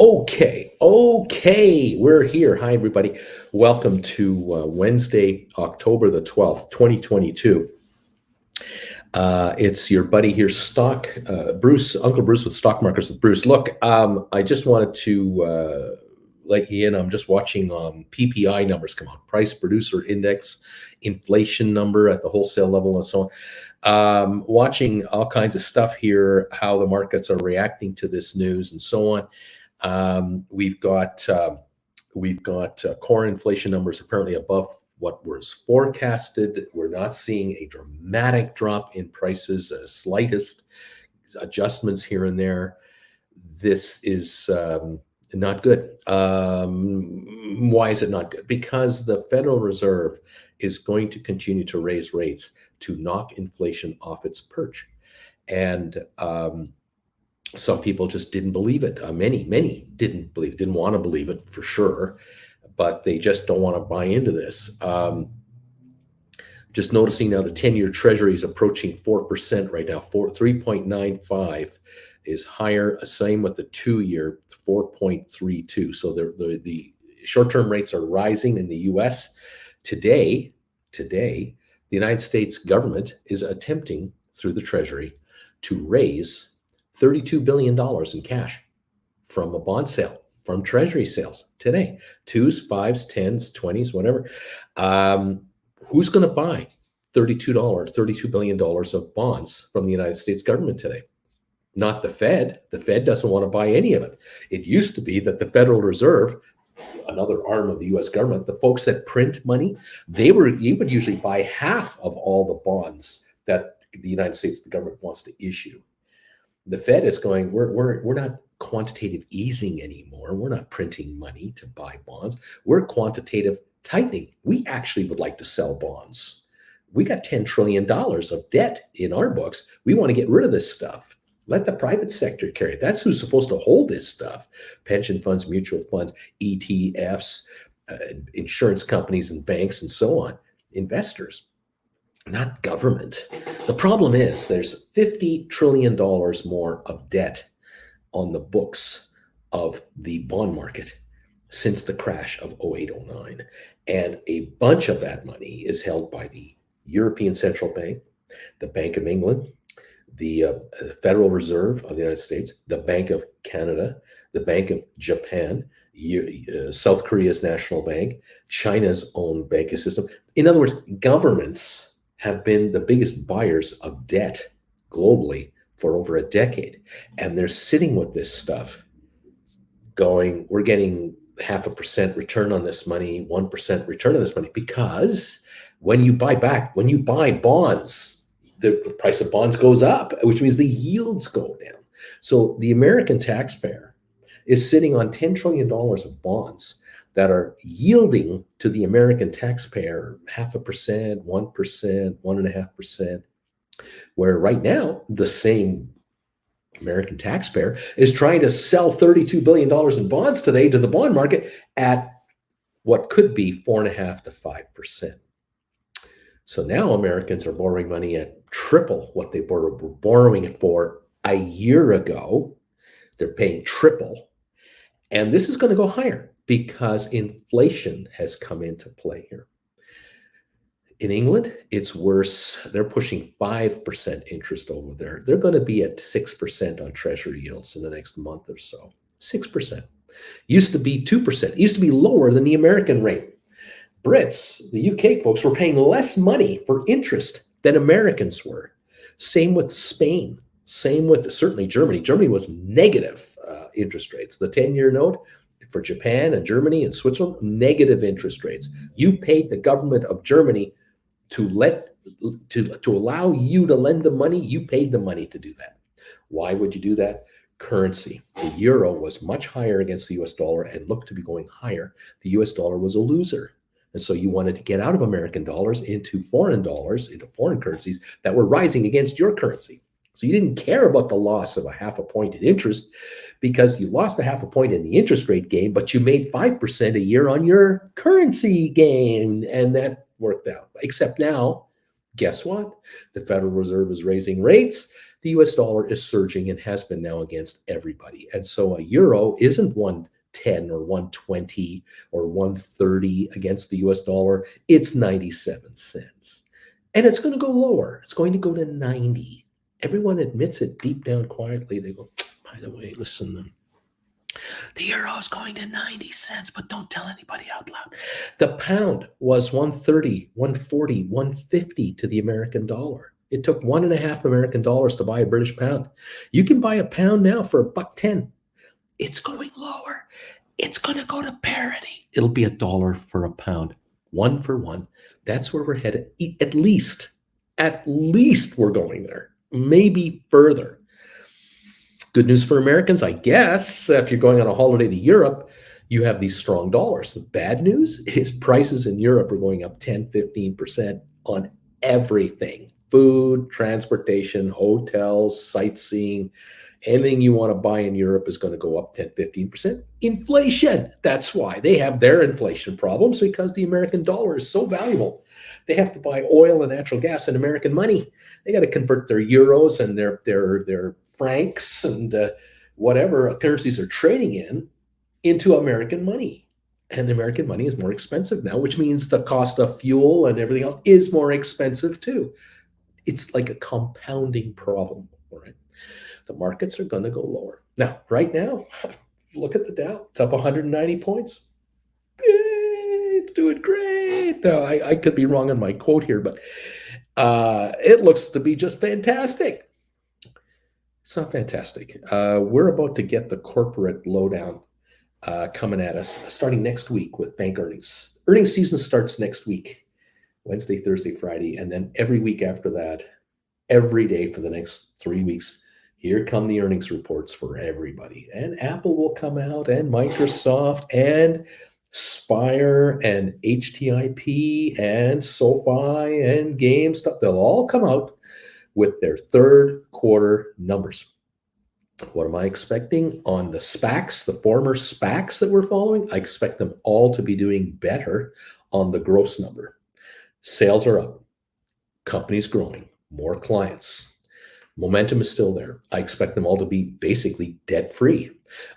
Okay, we're here. Hi, everybody. Welcome to Wednesday, October the 12th, 2022. It's your buddy here, Bruce, Uncle Bruce with Stock Markets with Bruce. Look, I just wanted to let you in. I'm just watching PPI numbers come out, Price Producer Index, inflation number at the wholesale level, and so on. Watching all kinds of stuff here, how the markets are reacting to this news, and so on. We've got core inflation numbers apparently above what was forecasted. We're not seeing a dramatic drop in prices, slightest adjustments here and there. This is not good. Why is it not good? Because the Federal Reserve is going to continue to raise rates to knock inflation off its perch. And some people just didn't believe it. Many didn't want to believe it for sure, but they just don't want to buy into this. Just noticing now the 10-year Treasury is approaching 4% right now. 3.95 is higher. Same with the 2-year, 4.32. So the short-term rates are rising in the U.S. Today, the United States government is attempting through the Treasury to raise $32 billion in cash from a bond sale, from Treasury sales today. 2s, 5s, 10s, 20s, whatever. Who's going to buy $32 billion of bonds from the United States government today? Not the Fed. The Fed doesn't want to buy any of it. It used to be that the Federal Reserve, another arm of the U.S. government, the folks that print money, you would usually buy half of all the bonds that the United States, the government wants to issue. The Fed is going, we're not quantitative easing anymore. We're not printing money to buy bonds. We're quantitative tightening. We actually would like to sell bonds. We got $10 trillion of debt in our books. We want to get rid of this stuff. Let the private sector carry it. That's who's supposed to hold this stuff. Pension funds, mutual funds, ETFs, insurance companies and banks and so on. Investors, not government. The problem is there's $50 trillion more of debt on the books of the bond market since the crash of 08-09. And a bunch of that money is held by the European Central Bank, the Bank of England, the Federal Reserve of the United States, the Bank of Canada, the Bank of Japan, South Korea's national bank, China's own banking system. In other words, governments have been the biggest buyers of debt globally for over a decade. And they're sitting with this stuff going, we're getting 0.5% return on this money, 1% return on this money, because when you buy bonds, the price of bonds goes up, which means the yields go down. So the American taxpayer is sitting on $10 trillion of bonds that are yielding to the American taxpayer 0.5%, 1%, 1.5%, where right now the same American taxpayer is trying to sell $32 billion in bonds today to the bond market at what could be 4.5% to 5%. So now Americans are borrowing money at triple what they were borrowing it for a year ago. They're paying triple. And this is going to go higher because inflation has come into play here. In England, it's worse. They're pushing 5% interest over there. They're going to be at 6% on Treasury yields in the next month or so. 6%. Used to be 2%. Used to be lower than the American rate. Brits, the UK folks, were paying less money for interest than Americans were. Same with Spain. Same with certainly Germany. Germany was negative interest rates. The 10-year note for Japan and Germany and Switzerland, negative interest rates. You paid the government of Germany to allow you to lend the money. You paid the money to do that. Why would you do that? Currency. The euro was much higher against the US dollar and looked to be going higher. The US dollar was a loser. And so you wanted to get out of American dollars into foreign currencies that were rising against your currency. So you didn't care about the loss of 0.5 point in interest because you lost 0.5 point in the interest rate game, but you made 5% a year on your currency gain, and that worked out. Except now, guess what? The Federal Reserve is raising rates the US dollar is surging and has been now against everybody. And so a euro isn't 110 or 120 or 130 against the US dollar. It's 97 cents. And it's going to go lower. It's going to go to 90. Everyone admits it deep down quietly. They go, by the way, listen, the euro is going to 90 cents, but don't tell anybody out loud. The pound was 130, 140, 150 to the American dollar. It took $1.50 to buy a British pound. You can buy a pound now for $1.10. It's going lower. It's going to go to parity. It'll be $1 for a pound, 1 for 1. That's where we're headed. At least we're going there. Maybe further. Good news for Americans, I guess. If you're going on a holiday to Europe, you have these strong dollars. The bad news is prices in Europe are going up 10, 15% on everything. Food, transportation, hotels, sightseeing, anything you want to buy in Europe is going to go up 10, 15%. Inflation, that's why. They have their inflation problems because the American dollar is so valuable. They have to buy oil and natural gas in American money. They got to convert their euros and their francs and whatever currencies are trading into American money. And American money is more expensive now, which means the cost of fuel and everything else is more expensive too. It's like a compounding problem, right? The markets are going to go lower. Now, right now, look at the Dow. It's up 190 points. It's doing great. Now, I could be wrong on my quote here, but it looks to be just fantastic. It's not fantastic. We're about to get the corporate lowdown coming at us starting next week with bank earnings. Earnings season starts next week, Wednesday, Thursday, Friday, and then every week after that, every day for the next 3 weeks, here come the earnings reports for everybody. And Apple will come out, and Microsoft, and Spire, and HTIP, and SoFi, and GameStop. They'll all come out with their third quarter numbers. What am I expecting on the SPACs, the former SPACs that we're following? I expect them all to be doing better on the gross number. Sales are up, companies growing, more clients. Momentum is still there. I expect them all to be basically debt-free.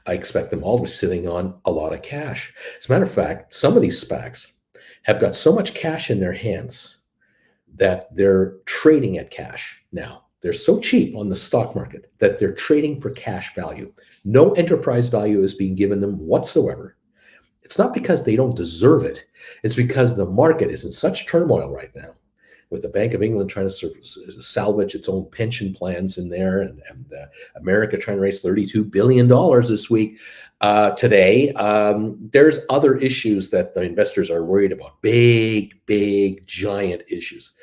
I expect them all to be sitting on a lot of cash. As a matter of fact, some of these SPACs have got so much cash in their hands that they're trading at cash now. They're so cheap on the stock market that they're trading for cash value. No enterprise value is being given them whatsoever. It's not because they don't deserve it. It's because the market is in such turmoil right now, with the Bank of England trying to salvage its own pension plans in there, and America trying to raise $32 billion this week. Today, there's other issues that the investors are worried about. Big, giant issues.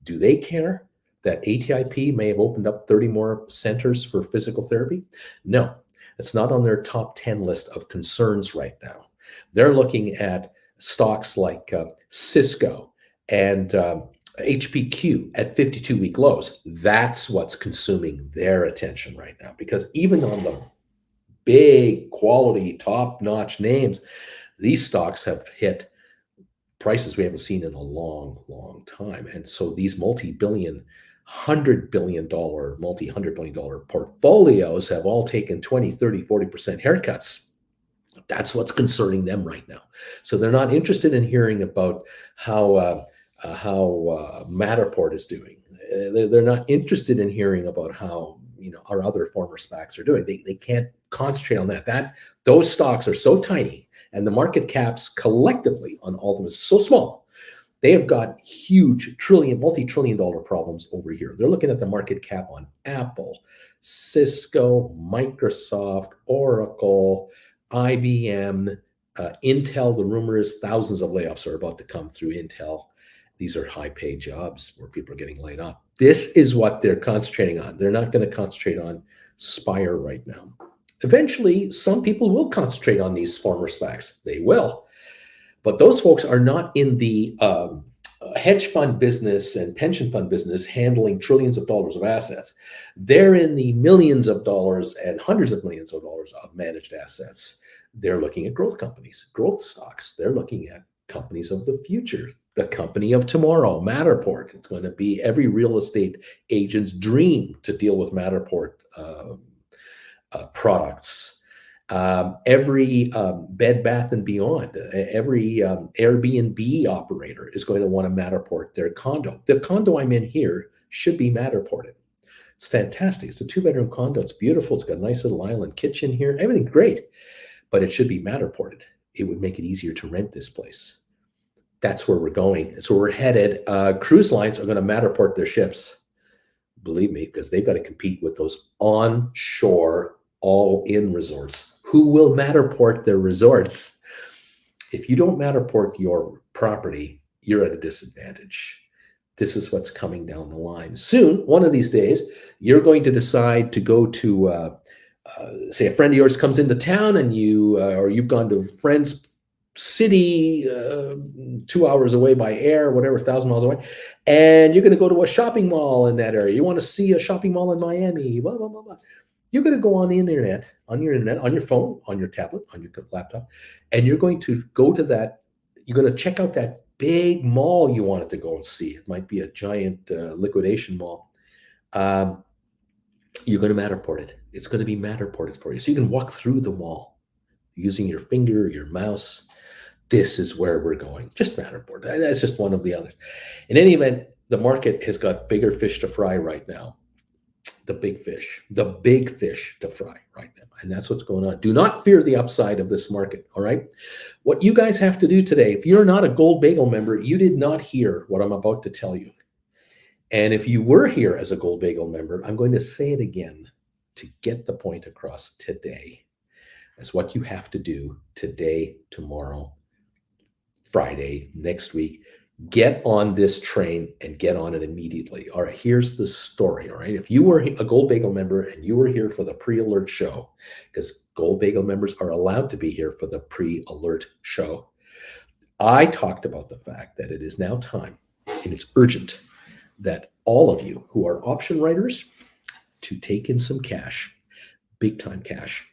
Do they care that ATIP may have opened up 30 more centers for physical therapy? No, it's not on their top 10 list of concerns right now. They're looking at stocks like Cisco and HPQ at 52-week lows. That's what's consuming their attention right now, because even on the big quality, top-notch names, these stocks have hit prices we haven't seen in a long time. And so these multi-billion, $100 billion, multi-$100 billion portfolios have all taken 20, 30, 40% haircuts. That's what's concerning them right now. So they're not interested in hearing about how Matterport is doing. They're not interested in hearing about how our other former SPACs are doing. They can't concentrate on that. Those stocks are so tiny, and the market caps collectively on all of them is so small. They have got huge multi-trillion dollar problems over here. They're looking at the market cap on Apple, Cisco, Microsoft, Oracle, IBM, Intel. The rumor is thousands of layoffs are about to come through Intel. These are high-paid jobs where people are getting laid off. This is what they're concentrating on. They're not going to concentrate on Spire right now. Eventually, some people will concentrate on these former SPACs. They will. But those folks are not in the hedge fund business and pension fund business handling trillions of dollars of assets. They're in the millions of dollars and hundreds of millions of dollars of managed assets. They're looking at growth companies, growth stocks. They're looking at companies of the future, the company of tomorrow, Matterport. It's going to be every real estate agent's dream to deal with Matterport products. Every Bed Bath and Beyond, every Airbnb operator is going to want to Matterport their condo. The condo I'm in here should be Matterported. It's fantastic. It's a 2-bedroom condo. It's beautiful. It's got a nice little island kitchen here. Everything's great, but it should be Matterported. It would make it easier to rent this place. That's where we're going. That's where we're headed. Cruise lines are going to Matterport their ships. Believe me, because they've got to compete with those onshore all-in resorts. Who will Matterport their resorts? If you don't Matterport your property, you're at a disadvantage. This is what's coming down the line. Soon, one of these days, you're going to decide to go to, say, a friend of yours comes into town, and or you've gone to a friend's city 2 hours away by air, whatever, 1,000 miles away, and you're going to go to a shopping mall in that area. You want to see a shopping mall in Miami, blah, blah, blah, blah. You're going to go on the internet, on your phone, on your tablet, on your laptop, and you're going to go to that. You're going to check out that big mall you wanted to go and see. It might be a giant liquidation mall. You're going to Matterport it. It's going to be Matterported for you. So you can walk through the mall using your finger, your mouse. This is where we're going. Just Matterport. That's just one of the others. In any event, the market has got bigger fish to fry right now. The big fish to fry right now. And that's what's going on. Do not fear the upside of this market, all right? What you guys have to do today, if you're not a Gold Bagel member, you did not hear what I'm about to tell you. And if you were here as a Gold Bagel member, I'm going to say it again to get the point across today. That's what you have to do today, tomorrow, Friday, next week. Get on this train and get on it immediately. All right, here's the story. All right, if you were a Gold Bagel member and you were here for the pre-alert show, because Gold Bagel members are allowed to be here for the pre-alert show, I talked about the fact that it is now time, and it's urgent, that all of you who are option writers to take in some cash, big time cash.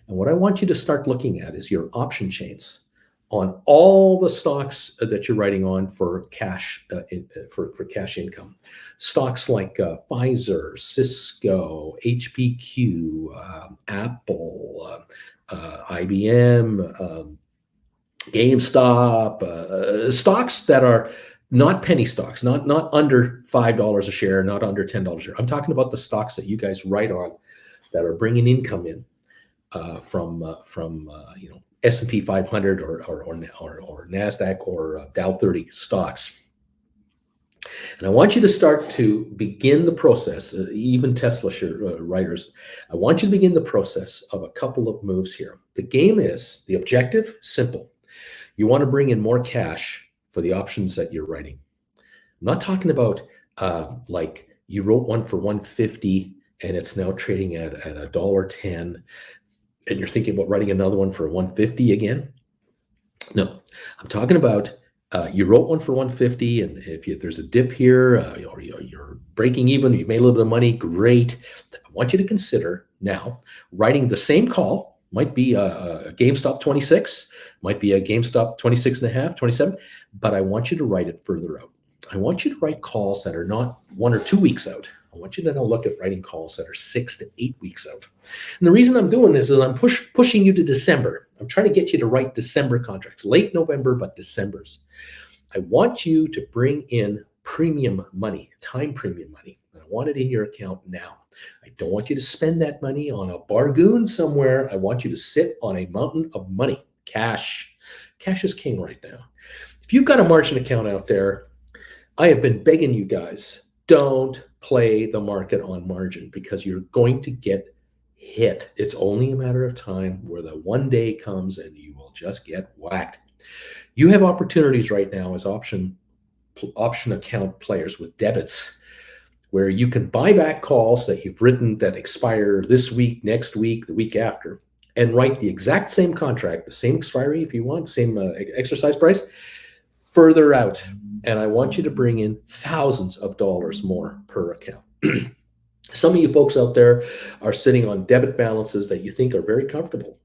And what I want you to start looking at is your option chains on all the stocks that you're writing on for cash, for cash income. Stocks like Pfizer, Cisco, HPQ, Apple, IBM, GameStop, stocks that are not penny stocks, not under $5 a share, not under $10 a share. I'm talking about the stocks that you guys write on that are bringing income in from S&P 500 or NASDAQ or Dow 30 stocks. And I want you to start to begin the process, even Tesla writers, I want you to begin the process of a couple of moves here. The game is, the objective, simple. You want to bring in more cash for the options that you're writing. I'm not talking about like you wrote one for 150 and it's now trading at $1.10 and you're thinking about writing another one for 150 again. No, I'm talking about you wrote one for 150, and if there's a dip here, or you're breaking even, you've made a little bit of money, great. I want you to consider now writing the same call. Might be a GameStop 26, might be a GameStop 26 and a half, 27, but I want you to write it further out. I want you to write calls that are not 1 or 2 weeks out. I want you to now look at writing calls that are 6 to 8 weeks out. And the reason I'm doing this is I'm pushing you to December. I'm trying to get you to write December contracts, late November, but December's. I want you to bring in premium money, time premium money. I want it in your account now. I don't want you to spend that money on a bargoon somewhere. I want you to sit on a mountain of money, cash. Cash is king right now. If you've got a margin account out there, I have been begging you guys, don't play the market on margin because you're going to get hit. It's only a matter of time where the one day comes and you will just get whacked. You have opportunities right now as option account players with debits where you can buy back calls that you've written that expire this week, next week, the week after, and write the exact same contract, the same expiry if you want, same exercise price, further out. And I want you to bring in thousands of dollars more per account. Some of you folks out there are sitting on debit balances that you think are very comfortable.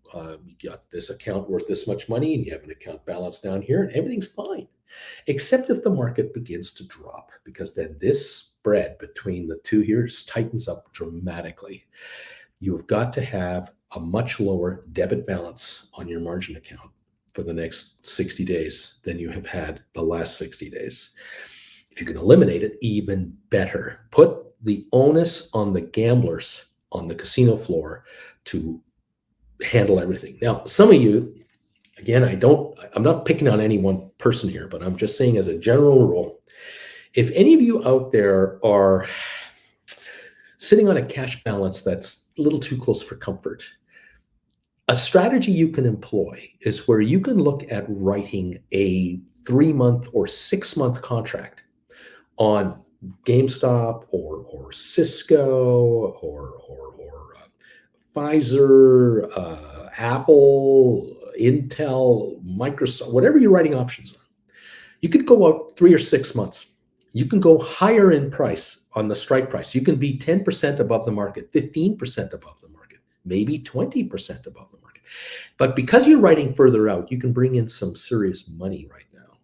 you got this account worth this much money, and you have an account balance down here, and everything's fine. Except if the market begins to drop, because then this spread between the two here tightens up dramatically. You have got to have a much lower debit balance on your margin account for the next 60 days than you have had the last 60 days. If you can eliminate it, even better. Put the onus on the gamblers on the casino floor to handle everything. Now, some of you, again, I'm not picking on any one person here, but I'm just saying as a general rule, if any of you out there are sitting on a cash balance that's a little too close for comfort, a strategy you can employ is where you can look at writing a 3-month or 6-month contract on GameStop or Cisco or Pfizer, Apple, Intel, Microsoft, whatever your writing options are. You could go out 3 or 6 months. You can go higher in price on the strike price. You can be 10% above the market, 15% above the market, maybe 20% above the market. But because you're writing further out, you can bring in some serious money right now.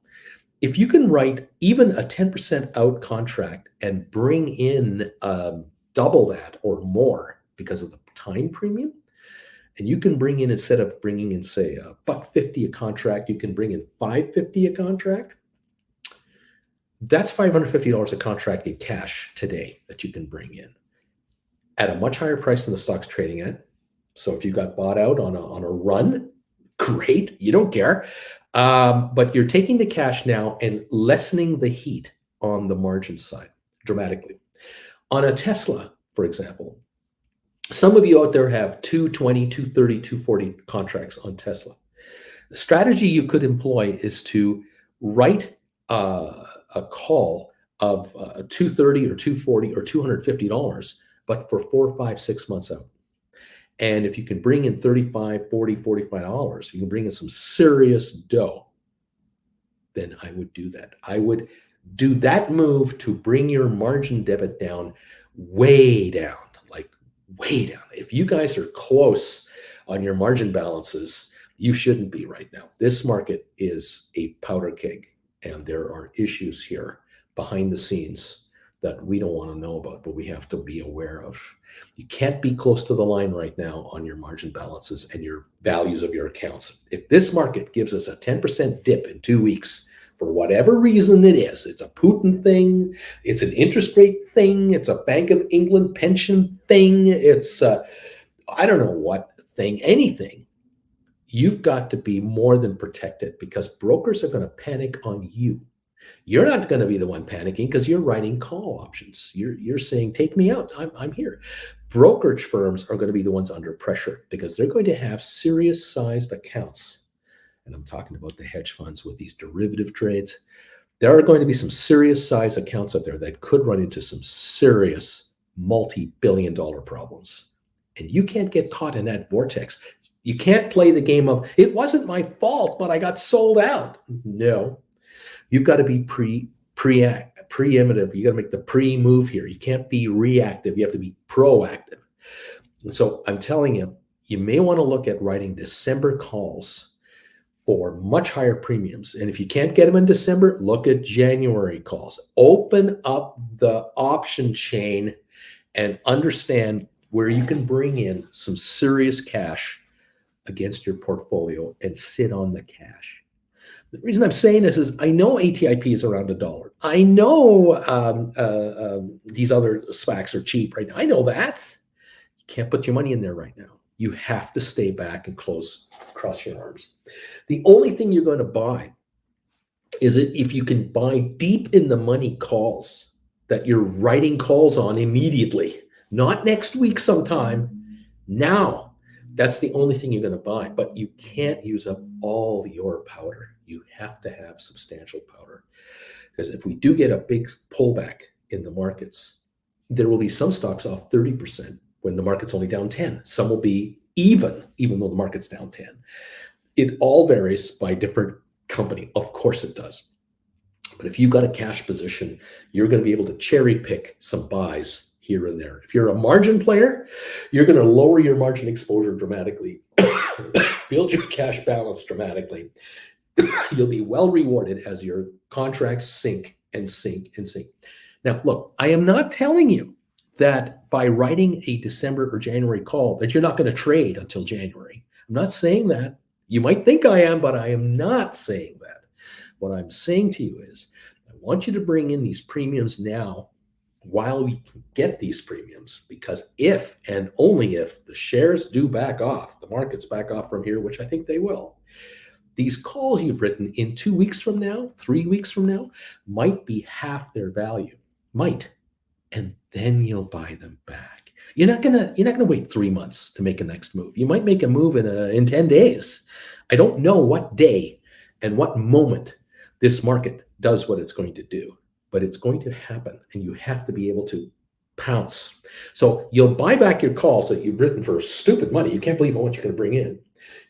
If you can write even a 10% out contract and bring in double that or more because of the time premium, and you can bring in, instead of bringing in, say, $1.50 a contract, you can bring in $5.50 a contract. That's $550 a contract in cash today that you can bring in at a much higher price than the stock's trading at. So if you got bought out on a run, great, you don't care. But you're taking the cash now and lessening the heat on the margin side dramatically. On a Tesla, for example, some of you out there have 220, 230, 240 contracts on Tesla. The strategy you could employ is to write a call of 230 or 240 or $250, but for 4, 5, 6 months out. And if you can bring in $35, $40, $45, you can bring in some serious dough, then I would do that. I would do that move to bring your margin debit down, way down, like way down. If you guys are close on your margin balances, you shouldn't be right now. This market is a powder keg, and there are issues here behind the scenes that we don't want to know about, but we have to be aware of. You can't be close to the line right now on your margin balances and your values of your accounts. If this market gives us a 10% dip in 2 weeks, for whatever reason it is, it's a Putin thing, it's an interest rate thing, it's a Bank of England pension thing, it's I don't know what thing, anything, you've got to be more than protected, because brokers are going to panic on you. You're not going to be the one panicking because you're writing call options. You're saying, take me out. I'm here. Brokerage firms are going to be the ones under pressure because they're going to have serious sized accounts. And I'm talking about the hedge funds with these derivative trades. There are going to be some serious size accounts out there that could run into some serious multi-billion-dollar problems. And you can't get caught in that vortex. You can't play the game of, it wasn't my fault, but I got sold out. No. You've got to be preemptive. You got to make the pre-move here. You can't be reactive. You have to be proactive. And so I'm telling you, you may want to look at writing December calls for much higher premiums. And if you can't get them in December, look at January calls. Open up the option chain and understand where you can bring in some serious cash against your portfolio and sit on the cash. The reason I'm saying this is I know ATIP is around $1. I know these other SPACs are cheap right now. I know that. You can't put your money in there right now. You have to stay back and cross your arms. The only thing you're going to buy is if you can buy deep in the money calls that you're writing calls on immediately, not next week sometime, now. That's the only thing you're going to buy, but you can't use up all your powder. You have to have substantial powder, because if we do get a big pullback in the markets, there will be some stocks off 30% when the market's only down 10. Some will be even though the market's down 10. It all varies by different company. Of course it does. But if you've got a cash position, you're going to be able to cherry pick some buys here and there. If you're a margin player, you're going to lower your margin exposure dramatically, build your cash balance dramatically. You'll be well rewarded as your contracts sink and sink and sink. Now, look, I am not telling you that by writing a December or January call that you're not going to trade until January. I'm not saying that. You might think I am, but I am not saying that. What I'm saying to you is I want you to bring in these premiums now while we can get these premiums, because if and only if the shares do back off, the markets back off from here, which I think they will, these calls you've written in 2 weeks from now, 3 weeks from now, might be half their value. Might. And then you'll buy them back. You're not gonna wait 3 months to make a next move. You might make a move in 10 days. I don't know what day and what moment this market does what it's going to do, but it's going to happen, and you have to be able to pounce. So you'll buy back your calls that you've written for stupid money. You can't believe how much you're going to bring in.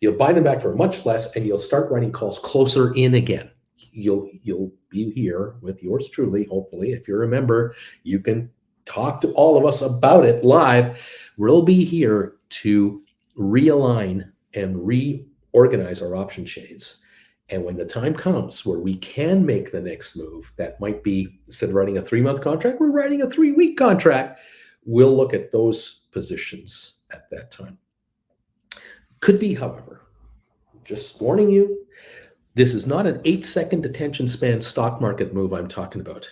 You'll buy them back for much less, and you'll start writing calls closer in again. You'll be here with yours truly, hopefully. If you're a member, you can talk to all of us about it live. We'll be here to realign and reorganize our option chains. And when the time comes where we can make the next move, that might be, instead of writing a 3-month contract, we're writing a 3-week contract. We'll look at those positions at that time. Could be, however, just warning you, this is not an 8-second attention span stock market move I'm talking about.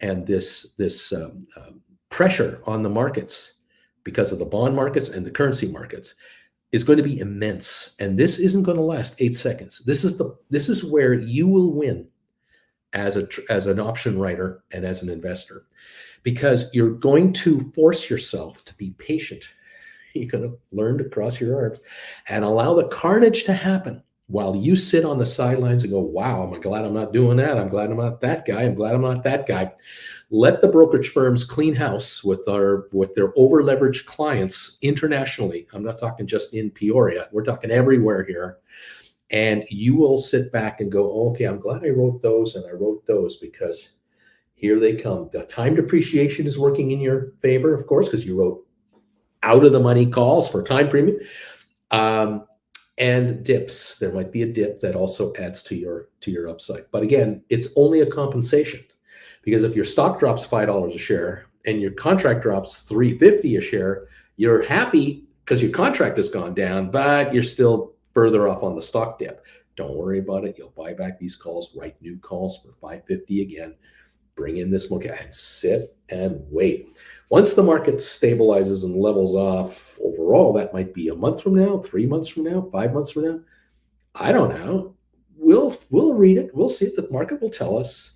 And this pressure on the markets because of the bond markets and the currency markets is going to be immense. And this isn't going to last 8 seconds. This is where you will win as an option writer and as an investor, because you're going to force yourself to be patient. You're going to learn to cross your arms and allow the carnage to happen while you sit on the sidelines and go, wow, I'm glad I'm not doing that. I'm glad I'm not that guy. I'm glad I'm not that guy. Let the brokerage firms clean house with their over-leveraged clients internationally. I'm not talking just in Peoria. We're talking everywhere here. And you will sit back and go, oh, okay, I'm glad I wrote those and I wrote those, because here they come. The time depreciation is working in your favor, of course, because you wrote out of the money calls for time premium. And dips. There might be a dip that also adds to your upside. But again, it's only a compensation, because if your stock drops $5 a share and your contract drops $3.50 a share, you're happy because your contract has gone down, but you're still further off on the stock dip. Don't worry about it. You'll buy back these calls, write new calls for $5.50 again, bring in this market and sit and wait. Once the market stabilizes and levels off overall, that might be a month from now, 3 months from now, 5 months from now. I don't know. We'll read it. We'll see it. The market will tell us.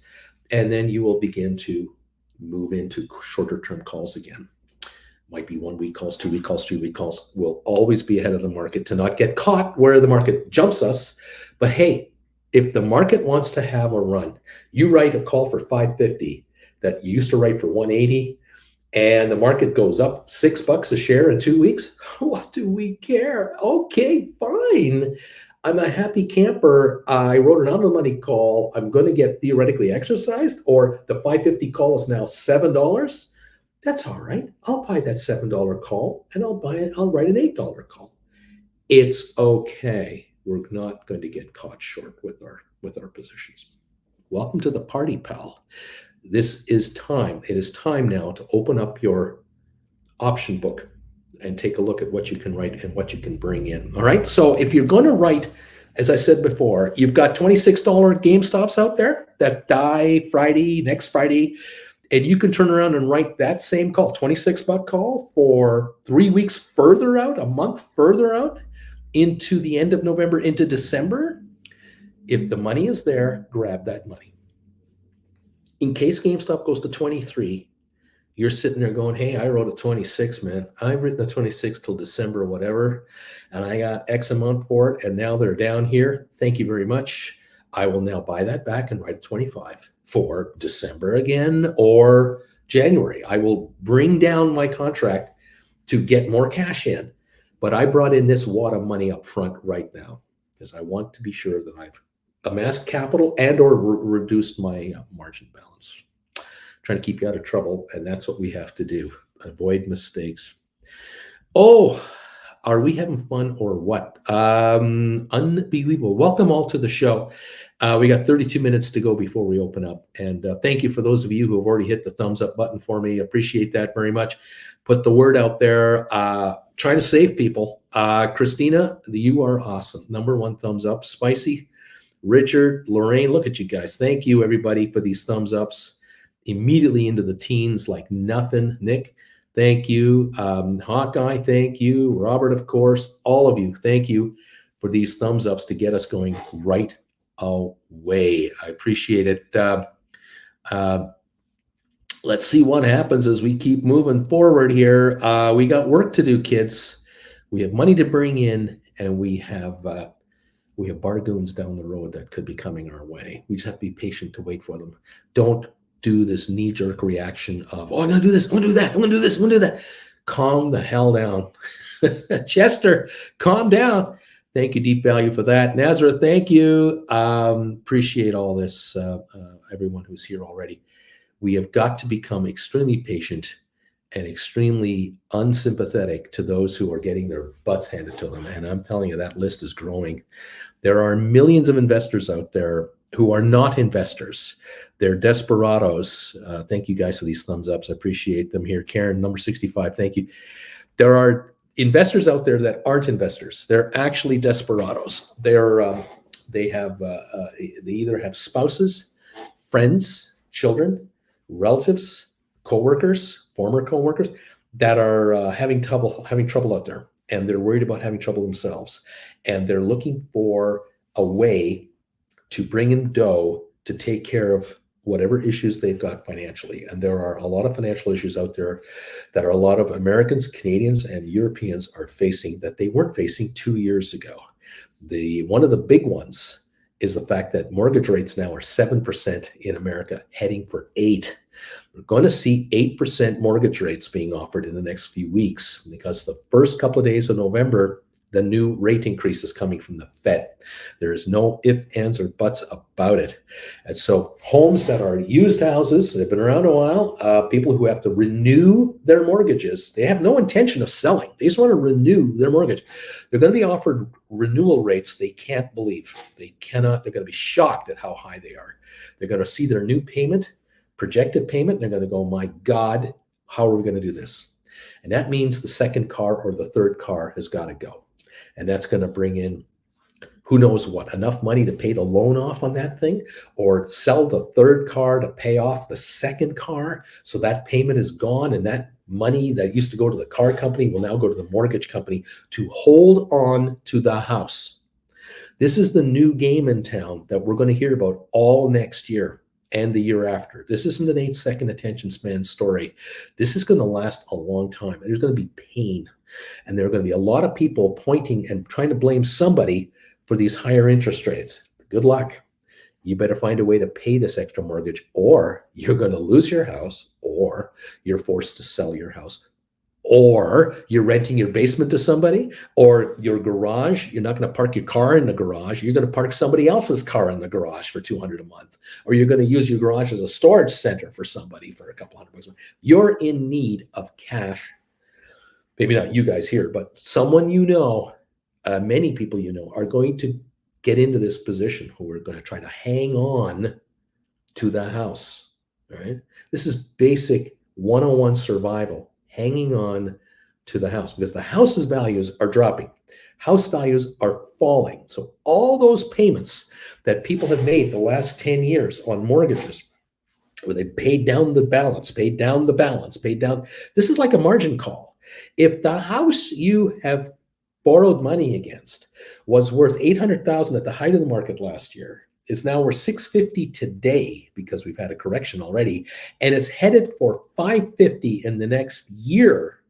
And then you will begin to move into shorter term calls again. Might be 1 week calls, 2 week calls, 3 week calls. We'll always be ahead of the market to not get caught where the market jumps us. But hey, if the market wants to have a run, you write a call for $5.50 that you used to write for $1.80, and the market goes up $6 a share in 2 weeks. What do we care? Okay, fine. I'm a happy camper. I wrote an out of the money call. I'm going to get theoretically exercised, or the $5.50 call is now $7. That's all right. I'll buy that $7 call, and I'll write an $8 call. It's okay. We're not going to get caught short with our positions. Welcome to the party, pal. This is time. It is time now to open up your option book and take a look at what you can write and what you can bring in. All right. So if you're going to write, as I said before, you've got $26 GameStops out there that die next Friday, and you can turn around and write that same call, $26 call, for 3 weeks further out, a month further out, into the end of November, into December. If the money is there, grab that money. In case GameStop goes to 23, you're sitting there going, hey, I wrote a 26, man. I've written a 26 till December or whatever, and I got X amount for it, and now they're down here. Thank you very much. I will now buy that back and write a 25 for December again or January. I will bring down my contract to get more cash in, but I brought in this wad of money up front right now because I want to be sure that I've amassed capital and or reduced my margin balance. Trying to keep you out of trouble, and that's what we have to do. Avoid mistakes. Oh, are we having fun or what? Unbelievable. Welcome all to the show. We got 32 minutes to go before we open up. And thank you for those of you who have already hit the thumbs up button for me. Appreciate that very much. Put the word out there. Try to save people. Christina, you are awesome. Number one thumbs up. Spicy. Richard, Lorraine, look at you guys. Thank you, everybody, for these thumbs ups. Immediately into the teens like nothing. Nick, thank you. Hawkeye, thank you. Robert, of course. All of you, thank you for these thumbs ups to get us going right away. I appreciate it. Let's see what happens as we keep moving forward here. We got work to do, kids. We have money to bring in, and we have bargoons down the road that could be coming our way. We just have to be patient to wait for them. Don't do this knee-jerk reaction of, oh, I'm going to do this, I'm going to do that, I'm going to do this, I'm going to do that. Calm the hell down. Chester, calm down. Thank you, Deep Value, for that. Nazareth, thank you. Appreciate all this, everyone who's here already. We have got to become extremely patient and extremely unsympathetic to those who are getting their butts handed to them. And I'm telling you, that list is growing. There are millions of investors out there who are not investors. They're desperados. Thank you guys for these thumbs ups. I appreciate them here. Karen, number 65, thank you. There are investors out there that aren't investors. They're actually desperados. They either have spouses, friends, children, relatives, coworkers, former coworkers that are having trouble out there, and they're worried about having trouble themselves, and they're looking for a way to bring in dough to take care of whatever issues they've got financially. And there are a lot of financial issues out there that a lot of Americans, Canadians, and Europeans are facing that they weren't facing 2 years ago. One of the big ones is the fact that mortgage rates now are 7% in America, heading for 8%. We're going to see 8% mortgage rates being offered in the next few weeks, because the first couple of days of November, the new rate increase is coming from the Fed. There is no ifs, ands, or buts about it. And so homes that are used houses, they've been around a while, people who have to renew their mortgages, they have no intention of selling. They just want to renew their mortgage. They're going to be offered renewal rates they can't believe. They're going to be shocked at how high they are. They're going to see their new payment, projected payment, and they're going to go, my God, how are we going to do this? And that means the second car or the third car has got to go. And that's going to bring in, who knows what, enough money to pay the loan off on that thing, or sell the third car to pay off the second car. So that payment is gone, and that money that used to go to the car company will now go to the mortgage company to hold on to the house. This is the new game in town that we're going to hear about all next year and the year after. This isn't an 8-second attention span story. This is going to last a long time. There's going to be pain. And there are going to be a lot of people pointing and trying to blame somebody for these higher interest rates. Good luck. You better find a way to pay this extra mortgage, or you're going to lose your house, or you're forced to sell your house, or you're renting your basement to somebody, or your garage. You're not going to park your car in the garage. You're going to park somebody else's car in the garage for $200 a month, or you're going to use your garage as a storage center for somebody for a couple $100. You're in need of cash. Maybe not you guys here, but someone you know, many people you know, are going to get into this position who are going to try to hang on to the house. All right. This is basic 101 survival, hanging on to the house, because the house's values are dropping. House values are falling. So all those payments that people have made the last 10 years on mortgages, where they paid down the balance, paid down. This is like a margin call. If the house you have borrowed money against was worth $800,000 at the height of the market last year, is now worth $650 today, because we've had a correction already, and it's headed for $550 in the next year,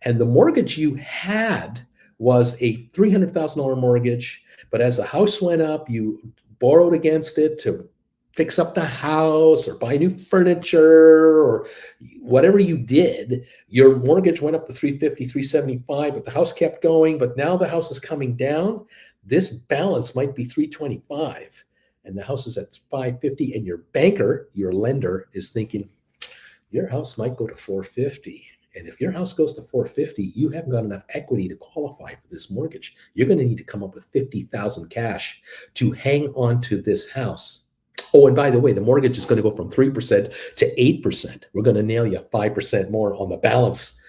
and the mortgage you had was a $300,000 mortgage, but as the house went up, you borrowed against it to fix up the house or buy new furniture or whatever you did, your mortgage went up to $350, $375, but the house kept going. But now the house is coming down. This balance might be $325, and the house is at $550, and your banker, your lender, is thinking your house might go to $450. And if your house goes to 450, you haven't got enough equity to qualify for this mortgage. You're going to need to come up with 50,000 cash to hang on to this house. Oh, and by the way, the mortgage is going to go from 3% to 8%. We're going to nail you 5% more on the balance,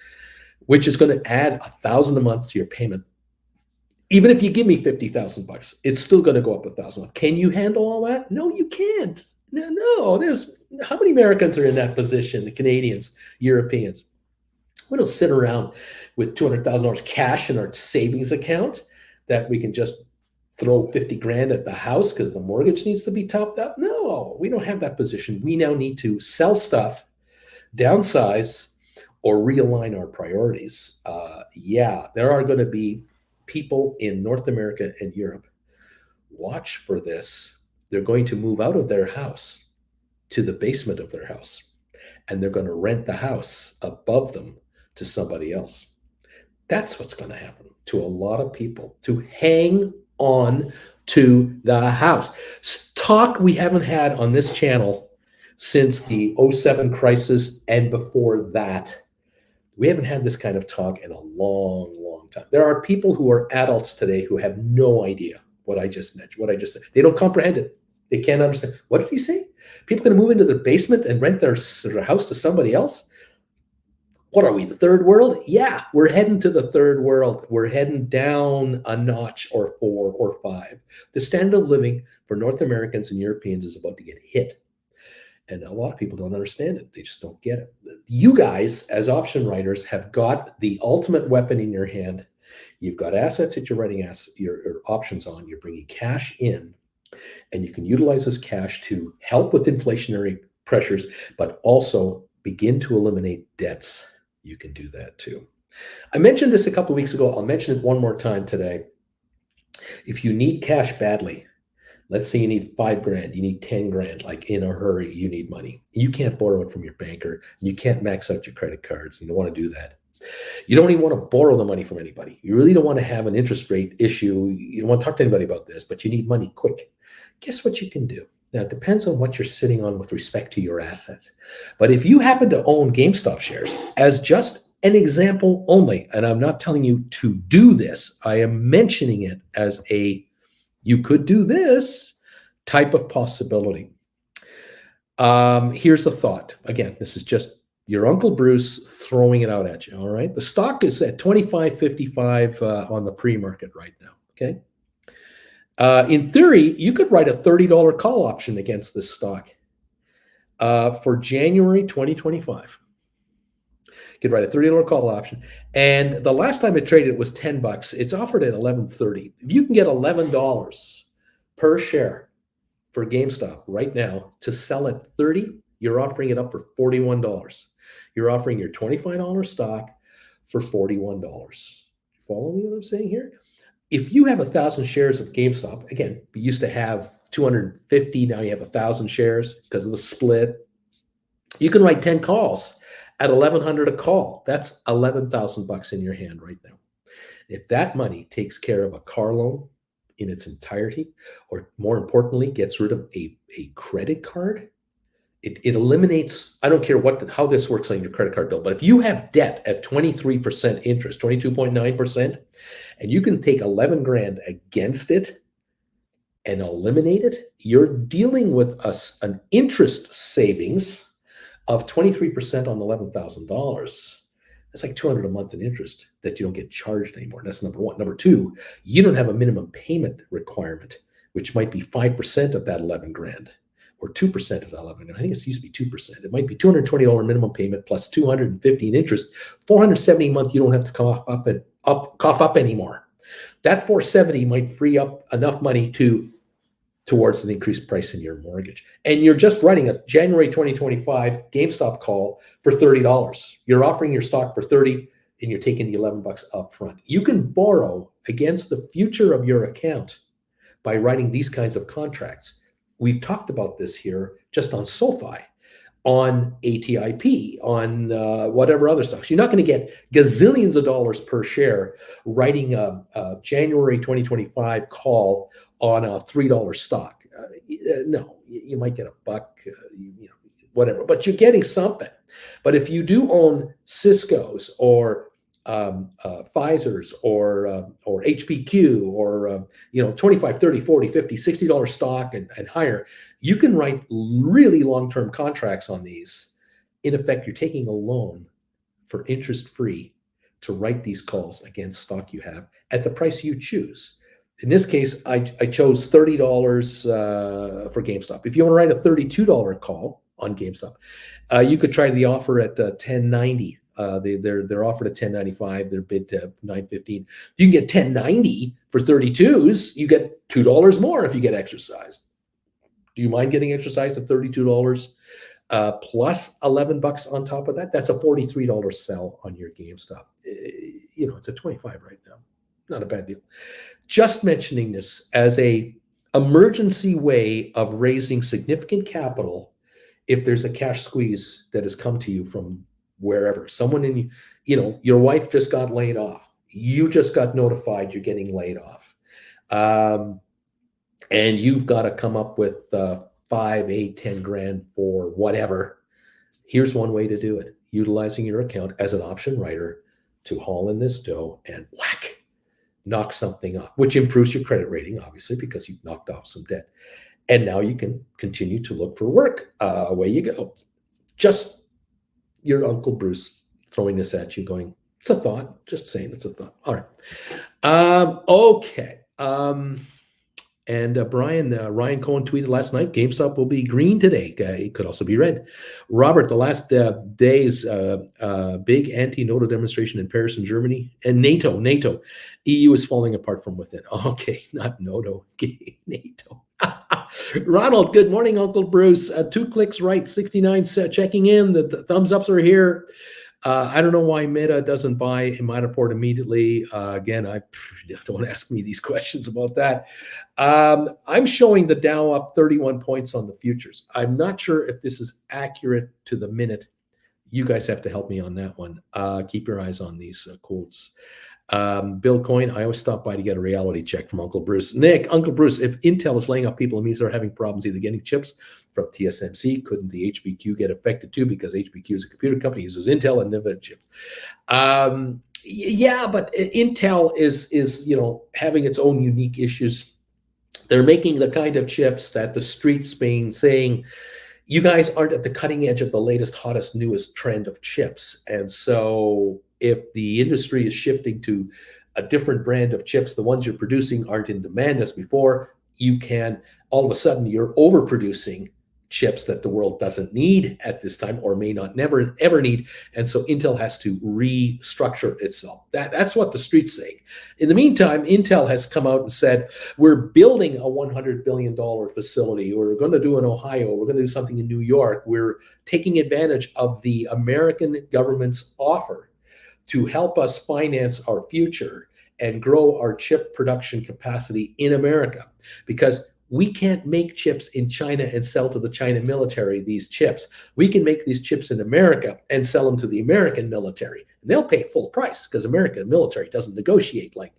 which is going to add $1,000 a month to your payment. Even if you give me 50,000 bucks, it's still going to go up 1,000. Can you handle all that? No, you can't. No. There's how many Americans are in that position? The Canadians, Europeans. We don't sit around with $200,000 cash in our savings account that we can just throw 50 grand at the house because the mortgage needs to be topped up. No, we don't have that position. We now need to sell stuff, downsize, or realign our priorities. Yeah, there are going to be people in North America and Europe. Watch for this. They're going to move out of their house to the basement of their house, and they're going to rent the house above them to somebody else. That's what's going to happen to a lot of people, to hang on to the house. Talk we haven't had on this channel since the 07 crisis and before that. We haven't had this kind of talk in a long, long time. There are people who are adults today who have no idea what I just mentioned, what I just said. They don't comprehend it. They can't understand. What did he say? People going to move into their basement and rent their house to somebody else? What are we, the third world? Yeah, we're heading to the third world. We're heading down a notch or 4 or 5. The standard of living for North Americans and Europeans is about to get hit. And a lot of people don't understand it. They just don't get it. You guys, as option writers, have got the ultimate weapon in your hand. You've got assets that you're writing your options on. You're bringing cash in, and you can utilize this cash to help with inflationary pressures, but also begin to eliminate debts. You can do that too. I mentioned this a couple of weeks ago. I'll mention it one more time today. If you need cash badly, let's say you need 5 grand, you need 10 grand, like in a hurry, you need money. You can't borrow it from your banker. You can't max out your credit cards. You don't want to do that. You don't even want to borrow the money from anybody. You really don't want to have an interest rate issue. You don't want to talk to anybody about this, but you need money quick. Guess what you can do? Now, it depends on what you're sitting on with respect to your assets. But if you happen to own GameStop shares, as just an example only, and I'm not telling you to do this, I am mentioning it as a you could do this type of possibility. Here's the thought. Again, this is just your Uncle Bruce throwing it out at you, all right? The stock is at $25.55 on the pre-market right now, okay? In theory, you could write a $30 call option against this stock for January 2025. You could write a $30 call option. And the last time it traded, it was $10. It's offered at $11.30. If you can get $11 per share for GameStop right now to sell at $30, you're offering it up for $41. You're offering your $25 stock for $41. Follow me what I'm saying here? If you have 1,000 shares of GameStop, again, we used to have 250, now you have 1,000 shares because of the split. You can write 10 calls at $1,100 a call. That's $11,000 in your hand right now. If that money takes care of a car loan in its entirety, or more importantly, gets rid of a credit card, it eliminates, I don't care how this works on your credit card bill, but if you have debt at 23% interest, 22.9%, and you can take 11 grand against it and eliminate it, you're dealing with an interest savings of 23% on $11,000. That's like $200 a month in interest that you don't get charged anymore. That's number one. Number two, you don't have a minimum payment requirement, which might be 5% of that 11 grand. Or 2% of that 11 grand. I think it used to be 2%. It might be $220 minimum payment plus $250 in interest. $470 a month, you don't have to cough up anymore. That $470 might free up enough money towards an increased price in your mortgage. And you're just writing a January 2025 GameStop call for $30. You're offering your stock for $30 and you're taking the $11 up front. You can borrow against the future of your account by writing these kinds of contracts. We've talked about this here just on SoFi, on ATIP, on whatever other stocks. You're not going to get gazillions of dollars per share writing a January 2025 call on a $3 stock. No, you might get $1. whatever, but you're getting something. But if you do own Cisco's or Pfizer's or HPQ or 25, 30, 40, 50, $60 stock and higher, you can write really long-term contracts on these. In effect, you're taking a loan for interest-free to write these calls against stock you have at the price you choose. In this case, I chose $30 for GameStop. If you want to write a $32 call on GameStop, you could try the offer at 1090. They're offered at 1095. They're bid to 915. You can get 1090 for 32s. You get $2 more if you get exercised. Do you mind getting exercised at $32 plus $11 on top of that? That's a $43 sell on your GameStop. It's a 25 right now. Not a bad deal. Just mentioning this as a emergency way of raising significant capital if there's a cash squeeze that has come to you from wherever. Someone in, your wife just got laid off. You just got notified you're getting laid off. And you've got to come up with 5, 8, 10 grand for whatever. Here's one way to do it. Utilizing your account as an option writer to haul in this dough and knock something off, which improves your credit rating, obviously, because you've knocked off some debt. And now you can continue to look for work. Away you go. Just your Uncle Bruce throwing this at you going, it's a thought. Just saying it's a thought. All right. Okay. And Ryan Cohen tweeted last night, GameStop will be green today. It could also be red. Robert, the last days, big anti-NATO demonstration in Paris and Germany. And NATO. EU is falling apart from within. Okay, not NATO, NATO. Ronald, good morning, Uncle Bruce. 2 clicks right, 69 checking in. The thumbs ups are here. I don't know why Meta doesn't buy Matterport immediately. Again, don't ask me these questions about that. I'm showing the Dow up 31 points on the futures. I'm not sure if this is accurate to the minute. You guys have to help me on that one. Keep your eyes on these quotes. Bill Coyne, I always stop by to get a reality check from Uncle Bruce. Nick, Uncle Bruce, if Intel is laying off people, it means they're having problems either getting chips from TSMC. Couldn't the HPQ get affected too? Because HPQ is a computer company, uses Intel and NVIDIA chips. Yeah, but Intel is having its own unique issues. They're making the kind of chips that the street's been saying, you guys aren't at the cutting edge of the latest, hottest, newest trend of chips. And so if the industry is shifting to a different brand of chips, the ones you're producing aren't in demand as before, all of a sudden you're overproducing chips that the world doesn't need at this time or may not never ever need. And so Intel has to restructure itself. That's what the street's saying. In the meantime, Intel has come out and said, we're building a $100 billion facility. We're going to do in Ohio. We're going to do something in New York. We're taking advantage of the American government's offer to help us finance our future and grow our chip production capacity in America, because we can't make chips in China and sell to the China military these chips. We can make these chips in America and sell them to the American military. And they'll pay full price because American military doesn't negotiate like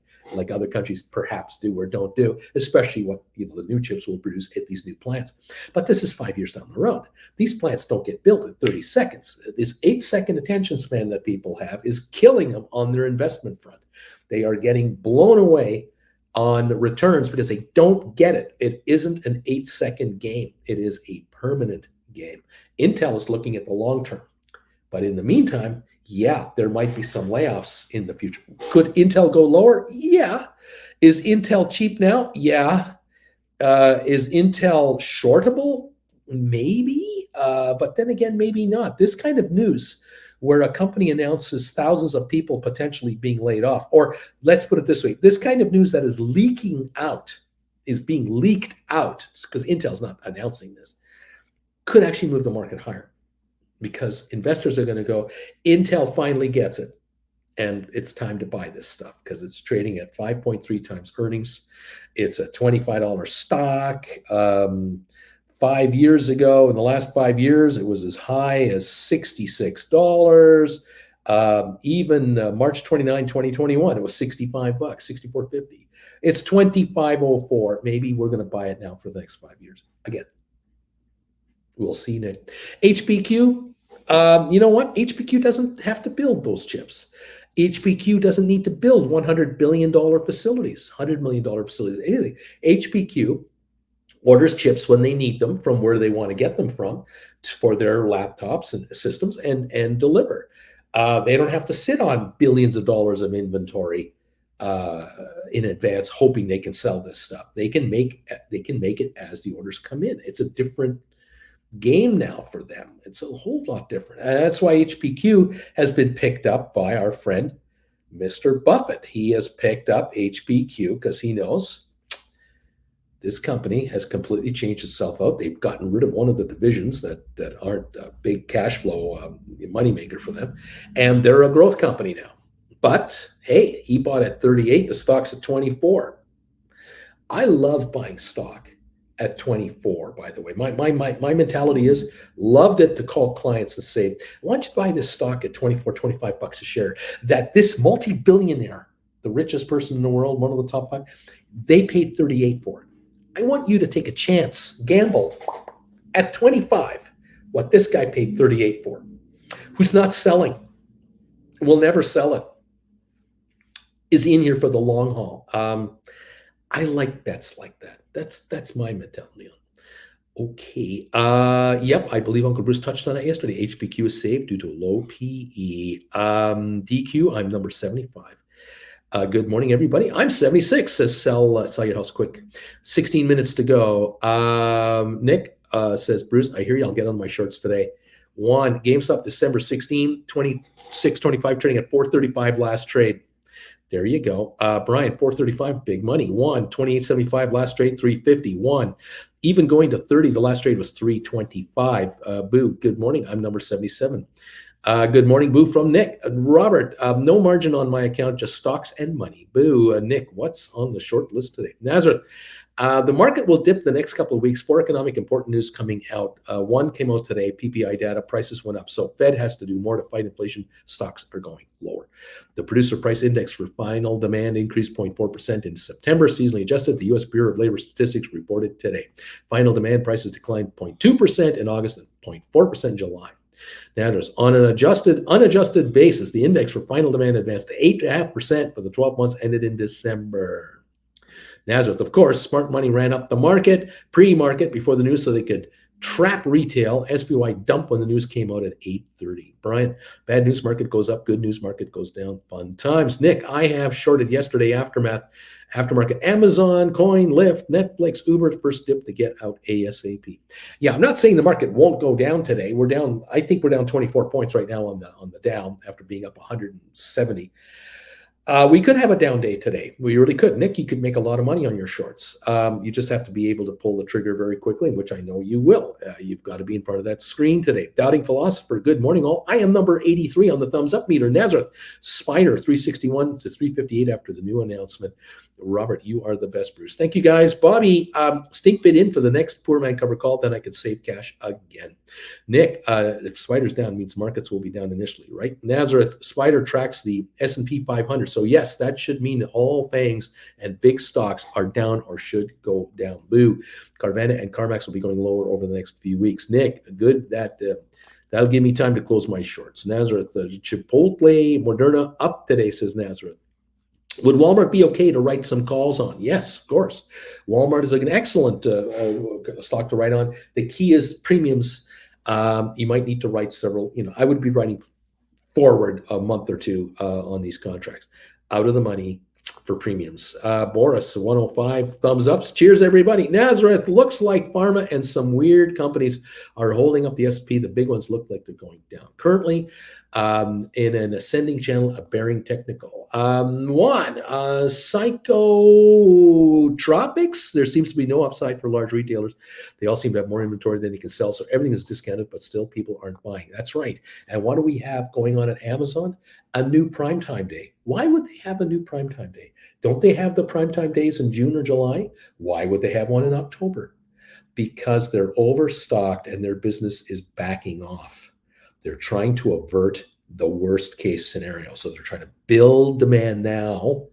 other countries perhaps do or don't do, especially what the new chips will produce at these new plants. But this is 5 years down the road. These plants don't get built in 30 seconds. This 8-second attention span that people have is killing them on their investment front. They are getting blown away on returns because they don't get it. It isn't an 8-second game. It is a permanent game. Intel is looking at the long term. But in the meantime, yeah, there might be some layoffs in the future. Could Intel go lower? Yeah. Is Intel cheap now? Yeah. Is Intel shortable? Maybe. But then again, maybe not. This kind of news where a company announces thousands of people potentially being laid off, or let's put it this way, this kind of news that is leaking out, is being leaked out, because Intel's not announcing this, could actually move the market higher, because investors are going to go, Intel finally gets it, and it's time to buy this stuff because it's trading at 5.3 times earnings. It's a $25 stock. 5 years ago, in the last 5 years, it was as high as $66. Even March 29, 2021, it was $65, $64.50. It's $25.04. Maybe we're going to buy it now for the next 5 years. Again, We'll see, Nick. HPQ, you know what? HPQ doesn't have to build those chips. HPQ doesn't need to build $100 billion facilities, $100 million facilities, anything. HPQ orders chips when they need them from where they want to get them from for their laptops and systems and deliver. They don't have to sit on billions of dollars of inventory uh, in advance, hoping they can sell this stuff. They can make it as the orders come in. It's a different game now for them. It's a whole lot different. And that's why HPQ has been picked up by our friend Mr. Buffett. He has picked up HPQ because he knows this company has completely changed itself out. They've gotten rid of one of the divisions that aren't a big cash flow moneymaker for them, and they're a growth company now. But hey, he bought at 38. The stock's at 24. I love buying stock at 24, by the way. My mentality is loved it to call clients and say, why don't you buy this stock at 24, 25 bucks a share? That this multi-billionaire, the richest person in the world, one of the top five, they paid 38 for it. I want you to take a chance, gamble at 25, what this guy paid 38 for, who's not selling, will never sell it, is in here for the long haul. I like bets like that. That's my mentality. Okay. Yep. I believe Uncle Bruce touched on that yesterday. HPQ is saved due to low PE. DQ, I'm number 75. Good morning, everybody. I'm 76, says Sell Your House Quick. 16 minutes to go. Nick says, Bruce, I hear you. I'll get on my shorts today. One, GameStop, December 16, 26.25, trading at 435 last trade. There you go. Brian, 435, big money. 28.75 last trade, 350. Even going to 30, the last trade was 325. Boo, good morning. I'm number 77. Good morning, Boo, from Nick. Robert, no margin on my account, just stocks and money. Boo, Nick, what's on the short list today? Nazareth, the market will dip the next couple of weeks. 4 economic important news coming out. One came out today, PPI data, prices went up. So Fed has to do more to fight inflation. Stocks are going lower. The producer price index for final demand increased 0.4% in September, seasonally adjusted. The U.S. Bureau of Labor Statistics reported today. Final demand prices declined 0.2% in August and 0.4% in July. Now, on an unadjusted basis, the index for final demand advanced to 8.5% for the 12 months ended in December. Nazareth, of course, smart money ran up the market, pre-market before the news so they could trap retail. SPY dumped when the news came out at 8:30. Brian, bad news market goes up, good news market goes down. Fun times. Nick, I have shorted yesterday aftermarket Amazon, Coin, Lyft, Netflix, Uber, first dip to get out ASAP. Yeah, I'm not saying the market won't go down today. We're down, I think we're down 24 points right now on the down after being up 170. We could have a down day today. We really could. Nick, you could make a lot of money on your shorts. You just have to be able to pull the trigger very quickly, which I know you will. You've got to be in front of that screen today. Doubting Philosopher, good morning all. I am number 83 on the thumbs up meter. Nazareth, Spider, 361 to 358 after the new announcement. Robert, you are the best, Bruce. Thank you, guys. Bobby, stink bid in for the next Poor Man cover call, then I could save cash again. Nick, if Spider's down, means markets will be down initially, right? Nazareth, Spider tracks the S&P 500. So yes, that should mean that all FANGs and big stocks are down or should go down. Boo. Carvana and CarMax will be going lower over the next few weeks. Nick, good. That'll give me time to close my shorts. Nazareth, Chipotle, Moderna up today, says Nazareth. Would Walmart be okay to write some calls on? Yes, of course. Walmart is like an excellent stock to write on. The key is premiums. You might need to write several. I would be writing forward a month or two on these contracts. Out of the money for premiums. Boris, 105, thumbs ups. Cheers, everybody. Nazareth, looks like pharma and some weird companies are holding up the S&P. The big ones look like they're going down. Currently, in an ascending channel, a bearing technical. Psychotropics, there seems to be no upside for large retailers. They all seem to have more inventory than they can sell, so everything is discounted, but still people aren't buying. That's right. And what do we have going on at Amazon? A new primetime day. Why would they have a new primetime day? Don't they have the primetime days in June or July? Why would they have one in October? Because they're overstocked and their business is backing off. They're trying to avert the worst case scenario. So they're trying to build demand now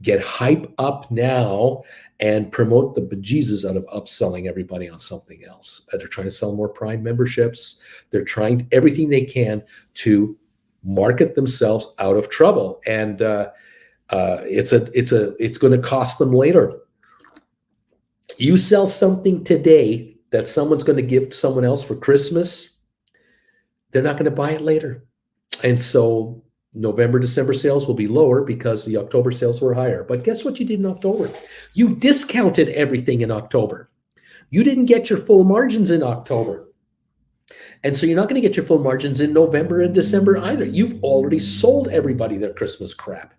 Get hype up now and promote the bejesus out of upselling everybody on something else. They're trying to sell more Prime memberships. They're trying everything they can to market themselves out of trouble, and it's going to cost them later. You sell something today that someone's going to give to someone else for Christmas, they're not going to buy it later. And so November, December sales will be lower because the October sales were higher. But guess what you did in October? You discounted everything in October. You didn't get your full margins in October. And so you're not going to get your full margins in November and December either. You've already sold everybody their Christmas crap.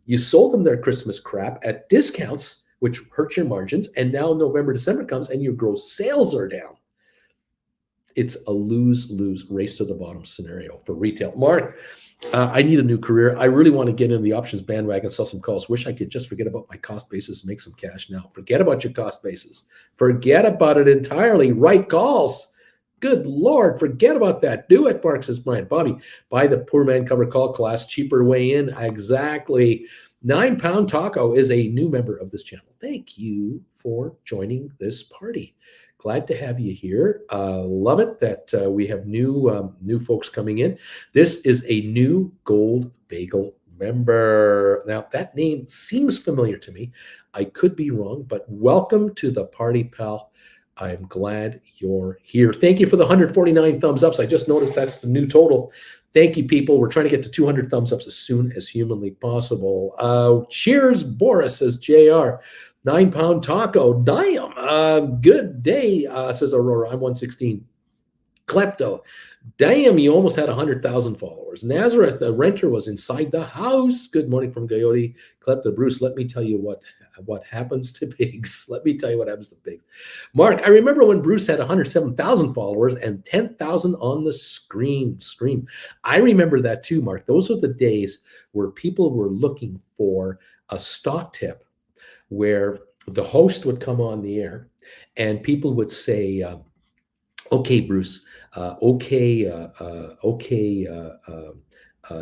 You sold them their Christmas crap at discounts, which hurt your margins. And now November, December comes and your gross sales are down. It's a lose-lose, race to the bottom scenario for retail. Mark, I need a new career. I really want to get into the options bandwagon, sell some calls. Wish I could just forget about my cost basis and make some cash now. Forget about your cost basis. Forget about it entirely. Write calls. Good Lord, forget about that. Do it, Mark, says Brian. Bobby, buy the poor man cover call class, cheaper way in. Exactly. 9 Pound Taco is a new member of this channel. Thank you for joining this party. Glad to have you here. Love it that we have new folks coming in. This is a new Gold Bagel member. Now, that name seems familiar to me. I could be wrong, but welcome to the party, pal. I'm glad you're here. Thank you for the 149 thumbs ups. I just noticed that's the new total. Thank you, people. We're trying to get to 200 thumbs ups as soon as humanly possible. Cheers, Boris, says JR. 9 Pound Taco. Damn. Good day, says Aurora. I'm 116. Klepto. Damn, you almost had 100,000 followers. Nazareth, the renter, was inside the house. Good morning from Coyote. Klepto. Bruce, let me tell you what happens to pigs. Let me tell you what happens to pigs. Mark, I remember when Bruce had 107,000 followers and 10,000 on the stream. I remember that too, Mark. Those are the days where people were looking for a stock tip, where the host would come on the air and people would say, okay, Bruce,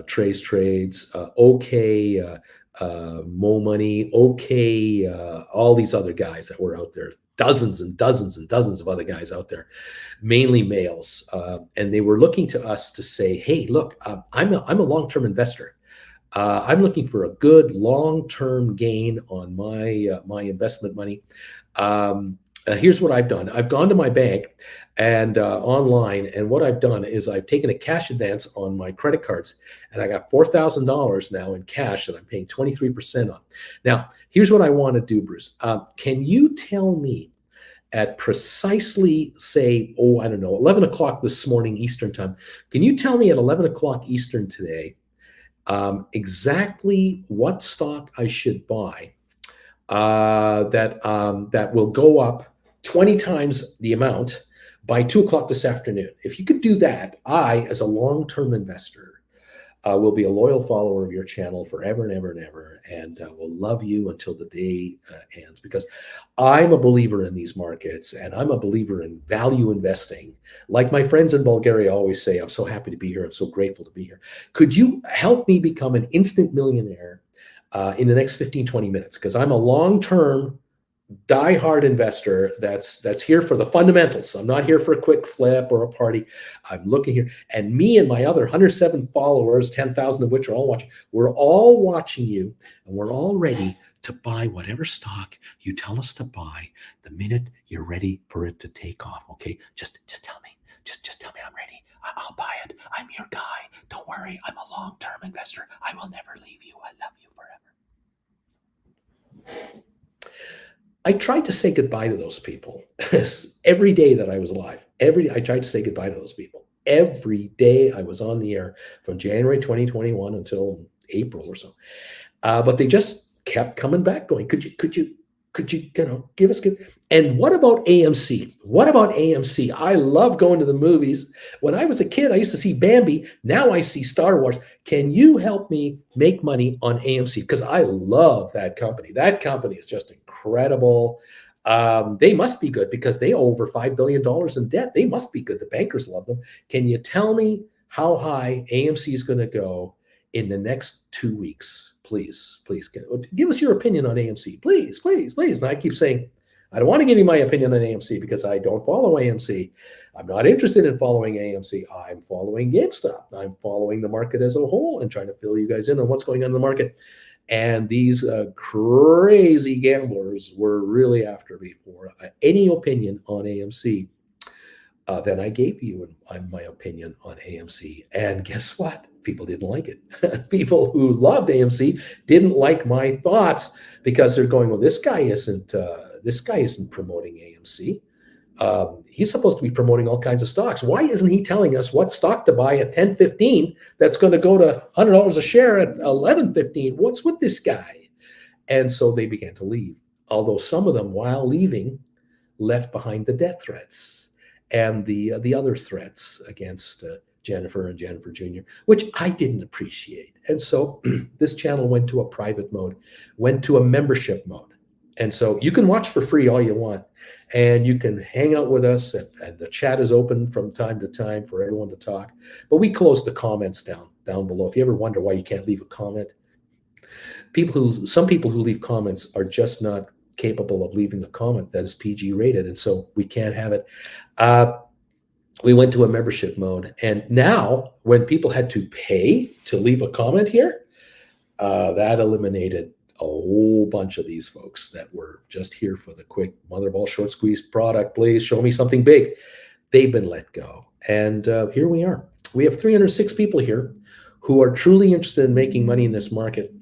trades, okay, Mo Money, okay, all these other guys that were out there, dozens and dozens and dozens of other guys out there, mainly males. And they were looking to us to say, hey, look, I'm a long-term investor. I'm looking for a good long-term gain on my investment money. Here's what I've done. I've gone to my bank and online, and what I've done is I've taken a cash advance on my credit cards, and I got $4,000 now in cash that I'm paying 23% on. Now, here's what I want to do, Bruce. Can you tell me at precisely, say, I don't know, 11 o'clock this morning Eastern time, can you tell me at 11 o'clock Eastern today exactly what stock I should buy that will go up 20 times the amount by 2 o'clock this afternoon? If you could do that, I, as a long-term investor, will be a loyal follower of your channel forever and ever and ever, and will love you until the day ends, because I'm a believer in these markets, and I'm a believer in value investing. Like my friends in Bulgaria always say, I'm so happy to be here. I'm so grateful to be here. Could you help me become an instant millionaire in the next 15, 20 minutes? Because I'm a long-term, die-hard investor that's here for the fundamentals. I'm not here for a quick flip or a party. I'm looking here. And me and my other 107 followers, 10,000 of which are all watching, we're all watching you, and we're all ready to buy whatever stock you tell us to buy the minute you're ready for it to take off. Okay? Just tell me. Just tell me I'm ready. I'll buy it. I'm your guy. Don't worry. I'm a long-term investor. I will never leave you. I love you forever. I tried to say goodbye to those people every day that I was alive. I tried to say goodbye to those people. Every day I was on the air from January 2021 until April or so. But they just kept coming back going, could you give us good? And what about AMC? What about AMC? I love going to the movies. When I was a kid, I used to see Bambi. Now I see Star Wars. Can you help me make money on AMC? Because I love that company. That company is just incredible. They must be good because they owe over $5 billion in debt. They must be good. The bankers love them. Can you tell me how high AMC is going to go in the next 2 weeks, please, please give us your opinion on AMC. Please, please, please. And I keep saying, I don't want to give you my opinion on AMC because I don't follow AMC. I'm not interested in following AMC. I'm following GameStop. I'm following the market as a whole and trying to fill you guys in on what's going on in the market. And these crazy gamblers were really after me for any opinion on AMC. Then I gave you my opinion on AMC. And guess what? People didn't like it. People who loved AMC didn't like my thoughts because they're going, well, this guy isn't promoting AMC. He's supposed to be promoting all kinds of stocks. Why isn't he telling us what stock to buy at 10.15 that's going to go to $100 a share at 11.15? What's with this guy? And so they began to leave. Although some of them, while leaving, left behind the death threats and the other threats against Jennifer and Jennifer Jr., which I didn't appreciate. And so this channel went to a private mode, went to a membership mode. And so you can watch for free all you want, and you can hang out with us, and the chat is open from time to time for everyone to talk. But we close the comments down below. If you ever wonder why you can't leave a comment, some people who leave comments are just not capable of leaving a comment that is PG rated, and so we can't have it. We went to a membership mode, and now when people had to pay to leave a comment here, that eliminated a whole bunch of these folks that were just here for the quick mother of all short squeeze product. Please show me something big. They've been let go, and here we are. We have 306 people here who are truly interested in making money in this market,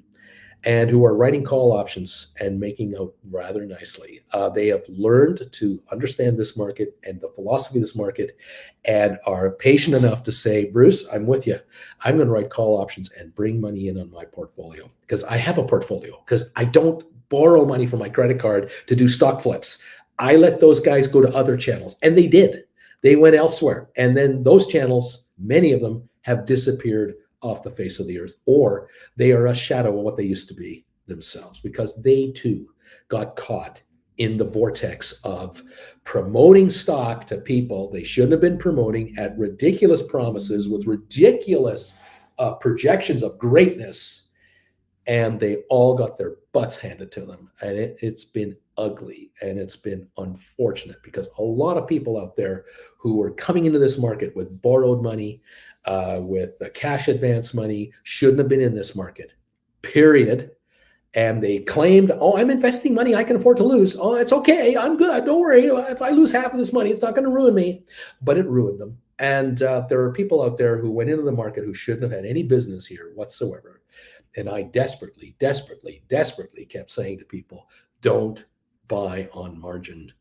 and who are writing call options and making out rather nicely. They have learned to understand this market and the philosophy of this market, and are patient enough to say, Bruce, I'm with you. I'm going to write call options and bring money in on my portfolio, because I have a portfolio, because I don't borrow money from my credit card to do stock flips. I let those guys go to other channels, and they did. They went elsewhere. And then those channels, many of them, have disappeared off the face of the earth, or they are a shadow of what they used to be themselves, because they too got caught in the vortex of promoting stock to people they shouldn't have been promoting at ridiculous promises with ridiculous projections of greatness, and they all got their butts handed to them. And it's been ugly, and it's been unfortunate, because a lot of people out there who were coming into this market with borrowed money, with the cash advance money, shouldn't have been in this market, period. And they claimed, oh, I'm investing money I can afford to lose. Oh, it's okay. I'm good. Don't worry. If I lose half of this money, it's not going to ruin me. But it ruined them. And there are people out there who went into the market who shouldn't have had any business here whatsoever. And I desperately, desperately, desperately kept saying to people, don't buy on margin.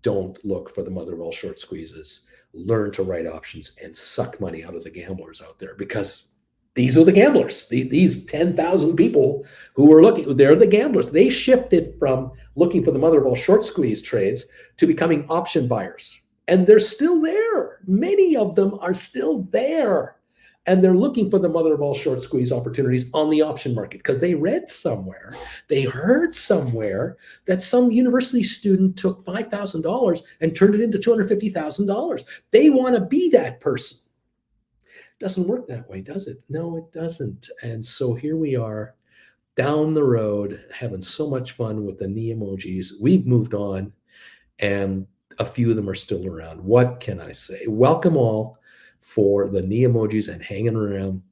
Don't look for the mother of all short squeezes. Learn to write options and suck money out of the gamblers out there, because these are the gamblers. These 10,000 people who were looking, they're the gamblers. They shifted from looking for the mother of all short squeeze trades to becoming option buyers. And they're still there. Many of them are still there. And they're looking for the mother of all short squeeze opportunities on the option market, because they read somewhere, they heard somewhere that some university student took $5,000 and turned it into $250,000. They want to be that person. Doesn't work that way, does it? No, it doesn't. And so here we are down the road having so much fun with the knee emojis. We've moved on, and a few of them are still around. What can I say? Welcome all for the knee emojis and hanging around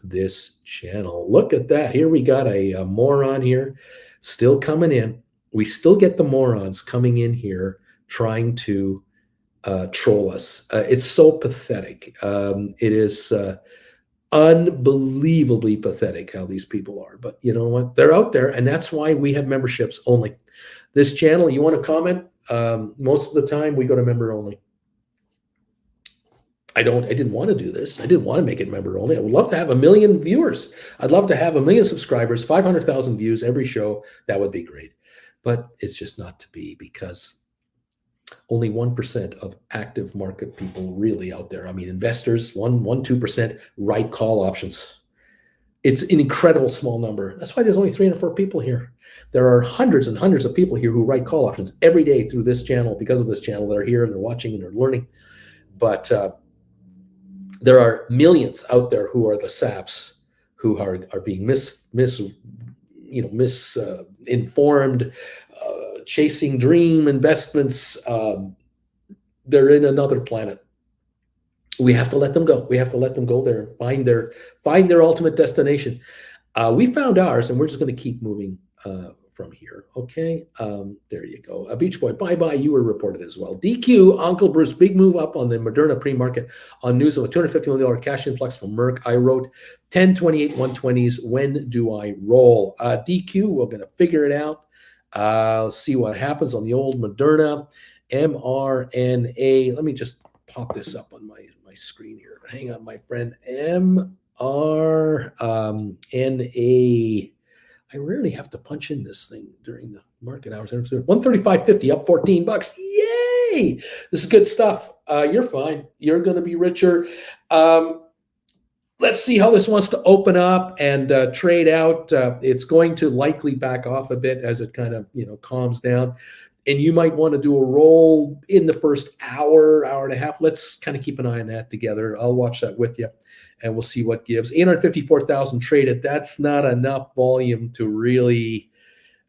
this channel. Look at that. Here we got a moron here still coming in. We still get the morons coming in here trying to troll us. It's so pathetic. It is unbelievably pathetic how these people are. But you know what? They're out there, and that's why we have memberships only. This channel, you want to comment? Most of the time we go to member only. I didn't want to do this. I didn't want to make it member only. I would love to have 1 million viewers. I'd love to have 1 million subscribers, 500,000 views every show. That would be great. But it's just not to be, because only 1% of active market people really out there, I mean, investors, 2% write call options. It's an incredible small number. That's why there's only 3 or 4 people here. There are hundreds and hundreds of people here who write call options every day through this channel, because of this channel. They're here and they're watching and they're learning. But there are millions out there who are the saps who are being misinformed, chasing dream investments. They're in another planet. We have to let them go. We have to let them go there and find their ultimate destination. We found ours, and we're just going to keep moving from here. Okay, there you go. Beach Boy, bye bye. You were reported as well. DQ, Uncle Bruce, big move up on the Moderna pre-market on news of a $250 million cash influx from Merck. I wrote 1028 120s. When do I roll? DQ, we're going to figure it out. See what happens on the old Moderna mRNA. Let me just pop this up on my screen here. Hang on, my friend. mRNA. I rarely have to punch in this thing during the market hours. 135.50, up $14. Yay! This is good stuff. You're fine. You're going to be richer. Let's see how this wants to open up and trade out. It's going to likely back off a bit as it kind of calms down. And you might want to do a roll in the first hour and a half. Let's kind of keep an eye on that together. I'll watch that with you, and we'll see what gives. 854,000 traded. That's not enough volume to really.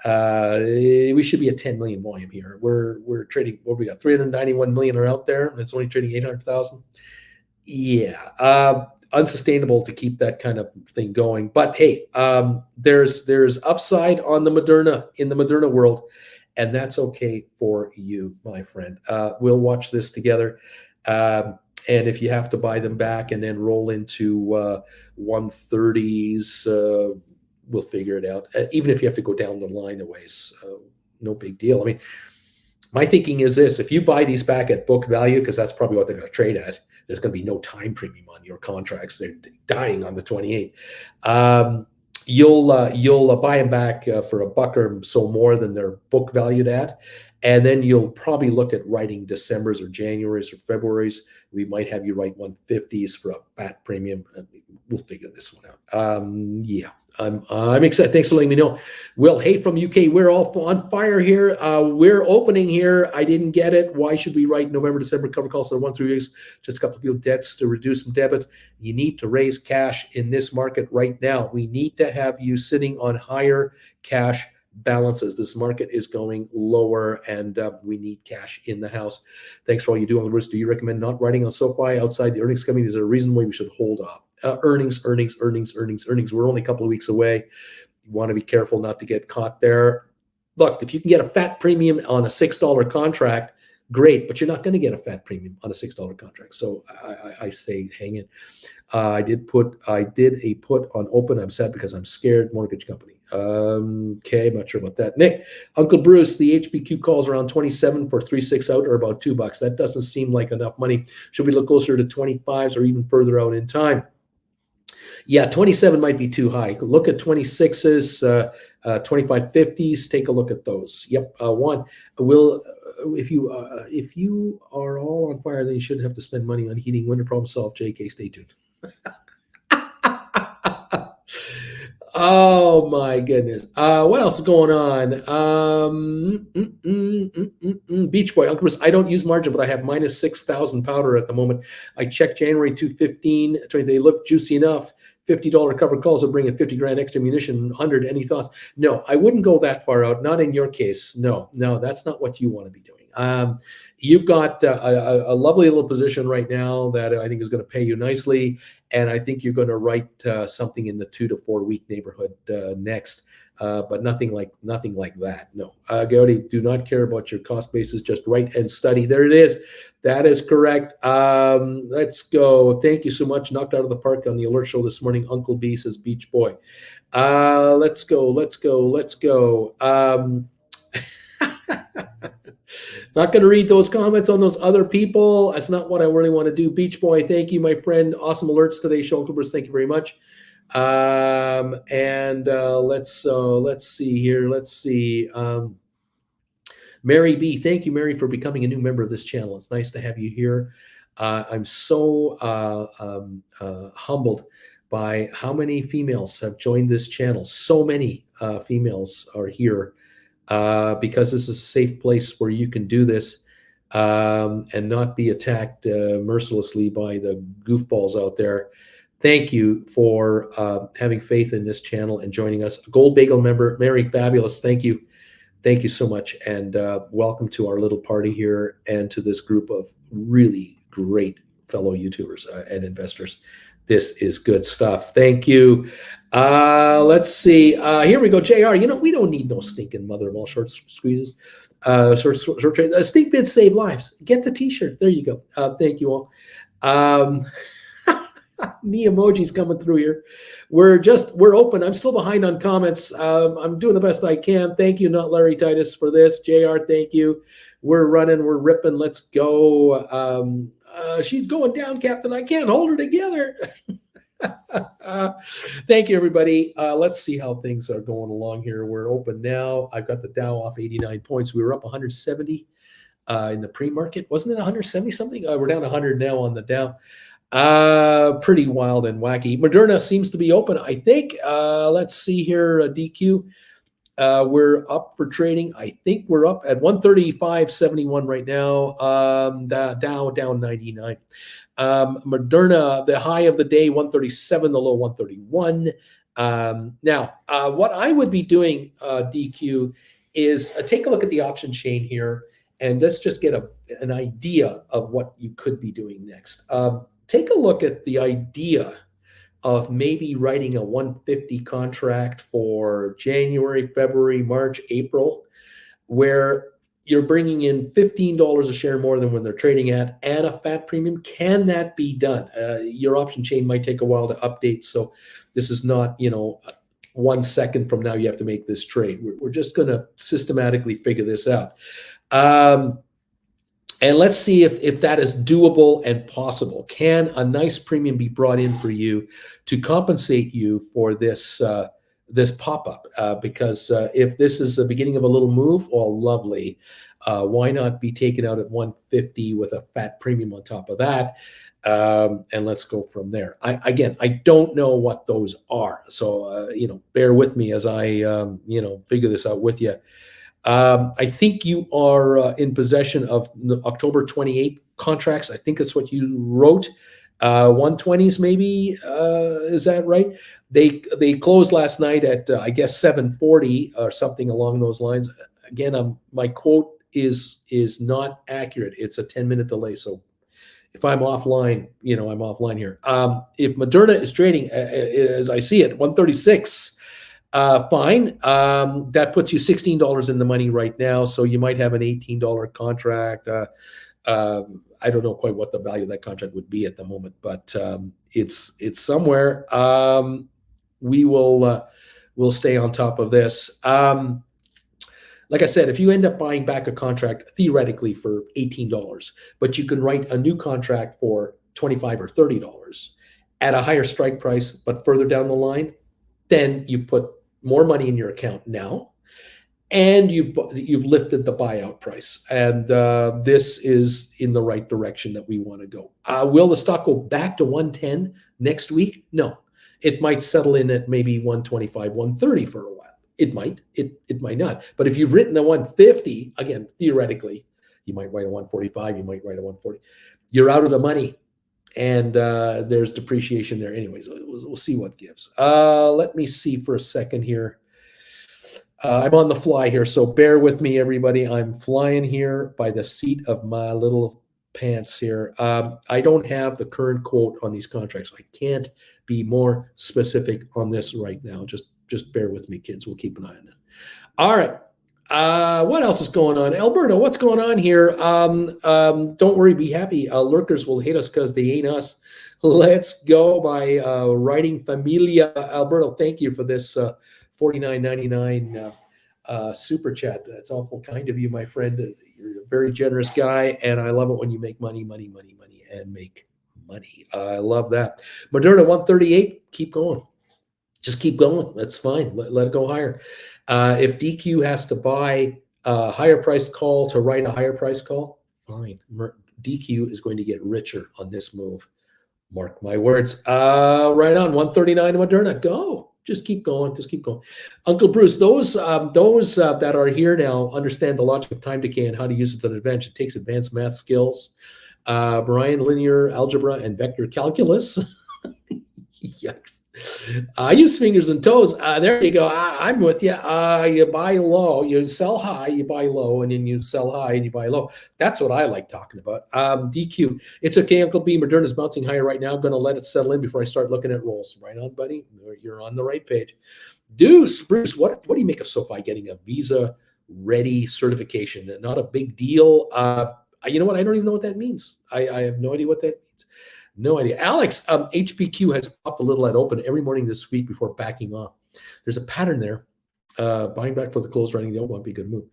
We should be at 10 million volume here. We're trading. What we got? 391 million are out there. It's only trading 800,000. Yeah. Unsustainable to keep that kind of thing going. But hey, there's upside on the Moderna in the Moderna world. And that's okay for you, my friend. We'll watch this together. And if you have to buy them back and then roll into 130s, we'll figure it out. Even if you have to go down the line a ways, no big deal. I mean, my thinking is this: if you buy these back at book value, because that's probably what they're going to trade at, there's going to be no time premium on your contracts. They're dying on the 28. You'll buy them back for $1 or so more than they're book valued at, and then you'll probably look at writing December's or January's or February's. We might have you write 150s for a fat premium. We'll figure this one out. Yeah, I'm excited. Thanks for letting me know. Will, hey from UK, we're all on fire here. We're opening here. I didn't get it. Why should we write November, December cover calls for 1 3 weeks? Just a couple of people debts to reduce some debits. You need to raise cash in this market right now. We need to have you sitting on higher cash balances. This market is going lower, and we need cash in the house. Thanks for all you do on the risk. Do you recommend not writing on SoFi outside the earnings coming? Is there a reason why we should hold off? Earnings. We're only a couple of weeks away. You want to be careful not to get caught there. Look, if you can get a fat premium on a $6 contract, great, but you're not going to get a fat premium on a $6 contract. So I say hang it. I did a put on open. I'm sad because I'm scared. Mortgage company. Okay, I'm not sure about that. Nick, Uncle Bruce, the HBQ calls around 27 for 3-6 out, or about $2. That doesn't seem like enough money. Should we look closer to 25s or even further out in time? Yeah, 27 might be too high. Look at 26s, 2550s. Take a look at those. Yep. If you are all on fire, then you shouldn't have to spend money on heating. Winter problem solved. JK, stay tuned. Oh my goodness. What else is going on? Beach Boy, Uncle Bruce, I don't use margin, but I have minus 6,000 powder at the moment. I checked January 215. They look juicy enough. $50 covered calls will bring in 50 grand extra munition. 100. Any thoughts? No, I wouldn't go that far out. Not in your case. No, that's not what you want to be doing. You've got a lovely little position right now that I think is going to pay you nicely, and I think you're going to write something in the 2 to 4 week neighborhood next, but nothing like that. No, Gaudy, do not care about your cost basis. Just write and study. There it is. That is correct. Let's go. Thank you so much. Knocked out of the park on the alert show this morning. Uncle B says Beach Boy. Let's go. Not going to read those comments on those other people. That's not what I really want to do. Beach Boy, thank you, my friend. Awesome alerts today, Sean Clippers. Thank you very much. Let's see here. Mary B, thank you, Mary, for becoming a new member of this channel. It's nice to have you here. I'm so humbled by how many females have joined this channel. So many females are here. Because this is a safe place where you can do this and not be attacked mercilessly by the goofballs out there thank you for having faith in this channel and joining us. Gold Bagel member, Mary Fabulous, thank you. Thank you so much. And welcome to our little party here and to this group of really great fellow YouTubers and investors. This is good stuff. Thank you. Let's see. Here we go. JR, we don't need no stinking mother of all short squeezes. Short trade. Stink bids save lives. Get the t-shirt. There you go. Thank you all. The emojis coming through here. We're open. I'm still behind on comments. I'm doing the best I can. Thank you, not Larry Titus, for this. JR, thank you. We're running. We're ripping. Let's go. She's going down, Captain. I can't hold her together. Thank you, everybody. Let's see how things are going along here. We're open now. I've got the Dow off 89 points. We were up 170 in the pre-market. Wasn't it 170 something? We're down 100 now on the Dow. Pretty wild and wacky. Moderna seems to be open, I think. Let's see here, DQ. We're up for trading. I think we're up at 135.71 right now. Dow down 99. Moderna, the high of the day, 137, the low 131. Now, what I would be doing, DQ, is take a look at the option chain here, and let's just get an idea of what you could be doing next. Take a look at the idea of maybe writing a 150 contract for January, February, March, April, where you're bringing in $15 a share more than when they're trading at and a fat premium. Can that be done? Your option chain might take a while to update, so this is not, 1 second from now you have to make this trade. We're just going to systematically figure this out. And let's see if that is doable and possible. Can a nice premium be brought in for you to compensate you for this this pop-up? Because if this is the beginning of a little move, well, lovely. Why not be taken out at 150 with a fat premium on top of that? And let's go from there. I don't know what those are. So, bear with me as I, figure this out with you. I think you are in possession of the October 28 contracts. I think that's what you wrote. 120s maybe, is that right? They closed last night at I guess 740 or something along those lines. Again, my quote is not accurate. It's a 10-minute delay. So if I'm offline, I'm offline here. If Moderna is trading, as I see it, 136. Fine. That puts you $16 in the money right now. So you might have an $18 contract. I don't know quite what the value of that contract would be at the moment, but it's somewhere. We'll stay on top of this. Like I said, if you end up buying back a contract theoretically for $18, but you can write a new contract for $25 or $30 at a higher strike price, but further down the line, then you've put more money in your account now, and you've lifted the buyout price. And this is in the right direction that we want to go. Will the stock go back to 110 next week? No. It might settle in at maybe 125, 130 for a while. It might. It might not. But if you've written a 150, again, theoretically, you might write a 145, you might write a 140. You're out of the money. And there's depreciation there anyways. We'll see what gives. Let me see for a second here. I'm on the fly here, so bear with me, everybody. I'm flying here by the seat of my little pants here. I don't have the current quote on these contracts. I can't be more specific on this right now. Just bear with me, kids. We'll keep an eye on it. All right. What else is going on? Alberto, what's going on here? Don't worry, be happy. Lurkers will hate us because they ain't us. Let's go by writing Familia. Alberto, thank you for this $49.99 super chat. That's awful kind of you, my friend. You're a very generous guy, and I love it when you make money, and make money. I love that. Moderna 138, keep going. Just keep going. That's fine. Let it go higher. If DQ has to buy a higher priced call to write a higher price call, fine. DQ is going to get richer on this move. Mark my words. Right on 139 Moderna. Go. Just keep going. Just keep going. Uncle Bruce, those that are here now understand the logic of time decay and how to use it to an advantage. It takes advanced math skills. Brian, linear algebra and vector calculus. Yikes. I use fingers and toes. There you go. I'm with you. You buy low, you sell high, you buy low, and then you sell high and you buy low. That's what I like talking about. DQ. It's okay, Uncle B. Moderna's bouncing higher right now. I'm going to let it settle in before I start looking at rolls. Right on, buddy. You're on the right page. Deuce, Bruce, what do you make of SoFi getting a Visa ready certification? Not a big deal. You know what? I don't even know what that means. I have no idea what that means. No idea. Alex, HPQ has popped a little at open every morning this week before backing off. There's a pattern there. Buying back for the close, running the old one would be a good move.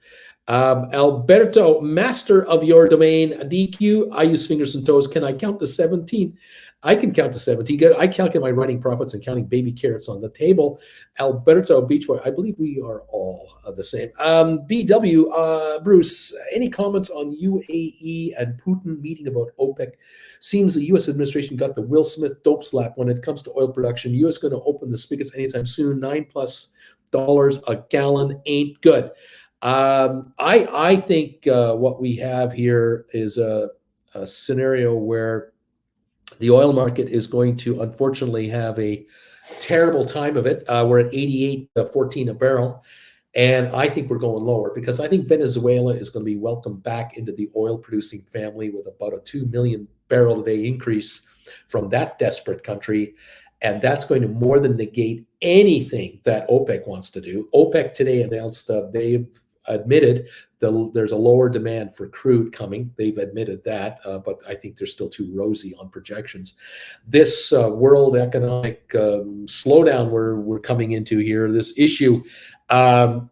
Alberto, master of your domain, DQ. I use fingers and toes. Can I count to 17? I can count to 17. I calculate my running profits and counting baby carrots on the table. Alberto Beach Boy, I believe we are all the same. BW, Bruce, any comments on UAE and Putin meeting about OPEC? Seems the U.S. administration got the Will Smith dope slap when it comes to oil production. U.S. going to open the spigots anytime soon. $9+ a gallon ain't good. I think what we have here is a scenario where the oil market is going to unfortunately have a terrible time of it. We're at 88.14 a barrel. And I think we're going lower because I think Venezuela is going to be welcomed back into the oil producing family with about a 2 million barrel a day increase from that desperate country. And that's going to more than negate anything that OPEC wants to do. OPEC today announced they've admitted there's a lower demand for crude coming. They've admitted that, but I think they're still too rosy on projections. This world economic slowdown we're coming into here, this issue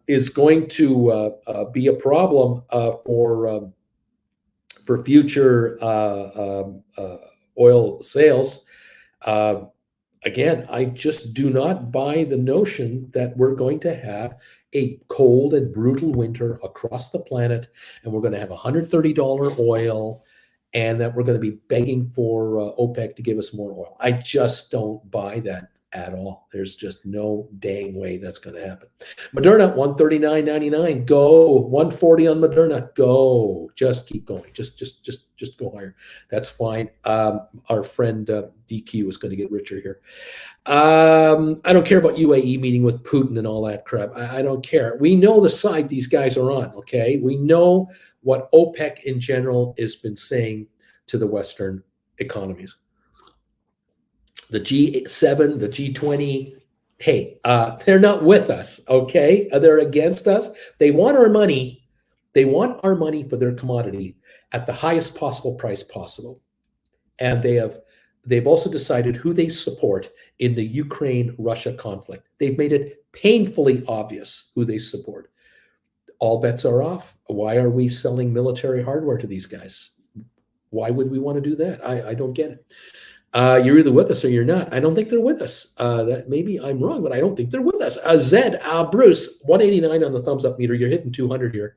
is going to be a problem for future oil sales. Again, I just do not buy the notion that we're going to have a cold and brutal winter across the planet, and we're going to have $130 oil, and that we're going to be begging for OPEC to give us more oil. I just don't buy that at all. There's just no dang way that's going to happen. Moderna, $139.99. Go. $140 on Moderna. Go. Just keep going. Just go higher. That's fine. Our friend DQ is going to get richer here. I don't care about UAE meeting with Putin and all that crap. I don't care. We know the side these guys are on, okay? We know what OPEC in general has been saying to the Western economies. The G7, the G20, hey, they're not with us, okay? They're against us. They want our money. They want our money for their commodity at the highest possible price possible. And they've also decided who they support in the Ukraine-Russia conflict. They've made it painfully obvious who they support. All bets are off. Why are we selling military hardware to these guys? Why would we want to do that? I don't get it. You're either with us or you're not. I don't think they're with us. That maybe I'm wrong, but I don't think they're with us. Zed, Bruce, 189 on the thumbs up meter. You're hitting 200 here.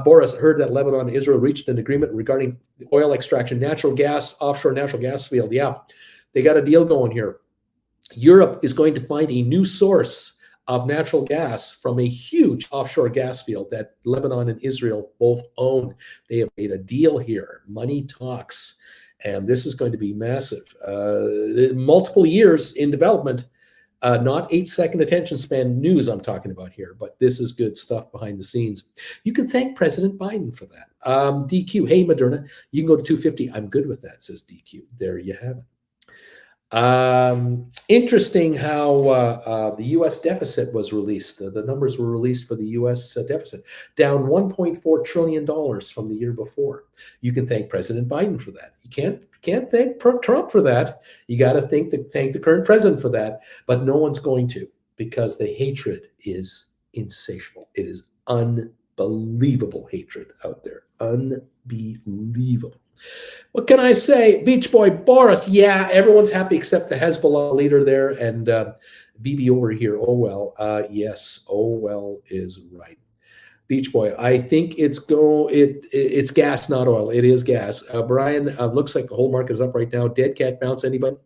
Boris, heard that Lebanon and Israel reached an agreement regarding oil extraction, natural gas, offshore natural gas field. Yeah, they got a deal going here. Europe is going to find a new source of natural gas from a huge offshore gas field that Lebanon and Israel both own. They have made a deal here. Money talks. And this is going to be massive. Multiple years in development, not 8-second attention span news I'm talking about here, but this is good stuff behind the scenes. You can thank President Biden for that. DQ, hey, Moderna, you can go to 250. I'm good with that, says DQ. There you have it. Interesting how the U.S. deficit was released. The numbers were released for the U.S. Deficit, down $1.4 trillion from the year before. You can thank President Biden for that. You can't thank Trump for that. You got to thank the current president for that. But no one's going to, because the hatred is insatiable. It is unbelievable hatred out there. Unbelievable. What can I say? Beach Boy Boris, yeah, everyone's happy except the Hezbollah leader there and BB over here. Oh, well, yes, oh, well is right. Beach Boy, I think it's gas, not oil. It is gas. Brian, looks like the whole market is up right now. Dead cat bounce, anybody?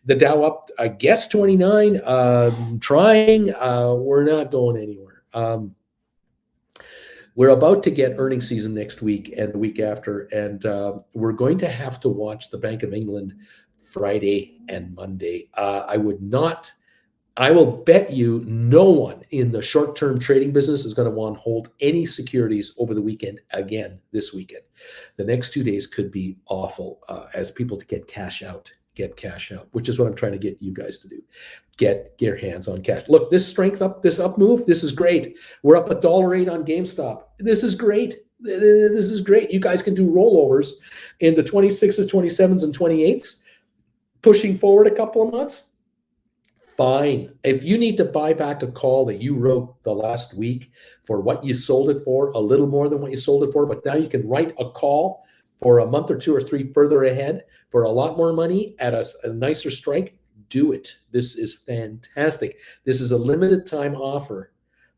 The Dow up, I guess, 29. Trying. We're not going anywhere. We're about to get earnings season next week and the week after, and we're going to have to watch the Bank of England Friday and Monday. I will bet you no one in the short-term trading business is going to want to hold any securities over the weekend again this weekend. The next 2 days could be awful as people get cash out, which is what I'm trying to get you guys to do. Get your hands on cash. Look, this strength up, this up move, this is great. We're up $1.08 on GameStop. This is great. This is great. You guys can do rollovers in the 26s, 27s, and 28s, pushing forward a couple of months. Fine. If you need to buy back a call that you wrote the last week for what you sold it for, a little more than what you sold it for, but now you can write a call for a month or 2 or 3 further ahead for a lot more money at a nicer strike, do it. This is fantastic. This is a limited time offer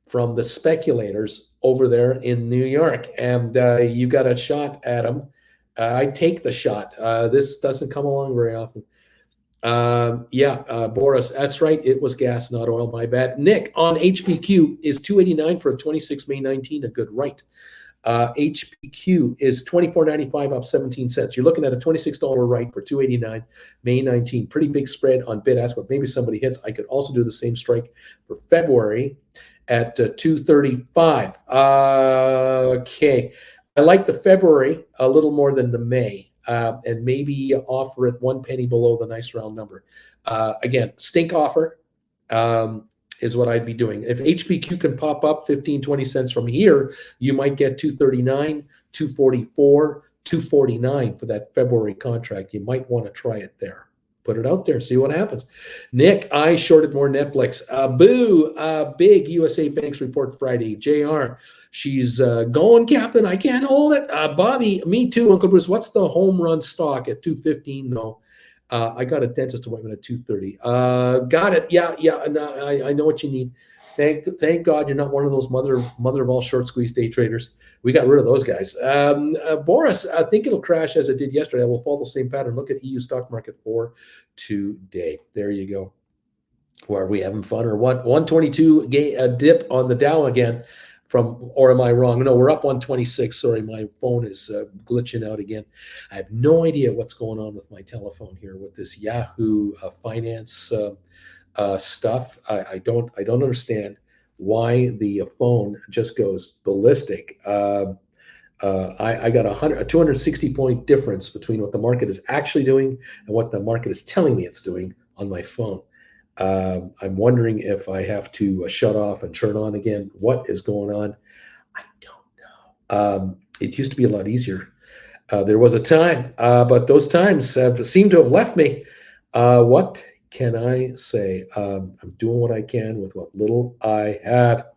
from the speculators over there in New York, and you got a shot at them. I take the shot. This doesn't come along very often. Boris, that's right. It was gas, not oil. My bad. Nick on HPQ is 289 for a 26 May 19. A good right. HPQ is 24.95 up 17 cents. You're looking at a $26 right for 289 May 19. Pretty big spread on bid ask, but maybe somebody hits. I could also do the same strike for February at 235. Okay. I like the February a little more than the May. And maybe offer it 1 penny below the nice round number. Again, stink offer is what I'd be doing. If HPQ can pop up 15, 20 cents from here, you might get 239, 244, 249 for that February contract. You might want to try it there. Put it out there, see what happens. Nick, I shorted more Netflix. Big USA Banks report Friday. JR, she's going, Captain. I can't hold it. Bobby, me too, Uncle Bruce. What's the home run stock at 215? No, I got a dentist appointment at 2:30. Got it. Yeah. I know what you need. Thank God you're not one of those mother of all short squeeze day traders. We got rid of those guys. Boris, I think it'll crash as it did yesterday. We'll follow the same pattern. Look at EU stock market for today. There you go. Are we having fun or what? 122 dip on the Dow again or am I wrong? No, we're up 126. Sorry, my phone is glitching out again. I have no idea what's going on with my telephone here with this Yahoo finance stuff. I don't understand why the phone just goes ballistic. I got a 260 point difference between what the market is actually doing and what the market is telling me it's doing on my phone. I'm wondering if I have to shut off and turn on again. What is going on? I don't know. It used to be a lot easier. There was a time, but those times seem to have left me. What can I say? I'm doing what I can with what little I have.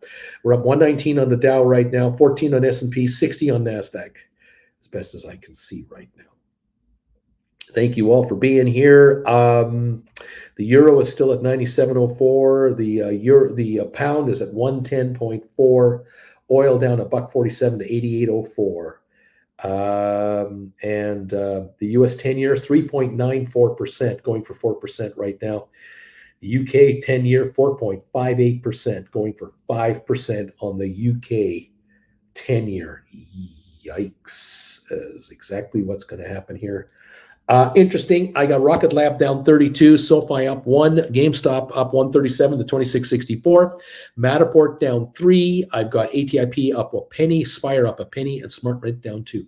We're up 119 on the Dow right now, 14 on S&P, 60 on NASDAQ, as best as I can see right now. Thank you all for being here. The euro is still at 97.04. The pound is at 110.4. Oil down $1.47 to 88.04. And the US 10-year 3.94%, going for 4% right now. The UK 10-year 4.58%, going for 5% on the UK 10-year. Yikes, is exactly what's going to happen here. Interesting. I got Rocket Lab down 32, SoFi up 1, GameStop up 137 to 26.64, Matterport down 3. I've got ATIP up a penny, Spire up a penny, and SmartRent down 2.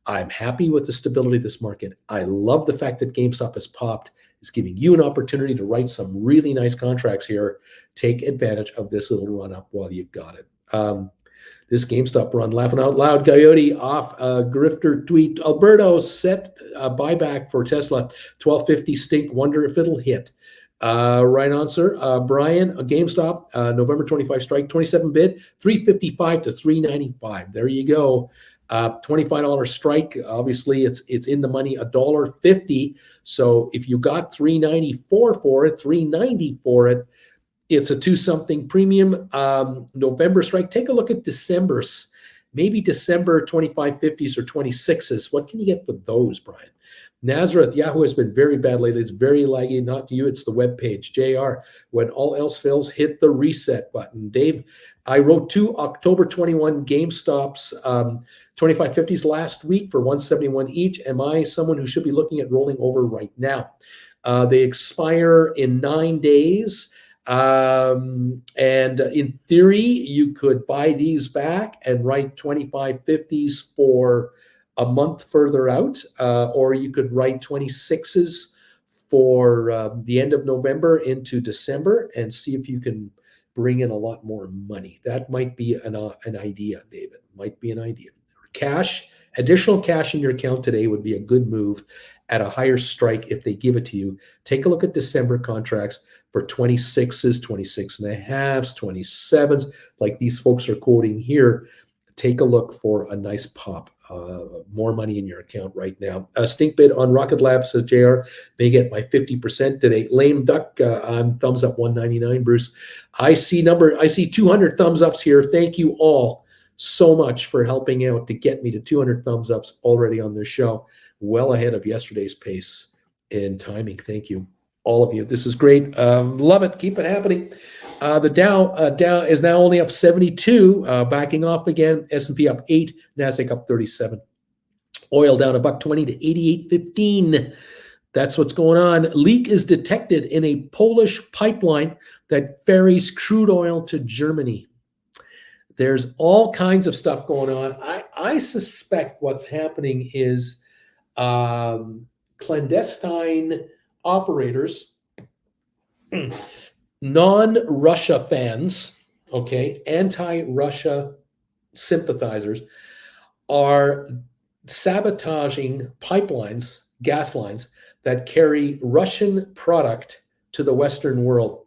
I'm happy with the stability of this market. I love the fact that GameStop has popped. It's giving you an opportunity to write some really nice contracts here. Take advantage of this little run up while you've got it. This GameStop run, laughing out loud, Coyote off, grifter tweet, Alberto set a buyback for Tesla, 1250 stink, wonder if it'll hit. Right on, sir. Brian, GameStop, November 25 strike, 27 bid, 355 to 395. There you go. $25 strike. Obviously, it's in the money, $1.50. So if you got 394 for it, 390 for it, it's a 2-something premium. November strike. Take a look at December's. Maybe December 2550s or 26s. What can you get for those, Brian? Nazareth, Yahoo has been very bad lately. It's very laggy. Not to you, it's the web page. JR, when all else fails, hit the reset button. Dave, I wrote 2 October 21 GameStops 2550s last week for 171 each. Am I someone who should be looking at rolling over right now? They expire in 9 days. And in theory, you could buy these back and write 2550s for a month further out, or you could write 26s for the end of November into December and see if you can bring in a lot more money. That might be an idea, David. Might be an idea. Cash, additional cash in your account today would be a good move at a higher strike if they give it to you. Take a look at December contracts for 26s, 26 and a halves, 27s, like these folks are quoting here. Take a look for a nice pop. More money in your account right now. Stink bid on Rocket Lab, says JR. May get my 50% today. Lame duck, I'm thumbs up 199, Bruce. I see 200 thumbs ups here. Thank you all so much for helping out to get me to 200 thumbs ups already on this show. Well ahead of yesterday's pace in timing. Thank you, all of you. This is great. Love it. Keep it happening. The Dow is now only up 72, backing off again. S&P up 8, Nasdaq up 37. Oil down $1.20 to 88.15. That's what's going on. Leak is detected in a Polish pipeline that ferries crude oil to Germany. There's all kinds of stuff going on. I suspect what's happening is clandestine operators, non-Russia fans, okay, anti-Russia sympathizers are sabotaging pipelines, gas lines that carry Russian product to the Western world,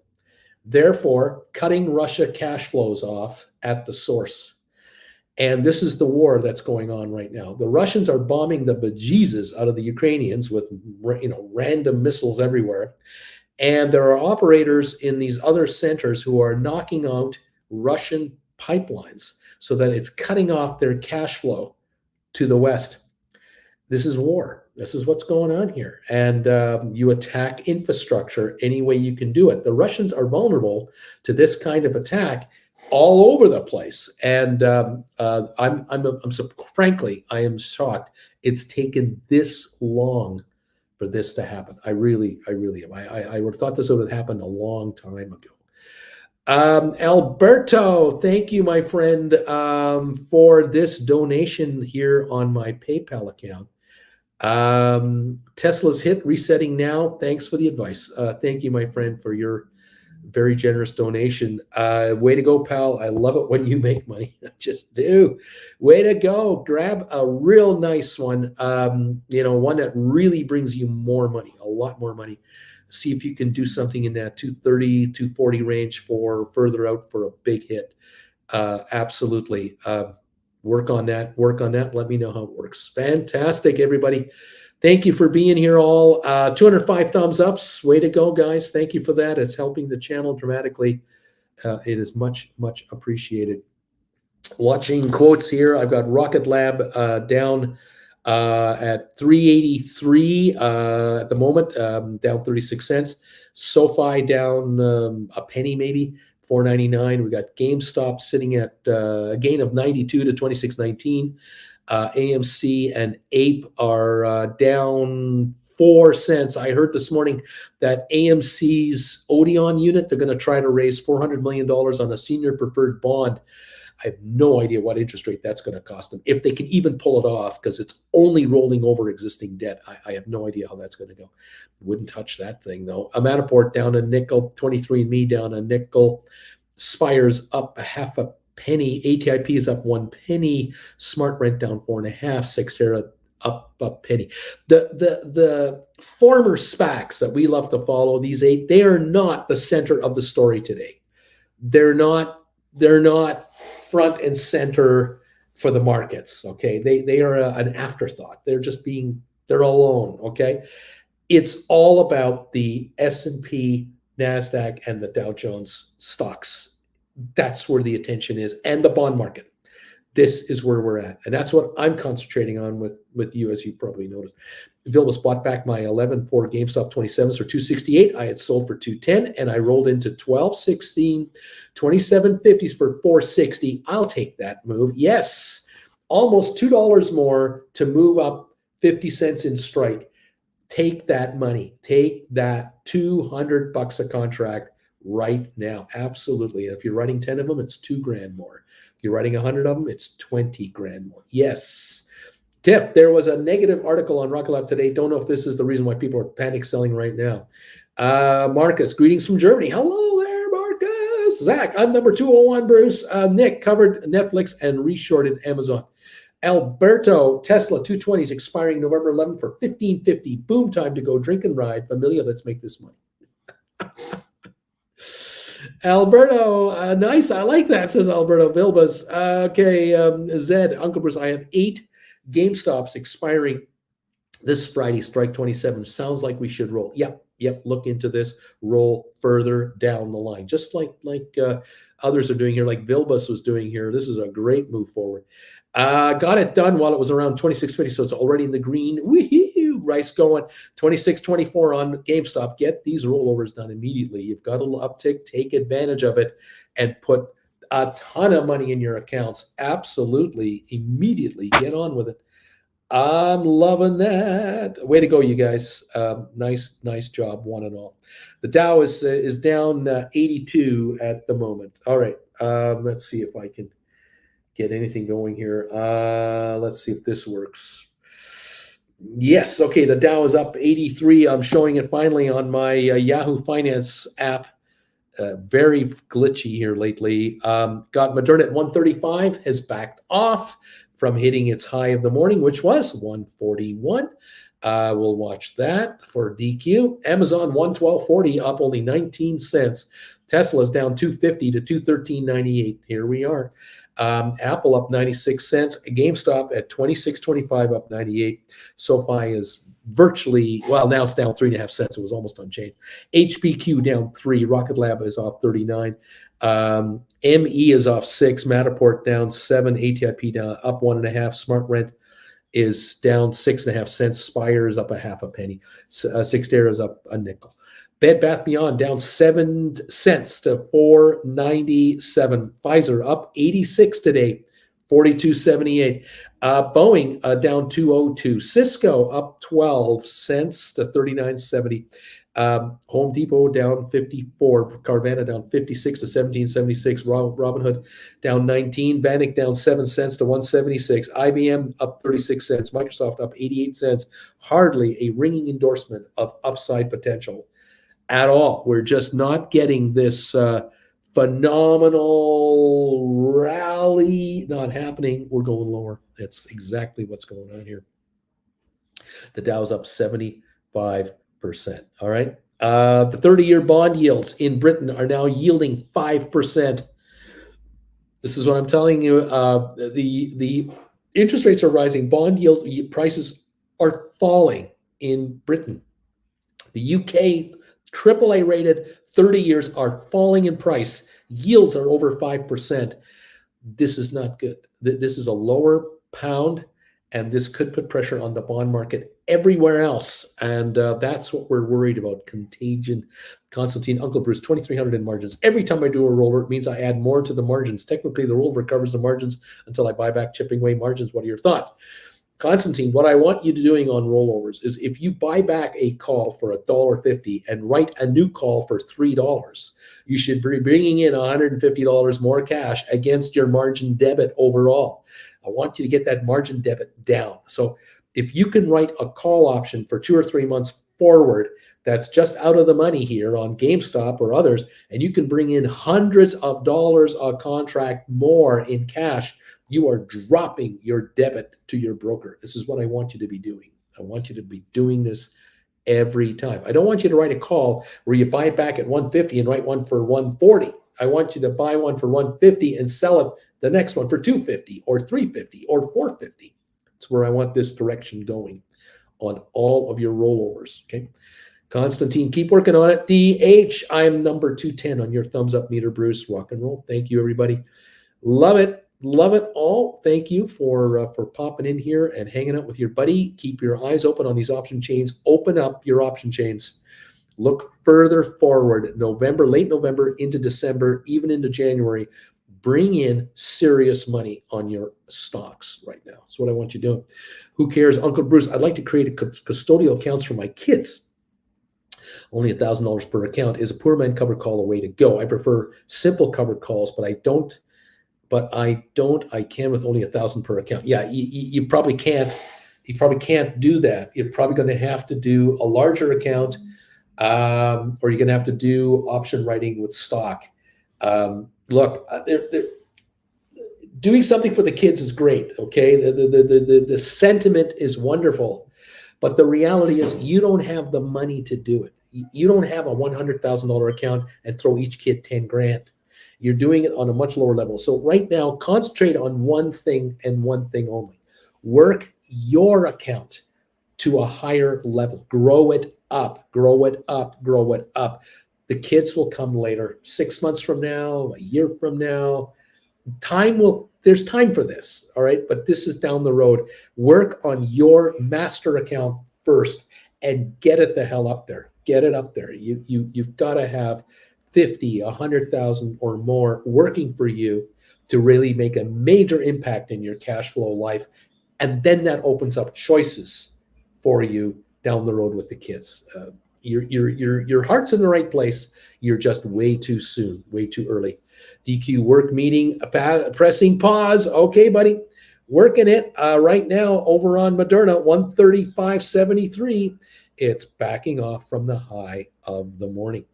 therefore cutting Russia cash flows off at the source. And this is the war that's going on right now. The Russians are bombing the bejesus out of the Ukrainians with random missiles everywhere. And there are operators in these other centers who are knocking out Russian pipelines so that it's cutting off their cash flow to the West. This is war. This is what's going on here. And you attack infrastructure any way you can do it. The Russians are vulnerable to this kind of attack all over the place. And frankly, I am shocked it's taken this long for this to happen. I really am. I would have thought this would have happened a long time ago. Alberto, thank you, my friend, for this donation here on my PayPal account. Tesla's hit resetting now. Thanks for the advice. Thank you, my friend, for your very generous donation. Way to go, pal. I love it when you make money. I just do. Way to go. Grab a real nice one, one that really brings you more money, a lot more money. See if you can do something in that 230, 240 range for further out for a big hit. Absolutely. Work on that. Let me know how it works. Fantastic, everybody. Thank you for being here all. 205 thumbs ups. Way to go, guys. Thank you for that. It's helping the channel dramatically. It is much, much appreciated. Watching quotes here. I've got Rocket Lab down at 383 at the moment, down 36 cents. SoFi down a penny maybe, 4.99. We got GameStop sitting at a gain of 92 to 26.19. AMC and Ape are down 4 cents. I heard this morning that AMC's Odeon unit, they're going to try to raise $400 million on a senior preferred bond. I have no idea what interest rate that's going to cost them, if they can even pull it off, because it's only rolling over existing debt. I have no idea how that's going to go. Wouldn't touch that thing, though. Matterport down a nickel, 23andMe down a nickel, Spire's up a half a penny, ATIP is up 1 penny, Smart Rent down 4.5, Cyxtera up a penny. The former SPACs that we love to follow, these 8, they are not the center of the story today. They're not front and center for the markets. Okay, they are an afterthought. They're alone. Okay, it's all about the S&P, NASDAQ, and the Dow Jones stocks. That's where the attention is, and the bond market. This is where we're at, and that's what I'm concentrating on with you, as you probably noticed. Vilmos bought back my 11 for GameStop 27s for 268. I had sold for 210, and I rolled into 12, 16, 27.50s for 460. I'll take that move. Yes, almost $2 more to move up 50 cents in strike. Take that money. Take that $200 a contract right now. Absolutely. If you're writing 10 of them, it's $2,000 more. If you're writing 100 of them, it's $20,000 more. Yes. Tiff, there was a negative article on Rocket Lab today. Don't know if this is the reason why people are panic selling right now. Marcus, greetings from Germany. Hello there, Marcus. Zach, I'm number 201, Bruce. Nick covered Netflix and reshorted Amazon. Alberto, Tesla 220s expiring November 11th for $15.50. Boom time to go drink and ride. Familia, let's make this money. Alberto, nice. I like that, says Alberto Vilbas. Okay, Zed, Uncle Bruce, I have 8 GameStops expiring this Friday, strike 27. Sounds like we should roll. Yep. Look into this. Roll further down the line, just like others are doing here, like Vilbus was doing here. This is a great move forward. Got it done while it was around 26.50, so it's already in the green. Woohoo! Rice going 26.24 on GameStop. Get these rollovers done immediately. You've got a little uptick. Take advantage of it and put a ton of money in your accounts. Absolutely, immediately. Get on with it. I'm loving that. Way to go, you guys. Nice job, one and all. The Dow is down 82 at the moment. All right. Let's see if I can get anything going here. Let's see if this works. Yes. Okay. The Dow is up 83. I'm showing it finally on my Yahoo Finance app. Very glitchy here lately. Got Moderna at 135, has backed off from hitting its high of the morning, which was 141. We'll watch that for DQ. Amazon 112.40, up only 19 cents. Tesla's down 250 to 213.98. Here we are. Apple up 96 cents. GameStop at 26.25, up 98. SoFi is virtually, well, now it's down 3.5 cents. It was almost unchanged. HPQ down 3. Rocket Lab is off 39. ME is off 6. Matterport down 7. ATIP down up 1.5. Smart Rent is down 6.5 cents. Spire is up a half a penny. Sixtera is up a nickel. Bed Bath Beyond down 7 cents to $4.97. Pfizer up 86 today, 42.78. Boeing down 202. Cisco up 12 cents to 39.70. Home Depot down 54. Carvana down 56 to 17.76. Robinhood down 19. Vanik down 7 cents to 176. IBM up 36 cents. Microsoft up 88 cents. Hardly a ringing endorsement of upside potential at all. We're just not getting this phenomenal rally. Not happening. We're going lower. That's exactly what's going on here. The Dow's up 75%. All right. The 30-year bond yields in Britain are now yielding 5%. This is what I'm telling you. The interest rates are rising. Bond yield prices are falling in Britain. The UK AAA rated 30 years are falling in price. Yields are over 5%. This is not good. This is a lower pound, and this could put pressure on the bond market everywhere else. And that's what we're worried about. Contagion. Constantine, Uncle Bruce, 2,300 in margins. Every time I do a roller, it means I add more to the margins. Technically, the rollover covers the margins until I buy back, chipping away margins. What are your thoughts? Constantine, what I want you to doing on rollovers is if you buy back a call for $1.50 and write a new call for $3, you should be bringing in $150 more cash against your margin debit overall. I want you to get that margin debit down. So if you can write a call option for 2 or 3 months forward, that's just out of the money here on GameStop or others, and you can bring in hundreds of dollars a contract more in cash, you are dropping your debit to your broker. This is what I want you to be doing. I want you to be doing this every time. I don't want you to write a call where you buy it back at 150 and write one for 140. I want you to buy one for 150 and sell it the next one for 250 or 350 or 450. That's where I want this direction going on all of your rollovers. Okay. Constantine, keep working on it. DH, I'm number 210 on your thumbs up meter, Bruce. Rock and roll. Thank you, everybody. Love it. Love it all. Thank you for popping in here and hanging out with your buddy. Keep your eyes open on these option chains. Open up your option chains. Look further forward. November, late November into December, even into January. Bring in serious money on your stocks right now. That's what I want you doing. Who cares? Uncle Bruce, I'd like to create a custodial accounts for my kids. Only $1,000 per account. Is a poor man covered call a way to go? I prefer simple covered calls, but I can with only 1,000 per account. Yeah, you probably can't. You probably can't do that. You're probably going to have to do a larger account, or you're going to have to do option writing with stock. Look, doing something for the kids is great. Okay, the sentiment is wonderful, but the reality is you don't have the money to do it. You don't have a $100,000 account and throw each kid 10 grand. You're doing it on a much lower level. So right now, concentrate on one thing and one thing only. Work your account to a higher level. Grow it up, grow it up, grow it up. The kids will come later, 6 months from now, a year from now. There's time for this, all right? But this is down the road. Work on your master account first and get it the hell up there. Get it up there. You've got to have 50, 100,000 or more working for you to really make a major impact in your cash flow life. And then that opens up choices for you down the road with the kids. Your heart's in the right place. You're just way too soon, way too early. DQ work meeting, pressing pause. Okay, buddy. Working it right now over on Moderna, 135.73. It's backing off from the high of the morning.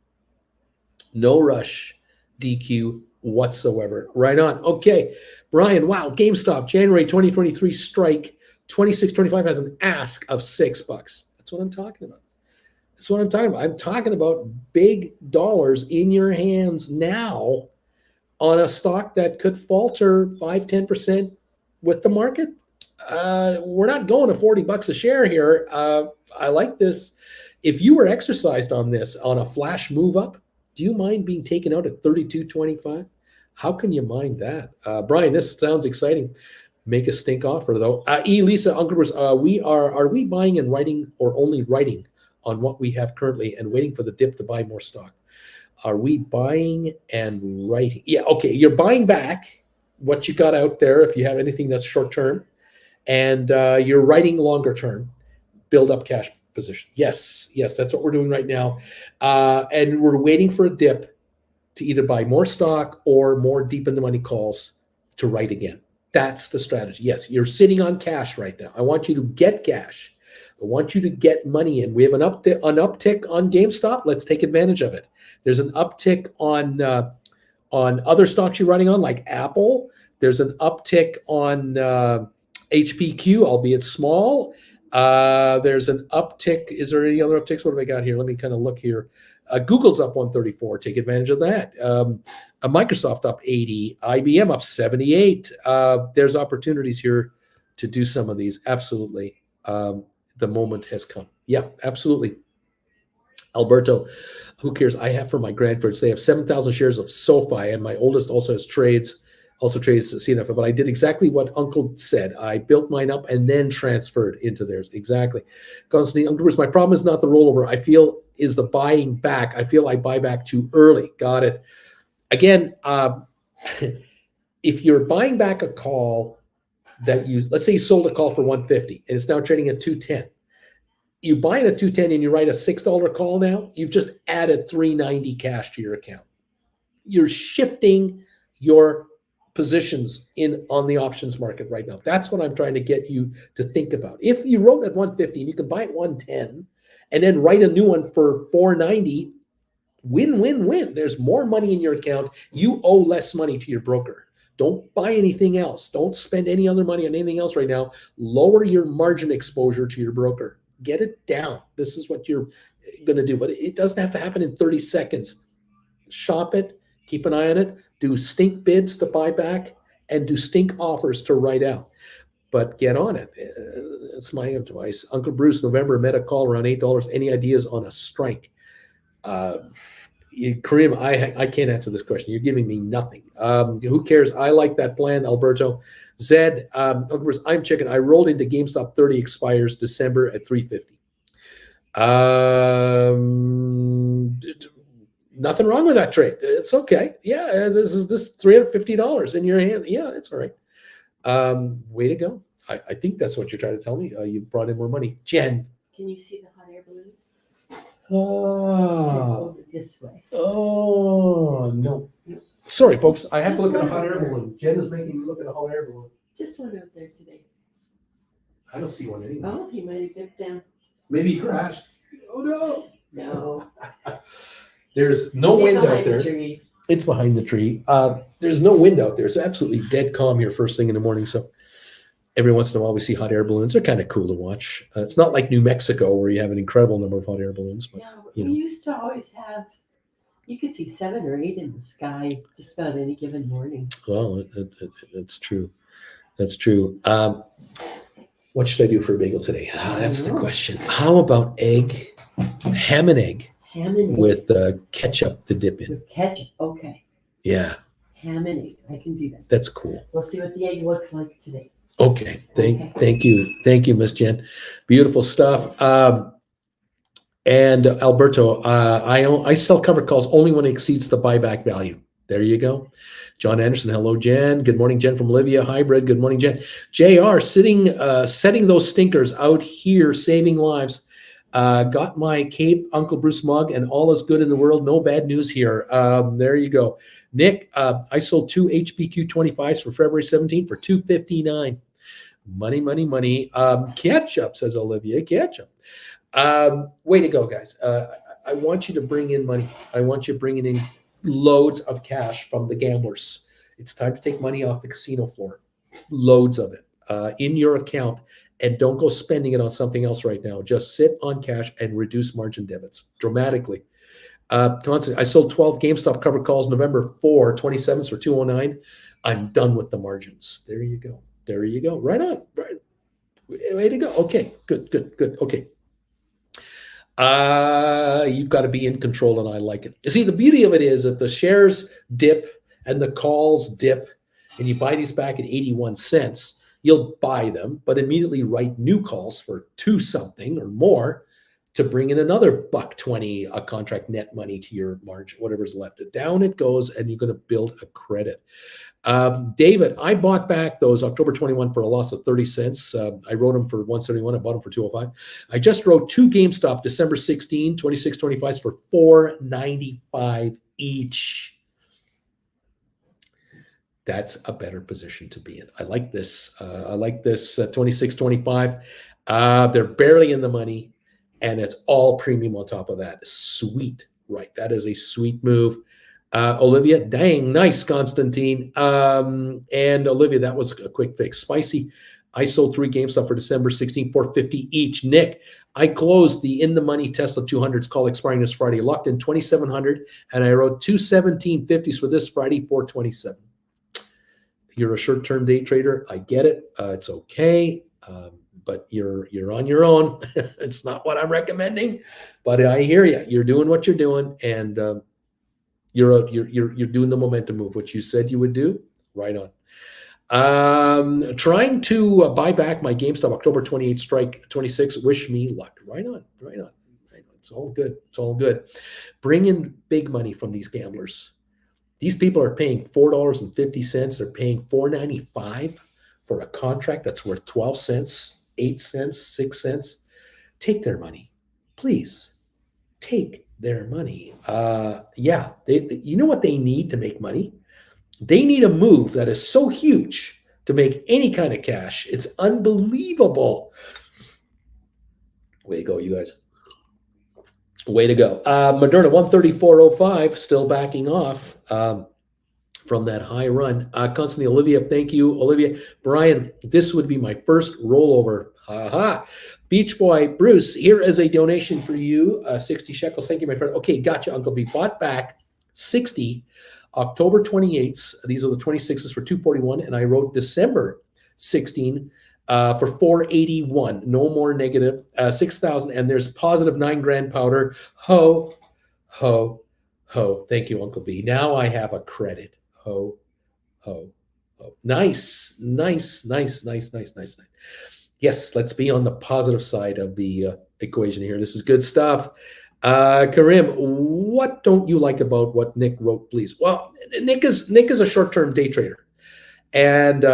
No rush, DQ whatsoever. Right on. Okay, Brian, wow, GameStop, January 2023 strike, 26.25 has an ask of $6. That's what I'm talking about. That's what I'm talking about. I'm talking about big dollars in your hands now on a stock that could falter 5-10% with the market. We're not going to $40 a share here. I like this. If you were exercised on this on a flash move up, do you mind being taken out at 32.25? How can you mind that? Brian, this sounds exciting. Make a stink offer though. Lisa Unger's, are we buying and writing or only writing on what we have currently and waiting for the dip to buy more stock? Are we buying and writing? Yeah, okay. You're buying back what you got out there if you have anything that's short term, and you're writing longer term, build up cash position. Yes, that's what we're doing right now. And we're waiting for a dip to either buy more stock or more deep in the money calls to write again. That's the strategy. Yes, you're sitting on cash right now. I want you to get cash. I want you to get money in. We have an uptick on GameStop. Let's take advantage of it. There's an uptick on other stocks you're running on, like Apple. There's an uptick on HPQ, albeit small. There's an uptick. Is there any other upticks? What have I got here? Let me kind of look here. Google's up 134. Take advantage of that. Microsoft up 80. IBM up 78. There's opportunities here to do some of these. Absolutely. The moment has come. Yeah, absolutely. Alberto, who cares? I have for my grandparents. They have 7,000 shares of SoFi, and my oldest also trades CNF. But I did exactly what Uncle said. I built mine up and then transferred into theirs. Exactly. Constantine, Uncle Bruce, my problem is not the rollover. I feel is the buying back. I feel I buy back too early. Got it. Again, if you're buying back a call that let's say you sold a call for 150 and it's now trading at 210. You buy it at 210 and you write a $6 call now, you've just added $390 cash to your account. You're shifting your positions on the options market right now. That's what I'm trying to get you to think about. If you wrote at 150 and you can buy at 110 and then write a new one for 490, win. There's more money in your account. You owe less money to your broker. Don't buy anything else. Don't spend any other money on anything else right now. Lower your margin exposure to your broker. Get it down. This is what you're going to do. But it doesn't have to happen in 30 seconds. Shop it. Keep an eye on it. Do stink bids to buy back and do stink offers to write out. But get on it. That's my advice. Uncle Bruce, November, met a call around $8. Any ideas on a strike? Kareem, I can't answer this question. You're giving me nothing. Who cares? I like that plan, Alberto. Zed, Uncle Bruce, I'm checking. I rolled into GameStop 30 expires December at 350. Nothing wrong with that trade. It's okay. Yeah, this is this $350 in your hand. Yeah, it's all right. Way to go. I think that's what you're trying to tell me. You brought in more money. Jen. Can you see the hot air balloon? Oh, This way. oh no. Sorry, folks. I have to look at a hot air balloon. Jen is making me look at a hot air balloon. Just one out there today. I don't see one anywhere. Oh, he might have dipped down. Maybe he crashed. Oh no. No. There's no wind out there. It's behind the tree. There's no wind out there. It's absolutely dead calm here first thing in the morning. So every once in a while we see hot air balloons. They're kind of cool to watch. It's not like New Mexico where you have an incredible number of hot air balloons. But, we used to always have, you could see 7 or 8 in the sky just about any given morning. Well, that's true. That's true. What should I do for a bagel today? That's the question. How about egg, ham and egg with ketchup to dip in? With ketchup, okay. Yeah. Ham and egg, I can do that. That's cool. We'll see what the egg looks like today. Okay. Thank you, Miss Jen. Beautiful stuff. And Alberto, I sell covered calls only when it exceeds the buyback value. There you go. John Anderson, hello, Jen. Good morning, Jen from Olivia. Hybrid, good morning, Jen. JR, setting those stinkers out here, saving lives. Got my Cape Uncle Bruce mug, and all is good in the world. No bad news here. There you go. Nick, I sold 2 HBQ 25s for February 17 for $259. Money, money, money. Ketchup, says Olivia. Ketchup. Way to go, guys. I want you to bring in money. I want you bringing in loads of cash from the gamblers. It's time to take money off the casino floor. Loads of it in your account, and don't go spending it on something else right now. Just sit on cash and reduce margin debits dramatically. Constantly, I sold 12 GameStop covered calls November 4, 27s for $209. I'm done with the margins. There you go. There you go. Right on. Right. Way to go. Okay. Good. Okay. You've got to be in control, and I like it. You see, the beauty of it is if the shares dip and the calls dip, and you buy these back at 81 cents, you'll buy them, but immediately write new calls for 2 something or more to bring in another $1.20 a contract net money to your margin, whatever's left. Down it goes, and you're going to build a credit. David, I bought back those October 21 for a loss of 30 cents. I wrote them for 171. I bought them for 205. I just wrote 2 GameStop December 16, 26, 25s for $4.95 each. That's a better position to be in. I like this. I like this 26, 25. They're barely in the money, and it's all premium on top of that. Sweet, right? That is a sweet move. Olivia, dang, nice, Constantine. And Olivia, that was a quick fix. Spicy, I sold 3 GameStop for December 16, $450 each. Nick, I closed the in-the-money Tesla 200s call expiring this Friday. Locked in 2,700, and I wrote 2 1750s for this Friday, 427. You're a short-term day trader. I get it. It's okay. But you're on your own. It's not what I'm recommending, but I hear you. You're doing what you're doing, and you're doing the momentum move, which you said you would do. Right on. Trying to buy back my GameStop October 28 strike 26. Wish me luck. Right on. It's all good. Bring in big money from these gamblers. These people are paying $4.50. They're paying $4.95 for a contract that's worth 12 cents, 8 cents, 6 cents. Take their money, please. Take their money. You know what they need to make money? They need a move that is so huge to make any kind of cash. It's unbelievable. Way to go, you guys. Way to go. Moderna 134.05, still backing off from that high run. Constantly, Olivia, thank you. Olivia, Brian, this would be my first rollover. Beach Boy, Bruce, here is a donation for you, 60 shekels. Thank you, my friend. Okay, gotcha, Uncle B. Bought back 60 October 28th. These are the 26s for 241, and I wrote December 16 for 481. No more negative. 6,000, and there's positive 9 grand powder. Ho. Thank you, Uncle B. Now I have a credit. Ho. Nice. Yes, let's be on the positive side of the equation here. This is good stuff. Karim, what don't you like about what Nick wrote, please? Well, Nick is a short-term day trader, and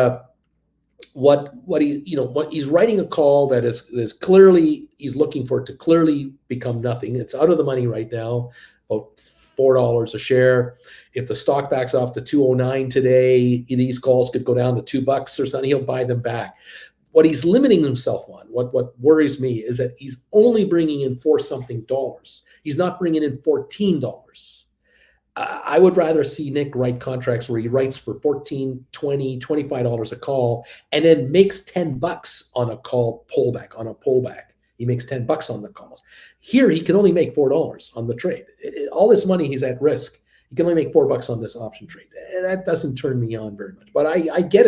what he's writing a call that is clearly he's looking for it to clearly become nothing. It's out of the money right now, about $4 a share. If the stock backs off to 209 today, these calls could go down to $2 or something. He'll buy them back. What he's limiting himself on, what worries me, is that he's only bringing in four something dollars. He's not bringing in $14. I would rather see Nick write contracts where he writes for 14, 20, $25 a call and then makes $10 on a call pullback, on a pullback. He makes $10 on the calls. Here, he can only make $4 on the trade. All this money, he's at risk. He can only make $4 on this option trade. That doesn't turn me on very much. But I get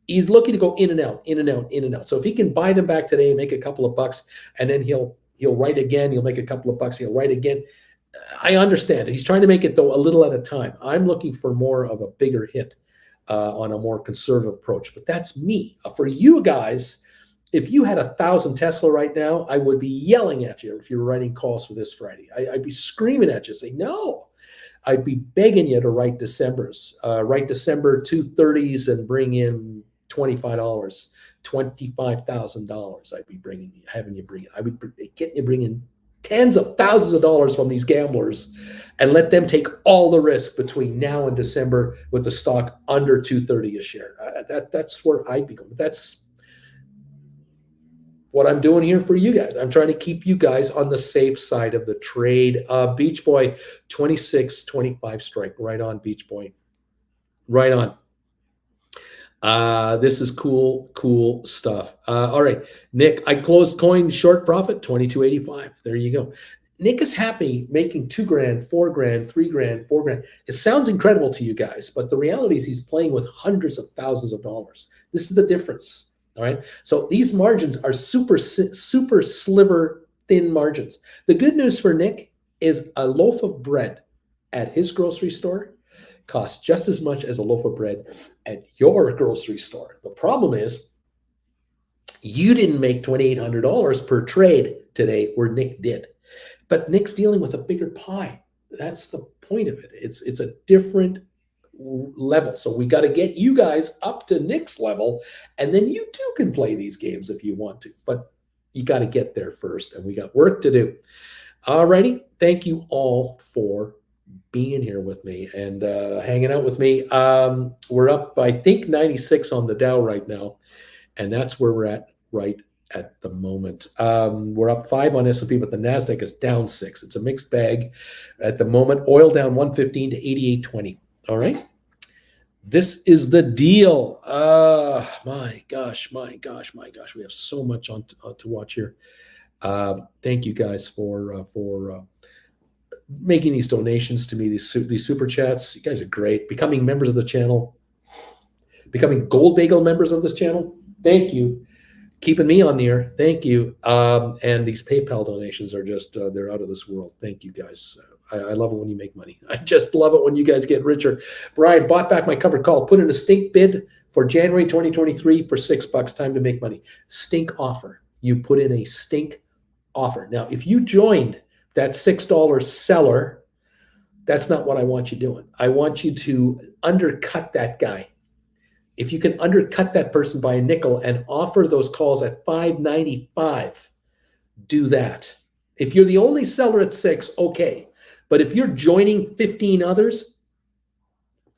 he's looking to go in and out, in and out, in and out. So if he can buy them back today, make a couple of bucks, and then he'll write again, he'll make a couple of bucks, he'll write again. I understand. He's trying to make it, though, a little at a time. I'm looking for more of a bigger hit on a more conservative approach. But that's me. For you guys, if you had 1,000 Tesla right now, I would be yelling at you if you were writing calls for this Friday. I'd be screaming at you, saying, no. I'd be begging you to write December's. Write December 230s and bring in $25, $25,000. I'd be having you bring it. I would get you bringing tens of thousands of dollars from these gamblers and let them take all the risk between now and December with the stock under 230 a share. That's where I'd be going. That's what I'm doing here for you guys. I'm trying to keep you guys on the safe side of the trade. Beach Boy, 26-25 strike. Right on, Beach Boy. Right on. This is cool stuff. All right, Nick, I closed coin short profit, 22.85. There you go. Nick is happy making $2,000, $4,000, $3,000, $4,000. It sounds incredible to you guys, but the reality is he's playing with hundreds of thousands of dollars. This is the difference. All right. So these margins are super sliver thin margins. The good news for Nick is a loaf of bread at his grocery store costs just as much as a loaf of bread at your grocery store. The problem is you didn't make $2,800 per trade today, where Nick did. But Nick's dealing with a bigger pie. That's the point of it. It's a different level. So we got to get you guys up to Nick's level, and then you too can play these games if you want to. But you got to get there first, and we got work to do. All righty. Thank you all for being here with me and hanging out with me. We're up, I think, 96 on the Dow right now, and that's where we're at right at the moment. We're up 5 on S&P, but the NASDAQ is down 6. It's a mixed bag at the moment. Oil down 115 to 88.20. All right. This is the deal. My gosh. We have so much on to watch here. Thank you guys for making these donations to me, these super chats. You guys are great. Becoming members of the channel, becoming Gold Bagel members of this channel. Thank you. Keeping me on the air. Thank you. And these PayPal donations are just, they're out of this world. Thank you guys. I love it when you make money. I just love it when you guys get richer. Brian, bought back my covered call. Put in a stink bid for January 2023 for $6. Time to make money. Stink offer. You put in a stink offer. Now, if you joined that $6 seller, that's not what I want you doing. I want you to undercut that guy. If you can undercut that person by a nickel and offer those calls at $5.95, do that. If you're the only seller at 6, okay. But if you're joining 15 others,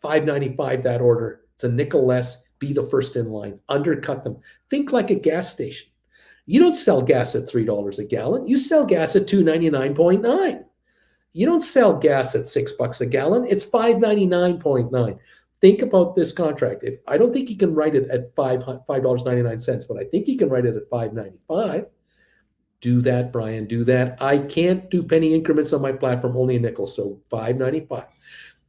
$5.95 that order. It's a nickel less. Be the first in line. Undercut them. Think like a gas station. You don't sell gas at $3 a gallon. You sell gas at $2.99.9. You don't sell gas at $6 a gallon. It's $5.99.9. Think about this contract. I don't think you can write it at $5.99, but I think you can write it at $5.95. Do that, Brian. Do that. I can't do penny increments on my platform, only a nickel. So $5.95.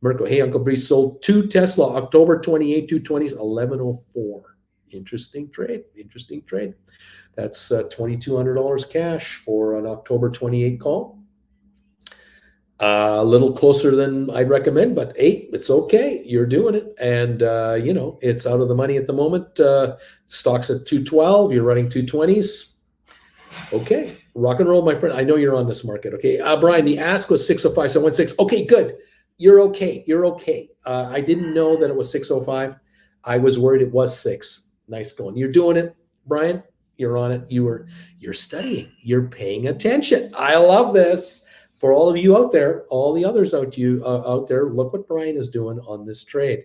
Mirko, hey, Uncle Bree sold 2 Tesla, October 28, 220s, 1104. Interesting trade. That's $2,200 cash for an October 28 call. A little closer than I'd recommend, but hey, it's okay. You're doing it. And, it's out of the money at the moment. Stock's at 212. You're running 220s. Okay, Rock and roll, my friend. I know you're on this market. Okay. Brian, the ask was 605. So I went 6. Okay, good. You're okay. You're okay. I didn't know that it was 605. I was worried it was 6. Nice going. You're doing it, Brian. You're on it. You're studying. You're paying attention. I love this. For all of you out there, all the others out there, look what Brian is doing on this trade.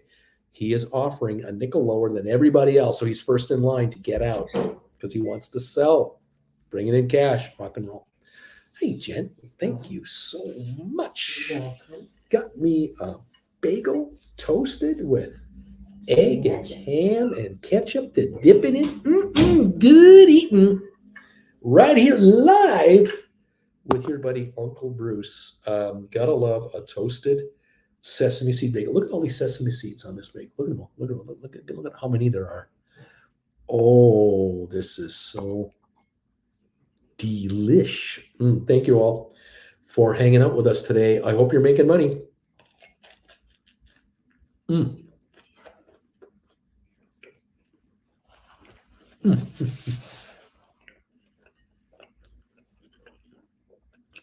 He is offering a nickel lower than everybody else. So he's first in line to get out because he wants to sell. Bring it in cash, rock and roll. Hey, Jen, thank you so much. Got me a bagel toasted with egg and ham and ketchup to dip it in. Good eating. Right here live with your buddy Uncle Bruce. Gotta love a toasted sesame seed bagel. Look at all these sesame seeds on this bagel. Look at them all. Look at how many there are. Oh, this is so delish. Thank you all for hanging out with us today. I hope you're making money.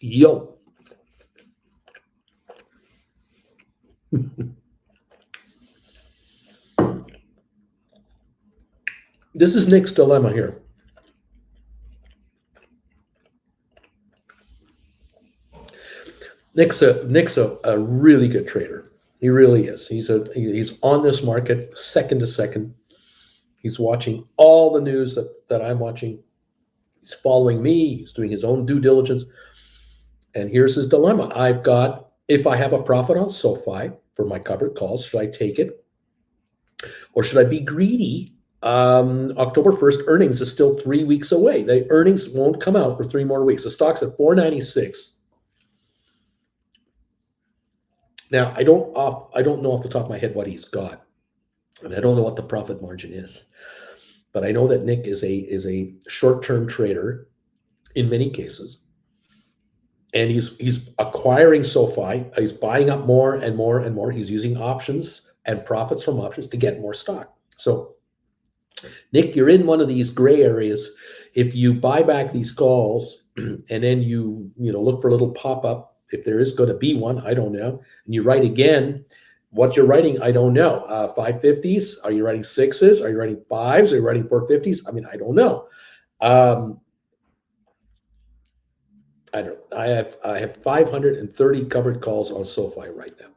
Yo. This is Nick's dilemma here. Nick's a really good trader. He really is. He's on this market second to second. He's watching all the news that I'm watching. He's following me. He's doing his own due diligence. And here's his dilemma. If I have a profit on SoFi for my covered calls, should I take it? Or should I be greedy? October 1st, earnings is still 3 weeks away. The earnings won't come out for 3 more weeks. The stock's at 496. Now, I don't know off the top of my head what he's got, and I don't know what the profit margin is. But I know that Nick is a short-term trader in many cases, and he's acquiring SoFi. He's buying up more and more and more. He's using options and profits from options to get more stock. So, Nick, you're in one of these gray areas. If you buy back these calls and then you look for a little pop-up, if there is going to be one, I don't know, and you write again, what you're writing, I don't know. 550s? Are you writing 6s? Are you writing 5s? Are you writing 450s? I mean, I don't know. I have 530 covered calls on SoFi right now.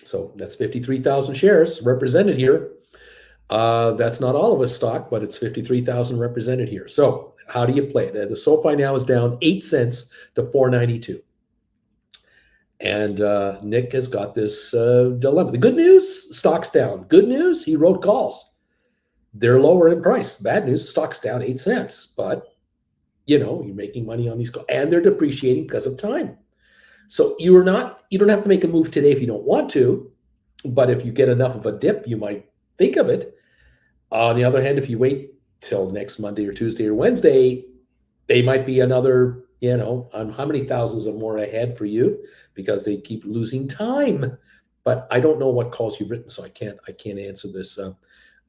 So that's 53,000 shares represented here. That's not all of us stock, but it's 53,000 represented here. So how do you play it? The SoFi now is down 8 cents to 492. And Nick has got this dilemma. The good news, stock's down. Good news, he wrote calls. They're lower in price. Bad news, stock's down 8 cents. But, you're making money on these calls. And they're depreciating because of time. So you don't have to make a move today if you don't want to. But if you get enough of a dip, you might think of it. On the other hand, if you wait till next Monday or Tuesday or Wednesday, they might be another, how many thousands or more ahead for you because they keep losing time. But I don't know what calls you've written, so I can't answer this.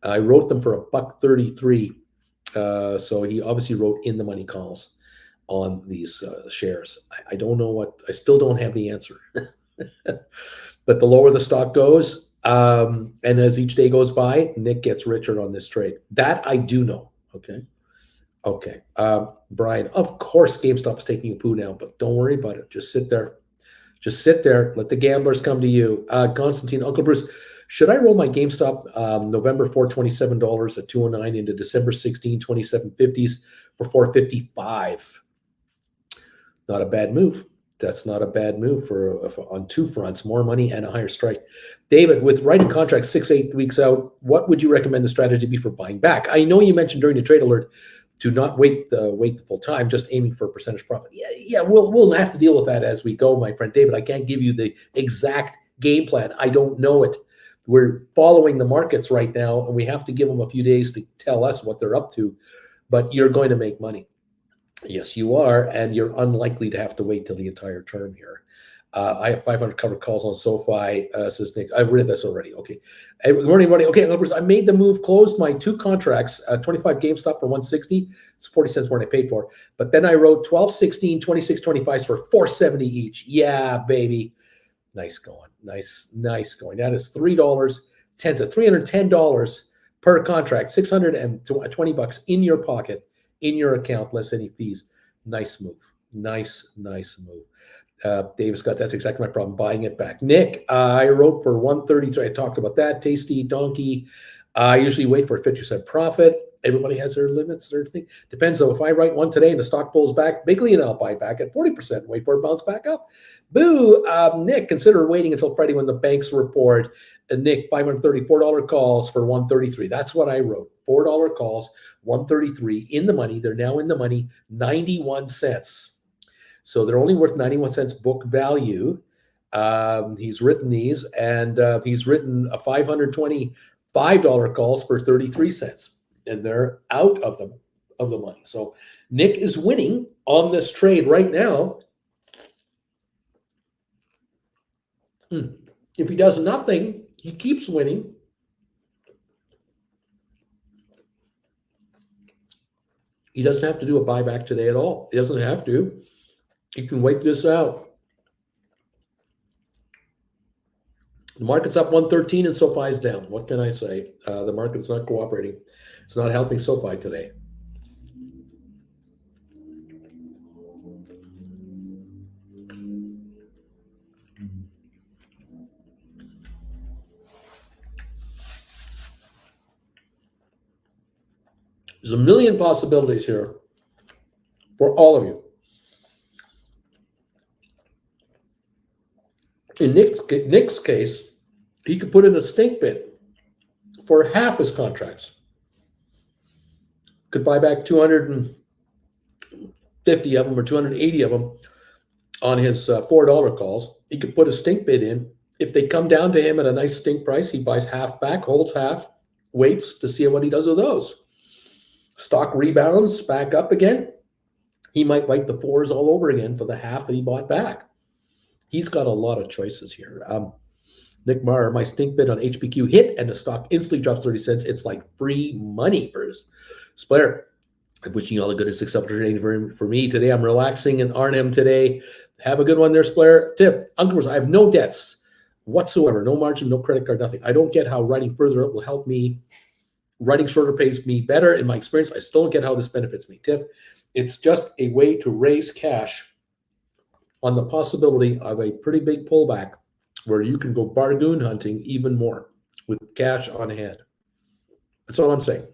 I wrote them for $1.33. So he obviously wrote in the money calls on these shares. I don't know I still don't have the answer. But the lower the stock goes, and as each day goes by, Nick gets richer on this trade. That I do know. Okay. Brian, of course GameStop is taking a poo now, but don't worry about it. Just sit there. Let the gamblers come to you. Constantine, Uncle Bruce, should I roll my GameStop November 4, $27 at 209 into December 16, 27.50s for 455? Not a bad move. That's not a bad move for on two fronts, more money and a higher strike. David, with writing contracts 6-8 weeks out, what would you recommend the strategy be for buying back? I know you mentioned during the trade alert, do not wait the full time, just aiming for a percentage profit. Yeah, we'll have to deal with that as we go, my friend David. I can't give you the exact game plan. I don't know it. We're following the markets right now, and we have to give them a few days to tell us what they're up to. But you're going to make money. Yes, you are, and you're unlikely to have to wait till the entire term here. I have 500 covered calls on SoFi, says Nick. I've read this already. Okay. Hey, good morning, everybody. Okay, in other words, I made the move, closed my 2 contracts, 25 GameStop for 160. It's 40 cents more than I paid for. But then I wrote 12, 16, 26, 25s for 470 each. Yeah, baby. Nice going. Nice going. That is $3, 10 cents, $310 per contract, 620 bucks in your pocket, in your account, less any fees. Nice move. Nice move. Davis Scott, that's exactly my problem, buying it back. Nick, I wrote for 133. I talked about that. Tasty Donkey. I usually wait for a 50% profit. Everybody has their limits, their thing. Depends though. If I write one today and the stock pulls back bigly, and I'll buy back at 40%, wait for it to bounce back up. Boo. Nick, consider waiting until Friday when the banks report. Nick, $534 calls for 133. That's what I wrote. $4 calls, 133 in the money. They're now in the money, 91 cents. So they're only worth 91 cents book value. He's written these, and he's written a $525 calls for 33 cents, and they're out of the money. So Nick is winning on this trade right now. If he does nothing, he keeps winning. He doesn't have to do a buyback today at all. He doesn't have to. You can wait this out. The market's up 113 and SoFi is down. What can I say? The market's not cooperating. It's not helping SoFi today. There's a million possibilities here for all of you. In Nick's case, he could put in a stink bid for half his contracts. Could buy back 250 of them or 280 of them on his $4 calls. He could put a stink bid in. If they come down to him at a nice stink price, he buys half back, holds half, waits to see what he does with those. Stock rebounds back up again. He might write the 4s all over again for the half that he bought back. He's got a lot of choices here. Nick Maher, my stink bid on HPQ hit and the stock instantly drops 30 cents. It's like free money, Bruce. Splair, I'm wishing you all the goodness, successful trading for me today. I'm relaxing in Arnhem today. Have a good one there, Splair. Tip, Uncle Bruce, I have no debts whatsoever. No margin, no credit card, nothing. I don't get how writing further up will help me. Writing shorter pays me better in my experience. I still don't get how this benefits me. Tip, it's just a way to raise cash on the possibility of a pretty big pullback where you can go bargain hunting even more with cash on hand. That's all I'm saying.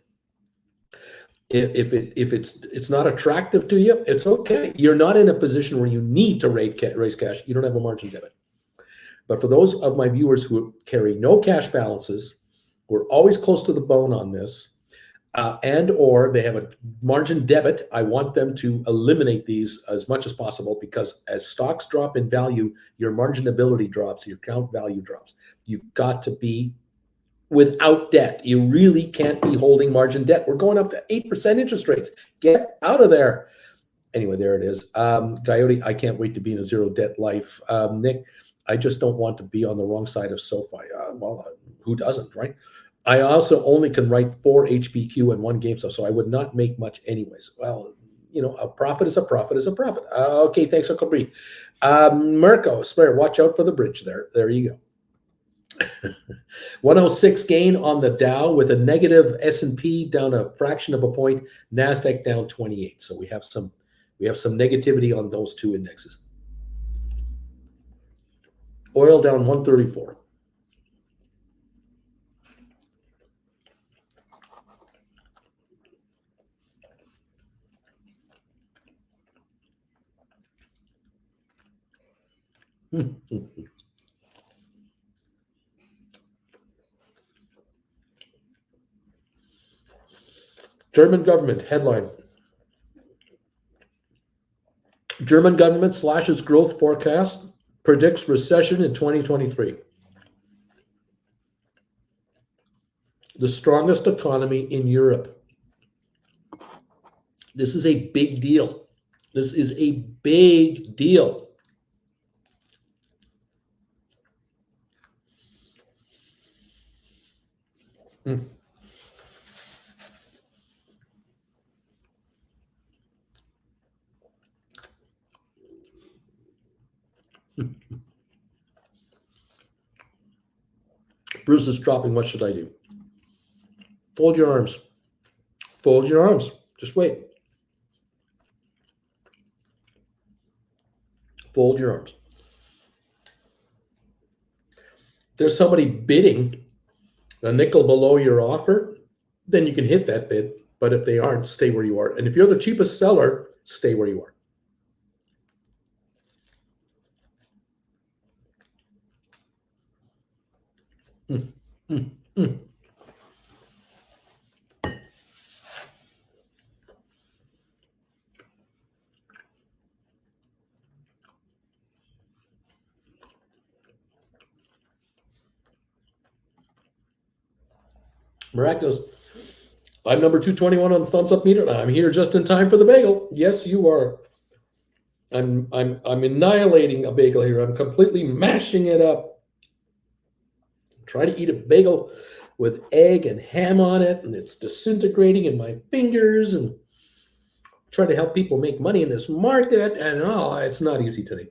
If it's not attractive to you, it's okay. You're not in a position where you need to raise cash. You don't have a margin debit. But for those of my viewers who carry no cash balances, we're always close to the bone on this, and or they have a margin debit, I want them to eliminate these as much as possible, because as stocks drop in value, your marginability drops, your account value drops. You've got to be without debt. You really can't be holding margin debt. We're going up to 8% interest rates. Get out of there. Anyway, there it is. Coyote, I can't wait to be in a zero debt life. Nick, I just don't want to be on the wrong side of SoFi. Well, who doesn't, right? I also only can write 4 HPQ and 1 GameStop, so I would not make much anyways. Well, you know, a profit is a profit is a profit. Okay, thanks, Uncle Bree. Mirko, Splair, watch out for the bridge there. There you go. 106 gain on the Dow with a negative S&P down a fraction of a point, NASDAQ down 28. So we have some negativity on those two indexes. Oil down 134. German government headline. German government slashes growth forecast, predicts recession in 2023. The strongest economy in Europe. This is a big deal. This is a big deal. Mm. Bruce is dropping. What should I do? Fold your arms. Fold your arms. Just wait. Fold your arms. There's somebody bidding a nickel below your offer, then you can hit that bid. But if they aren't, stay where you are. And if you're the cheapest seller, stay where you are. Mm, mm, mm. Miraculous. I'm number 221 on the thumbs up meter. I'm here just in time for the bagel. Yes, you are. I'm annihilating a bagel here. I'm completely mashing it up. Try to eat a bagel with egg and ham on it, and it's disintegrating in my fingers, and try to help people make money in this market, and oh, it's not easy today.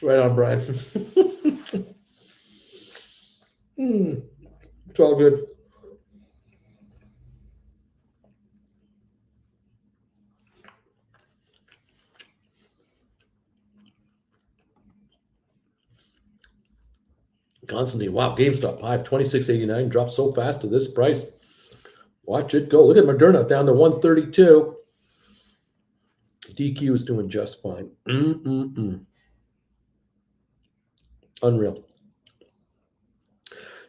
Right on, Brian. It's all good. Constantly, wow, GameStop high of 26.89 dropped so fast to this price. Watch it go. Look at Moderna down to 132. DQ is doing just fine. Unreal.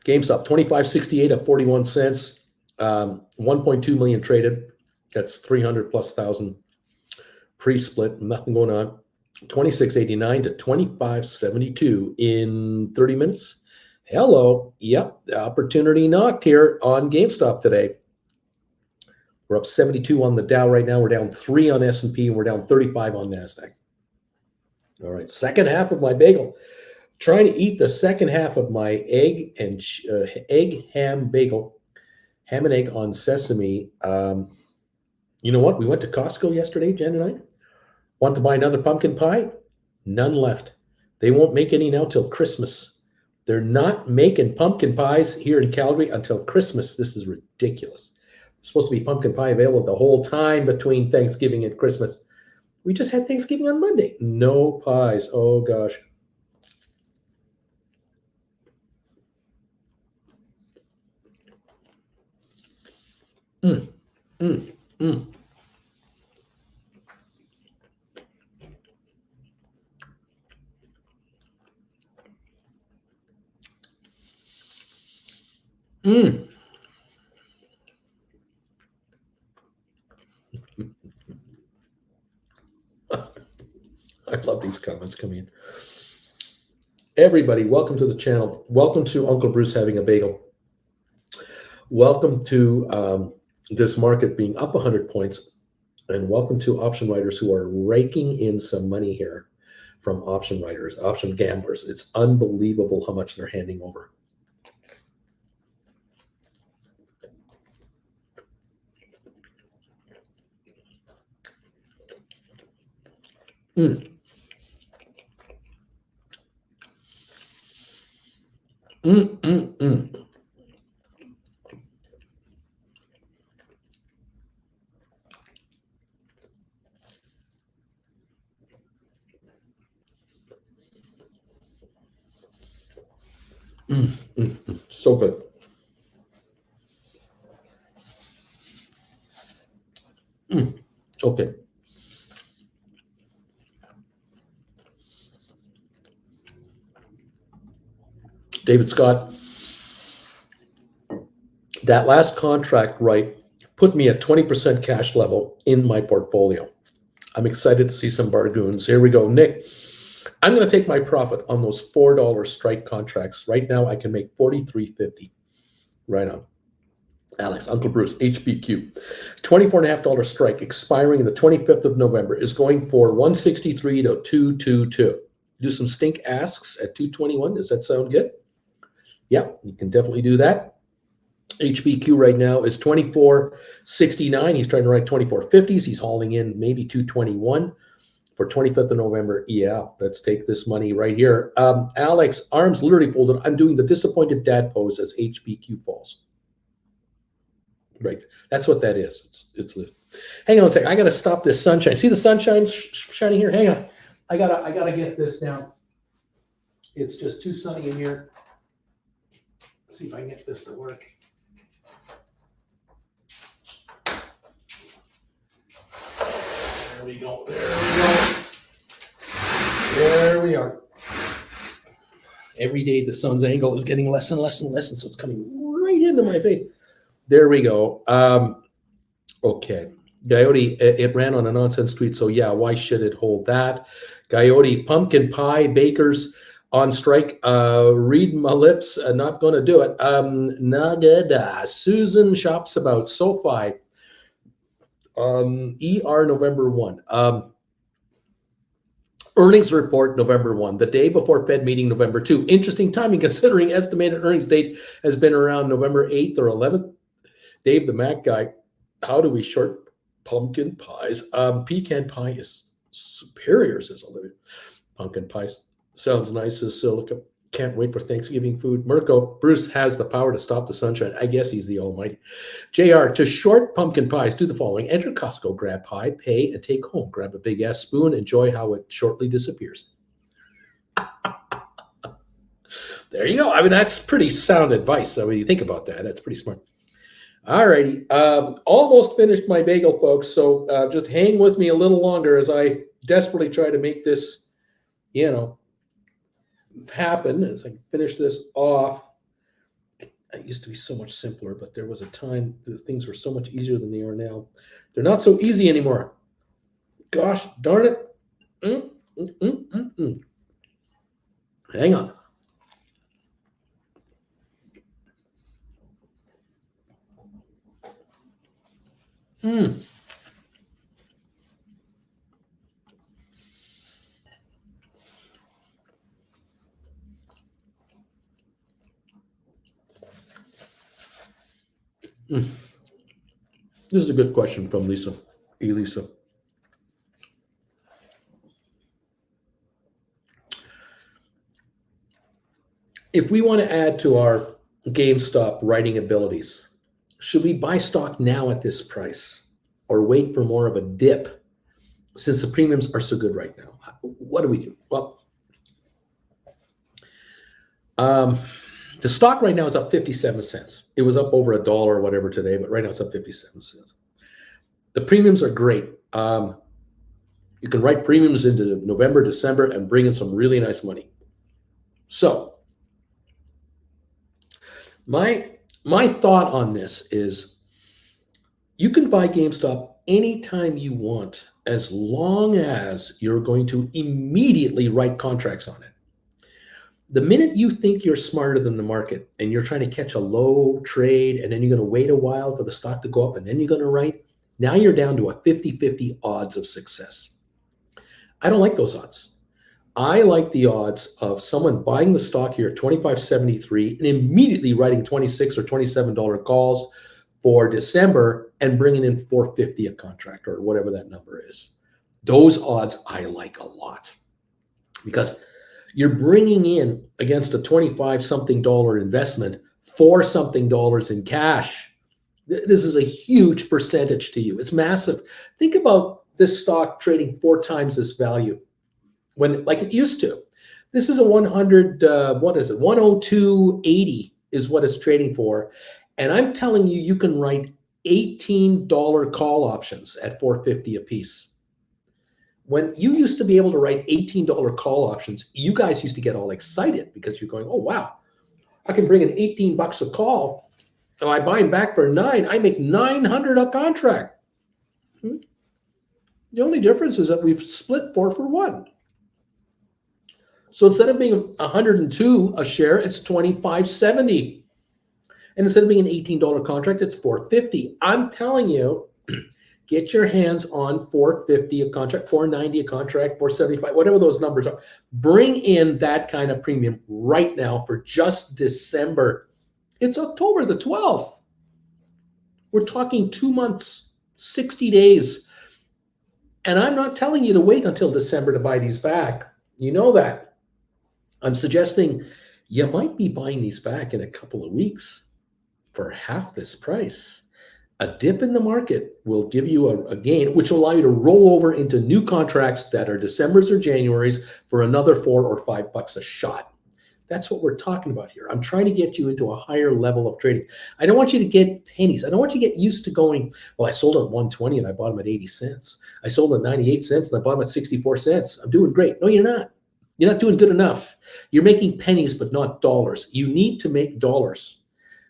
GameStop 25.68 at 41 cents. 1.2 million traded. That's 300 plus thousand pre-split. Nothing going on. 26.89 to 25.72 in 30 minutes. Hello. Yep. The opportunity knocked here on GameStop today. We're up 72 on the Dow right now. We're down 3 on S&P, and we're down 35 on NASDAQ. All right. Second half of my bagel. Trying to eat the second half of my egg and egg ham bagel. Ham and egg on sesame. You know what? We went to Costco yesterday, Jen and I. Want to buy another pumpkin pie? None left. They won't make any now till Christmas. They're not making pumpkin pies here in Calgary until Christmas. This is ridiculous. There's supposed to be pumpkin pie available the whole time between Thanksgiving and Christmas. We just had Thanksgiving on Monday. No pies. Oh, gosh. Mm, mm, mm. Mm. I love these comments coming in. Everybody, welcome to the channel. Welcome to Uncle Bruce having a bagel. Welcome to this market being up 100 points. And welcome to option writers who are raking in some money here from option writers, option gamblers. It's unbelievable how much they're handing over. Mm. Mm, mm, mm. Mm, mm, mm. So good. Mm. Okay. David Scott, that last contract, right, put me at 20% cash level in my portfolio. I'm excited to see some bargains. Here we go. Nick, I'm going to take my profit on those $4 strike contracts. Right now, I can make $43.50. Right on. Alex, Uncle Bruce, HBQ, $24.50 strike expiring the 25th of November is going for 163 to 222. Do some stink asks at 221. Does that sound good? Yeah, you can definitely do that. HBQ right now is 24.69. He's trying to write 24.50s. He's hauling in maybe 221 for 25th of November. Yeah, let's take this money right here. Alex, arms literally folded. I'm doing the disappointed dad pose as HBQ falls. Right. That's what that is. It's hang on a second. I got to stop this sunshine. See the sunshine shining here? Hang on. I gotta get this down. It's just too sunny in here. Let's see if I can get this to work. There we go. There we go. There we are. Every day the sun's angle is getting less and less and less, and so it's coming right into my face. There we go. Okay. Coyote, it ran on a nonsense tweet, so yeah, why should it hold that? Coyote, pumpkin pie bakers on strike. Read my lips, not going to do it. Nagada. Susan shops about SoFi. ER November 1. Earnings report November 1, the day before Fed meeting November 2. Interesting timing considering estimated earnings date has been around November 8th or 11th. Dave, the Mac guy, how do we short pumpkin pies? Pecan pie is superior, says Olivia. Pumpkin pies sounds nice, says Silica. Can't wait for Thanksgiving food. Mirko, Bruce has the power to stop the sunshine. I guess he's the almighty. JR, to short pumpkin pies, do the following. Enter Costco, grab pie, pay, and take home. Grab a big-ass spoon. Enjoy how it shortly disappears. There you go. I mean, that's pretty sound advice. So when you think about that, that's pretty smart. All righty. Almost finished my bagel, folks. So just hang with me a little longer as I desperately try to make this, happen as I finish this off. It used to be so much simpler, but there was a time that things were so much easier than they are now. They're not so easy anymore. Gosh darn it. Hang on. This is a good question from Elisa. If we want to add to our GameStop writing abilities, should we buy stock now at this price or wait for more of a dip since the premiums are so good right now? What do we do? Well, the stock right now is up 57 cents. It was up over $1 or whatever today, but right now it's up 57 cents. The premiums are great. You can write premiums into November, December, and bring in some really nice money. So my thought on this is you can buy GameStop anytime you want as long as you're going to immediately write contracts on it. The minute you think you're smarter than the market and you're trying to catch a low trade and then you're going to wait a while for the stock to go up and then you're going to write, now you're down to a 50-50 odds of success. I don't like those odds. I like the odds of someone buying the stock here at $25.73 and immediately writing $26 or $27 calls for December and bringing in $4.50 a contract or whatever that number is. Those odds I like a lot because you're bringing in against a $25-something investment $4-something in cash. This is a huge percentage to you. It's massive. Think about this stock trading 4 times this value when, like it used to. This is a 100, what is it? 102.80 is what it's trading for. And I'm telling you, you can write $18 call options at $4.50 a piece. When you used to be able to write $18 call options, you guys used to get all excited because you're going, oh, wow, I can bring in $18 a call. So I buy them back for $9. I make $900 a contract. The only difference is that we've split 4 for 1. So instead of being 102 a share, it's $25.70. And instead of being an $18 contract, it's $450. I'm telling you, get your hands on $450 a contract, $490 a contract, $475, whatever those numbers are. Bring in that kind of premium right now for just December. It's October the 12th. We're talking 2 months, 60 days. And I'm not telling you to wait until December to buy these back. You know that. I'm suggesting you might be buying these back in a couple of weeks for half this price. A dip in the market will give you a gain, which will allow you to roll over into new contracts that are December's or January's for another $4 or $5 a shot. That's what we're talking about here. I'm trying to get you into a higher level of trading. I don't want you to get pennies. I don't want you to get used to going, well, I sold at 120 and I bought them at 80 cents. I sold at 98 cents and I bought them at 64 cents. I'm doing great. No, you're not. You're not doing good enough. You're making pennies, but not dollars. You need to make dollars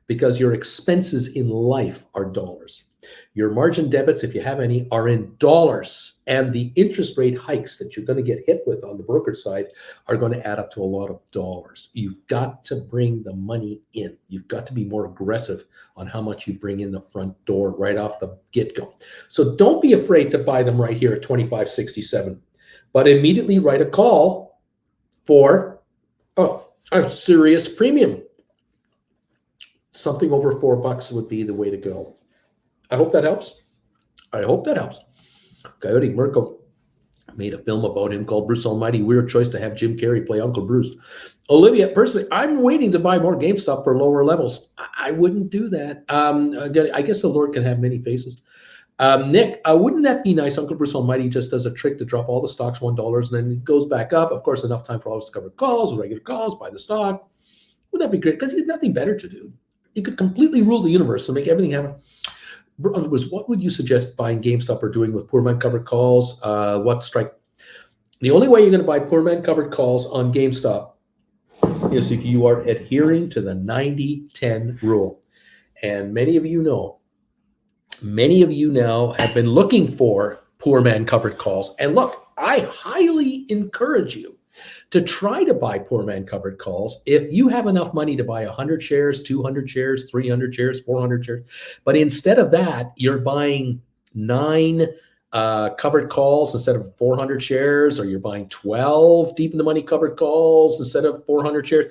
because your expenses in life are dollars. Your margin debits, if you have any, are in dollars. And the interest rate hikes that you're going to get hit with on the brokerage side are going to add up to a lot of dollars. You've got to bring the money in. You've got to be more aggressive on how much you bring in the front door right off the get-go. So don't be afraid to buy them right here at $25.67, but immediately write a call for a serious premium. Something over $4 would be the way to go. I hope that helps. I hope that helps. Coyote Mirko made a film about him called Bruce Almighty. Weird choice to have Jim Carrey play Uncle Bruce. Olivia, personally, I'm waiting to buy more GameStop for lower levels. I wouldn't do that. I guess the Lord can have many faces. Nick, wouldn't that be nice? Uncle Bruce Almighty just does a trick to drop all the stocks $1 and then it goes back up. Of course, enough time for all his covered calls, regular calls, buy the stock. Wouldn't that be great? Because he has nothing better to do. He could completely rule the universe and make everything happen. What would you suggest buying GameStop or doing with poor man covered calls? What strike? The only way you're going to buy poor man covered calls on GameStop is if you are adhering to the 90-10 rule. And many of you now have been looking for poor man covered calls. And look, I highly encourage you to try to buy poor man covered calls if you have enough money to buy 100 shares, 200 shares, 300 shares, 400 shares. But instead of that, you're buying 9 covered calls instead of 400 shares, or you're buying 12 deep in the money covered calls instead of 400 shares.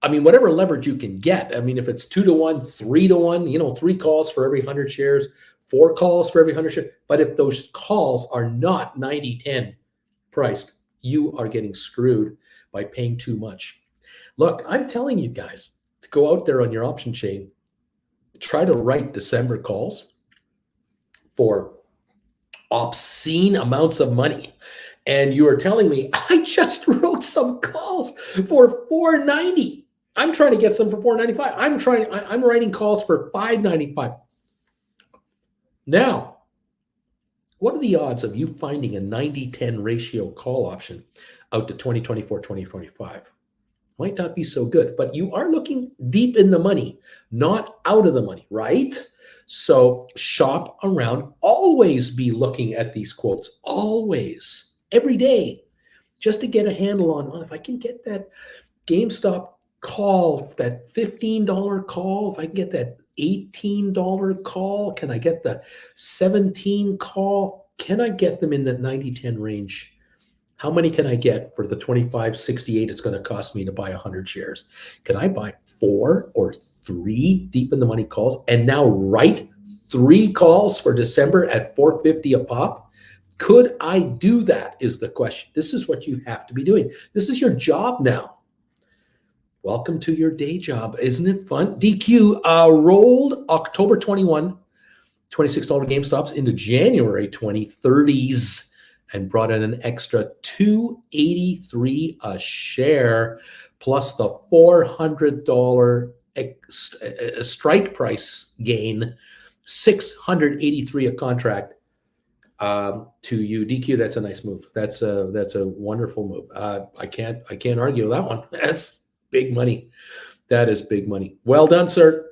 I mean, whatever leverage you can get. I mean, if it's 2 to 1, 3 to 1, 3 calls for every 100 shares, 4 calls for every 100 shares. But if those calls are not 90-10 priced, you are getting screwed by paying too much. Look, I'm telling you guys to go out there on your option chain, try to write December calls for obscene amounts of money. And you are telling me, I just wrote some calls for $4.90. I'm trying to get some for $4.95. I'm writing calls for $5.95. Now, what are the odds of you finding a 90-10 ratio call option out to 2024, 2025? Might not be so good, but you are looking deep in the money, not out of the money, right? So shop around. Always be looking at these quotes, always, every day, just to get a handle on, if I can get that GameStop call, that $15 call, if I can get that $18 call, can I get the 17 call? Can I get them in that 90-10 range? How many can I get for the 25.68 it's going to cost me to buy 100 shares? Can I buy 4 or 3 deep in the money calls and now write 3 calls for December at $4.50 a pop? Could I do that is the question. This is what you have to be doing. This is your job now. Welcome to your day job. Isn't it fun? DQ rolled October 21, $26 GameStops into January 2030s and brought in an extra $2.83 a share plus the $400 strike price gain, $683 a contract to you. DQ, that's a nice move. That's a wonderful move. I can't argue with that one. That's big money. That is big money. Well done, sir.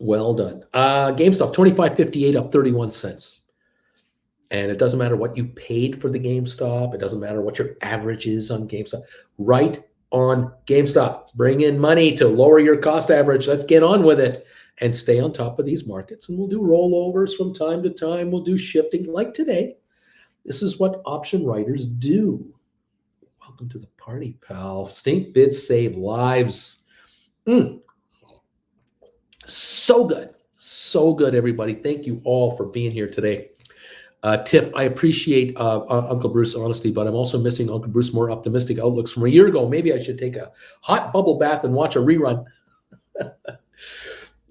Well done. GameStop, $25.58 up 31 cents. And it doesn't matter what you paid for the GameStop. It doesn't matter what your average is on GameStop. Write on GameStop. Bring in money to lower your cost average. Let's get on with it and stay on top of these markets. And we'll do rollovers from time to time. We'll do shifting like today. This is what option writers do. Welcome to the party, pal. Stink bids save lives. So good. So good, everybody. Thank you all for being here today. Tiff, I appreciate Uncle Bruce's honesty, but I'm also missing Uncle Bruce's more optimistic outlooks from a year ago. Maybe I should take a hot bubble bath and watch a rerun.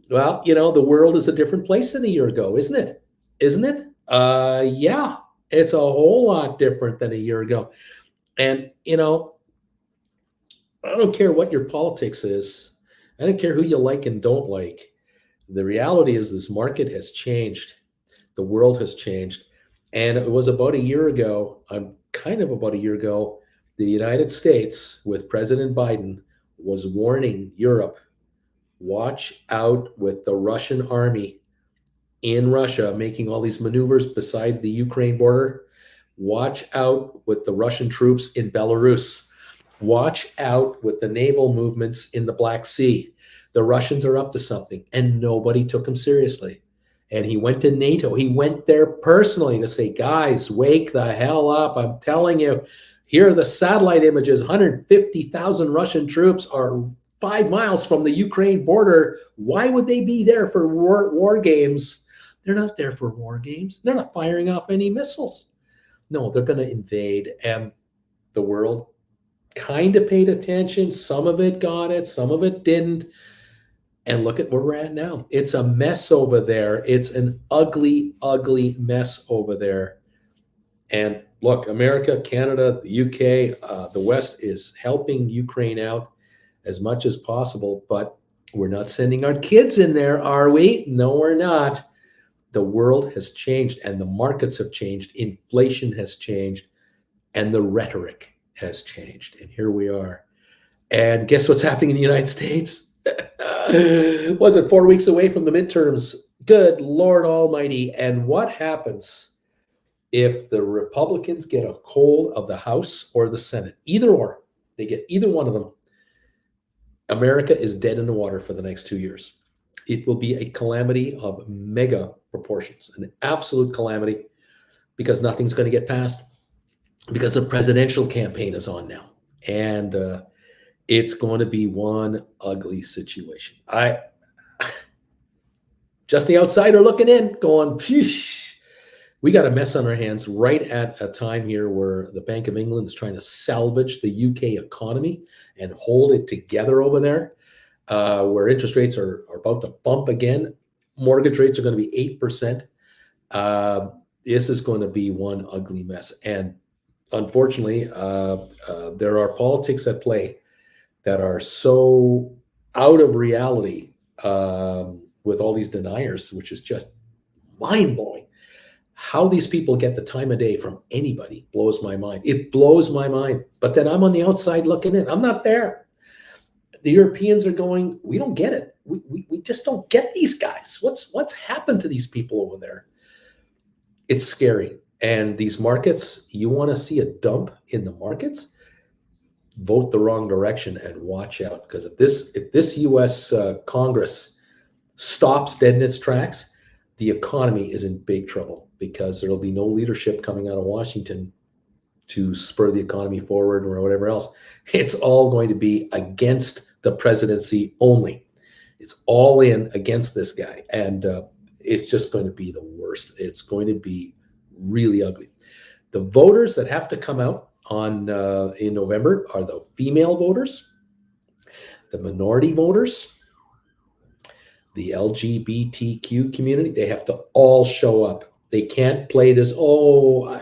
Well, the world is a different place than a year ago, isn't it? Isn't it? Yeah, it's a whole lot different than a year ago. And, I don't care what your politics is. I don't care who you like and don't like. The reality is this market has changed. The world has changed. And it was about a year ago, about a year ago, the United States with President Biden was warning Europe, watch out with the Russian army in Russia making all these maneuvers beside the Ukraine border. Watch out with the Russian troops in Belarus. Watch out with the naval movements in the Black Sea. The Russians are up to something, and nobody took him seriously. And he went to NATO. He went there personally to say, guys, wake the hell up. I'm telling you, here are the satellite images. 150,000 Russian troops are 5 miles from the Ukraine border. Why would they be there for war games? They're not there for war games. They're not firing off any missiles. No, they're going to invade. And the world kind of paid attention. Some of it got it. Some of it didn't. And look at where we're at now. It's a mess over there. It's an ugly, ugly mess over there. And look, America, Canada, the UK, the West is helping Ukraine out as much as possible, but we're not sending our kids in there, are we? No, we're not. The world has changed and the markets have changed. Inflation has changed and the rhetoric has changed. And here we are. And guess what's happening in the United States? Was it 4 weeks away from the midterms? Good Lord Almighty. And what happens if the Republicans get a hold of the House or the Senate? Either or. They get either one of them. America is dead in the water for the next 2 years. It will be a calamity of mega proportions, an absolute calamity, because nothing's going to get passed, because the presidential campaign is on now. And it's going to be one ugly situation. Just the outsider looking in, going, pheesh. We got a mess on our hands right at a time here where the Bank of England is trying to salvage the UK economy and hold it together over there, where interest rates are about to bump again. Mortgage rates are going to be 8%. This is going to be one ugly mess. And unfortunately, there are politics at play that are so out of reality with all these deniers, which is just mind-blowing. How these people get the time of day from anybody blows my mind. It blows my mind. But then I'm on the outside looking in. I'm not there. The Europeans are going, we don't get it. We just don't get these guys. What's happened to these people over there? It's scary. And these markets, you want to see a dump in the markets? Vote the wrong direction and watch out. Because if this U.S. Congress stops dead in its tracks, the economy is in big trouble, because there'll be no leadership coming out of Washington to spur the economy forward or whatever else. It's all going to be against the presidency only. It's all in against this guy. And it's just going to be the worst. It's going to be really ugly. The voters that have to come out in November are the female voters, the minority voters, the LGBTQ community. They have to all show up. They can't play this, I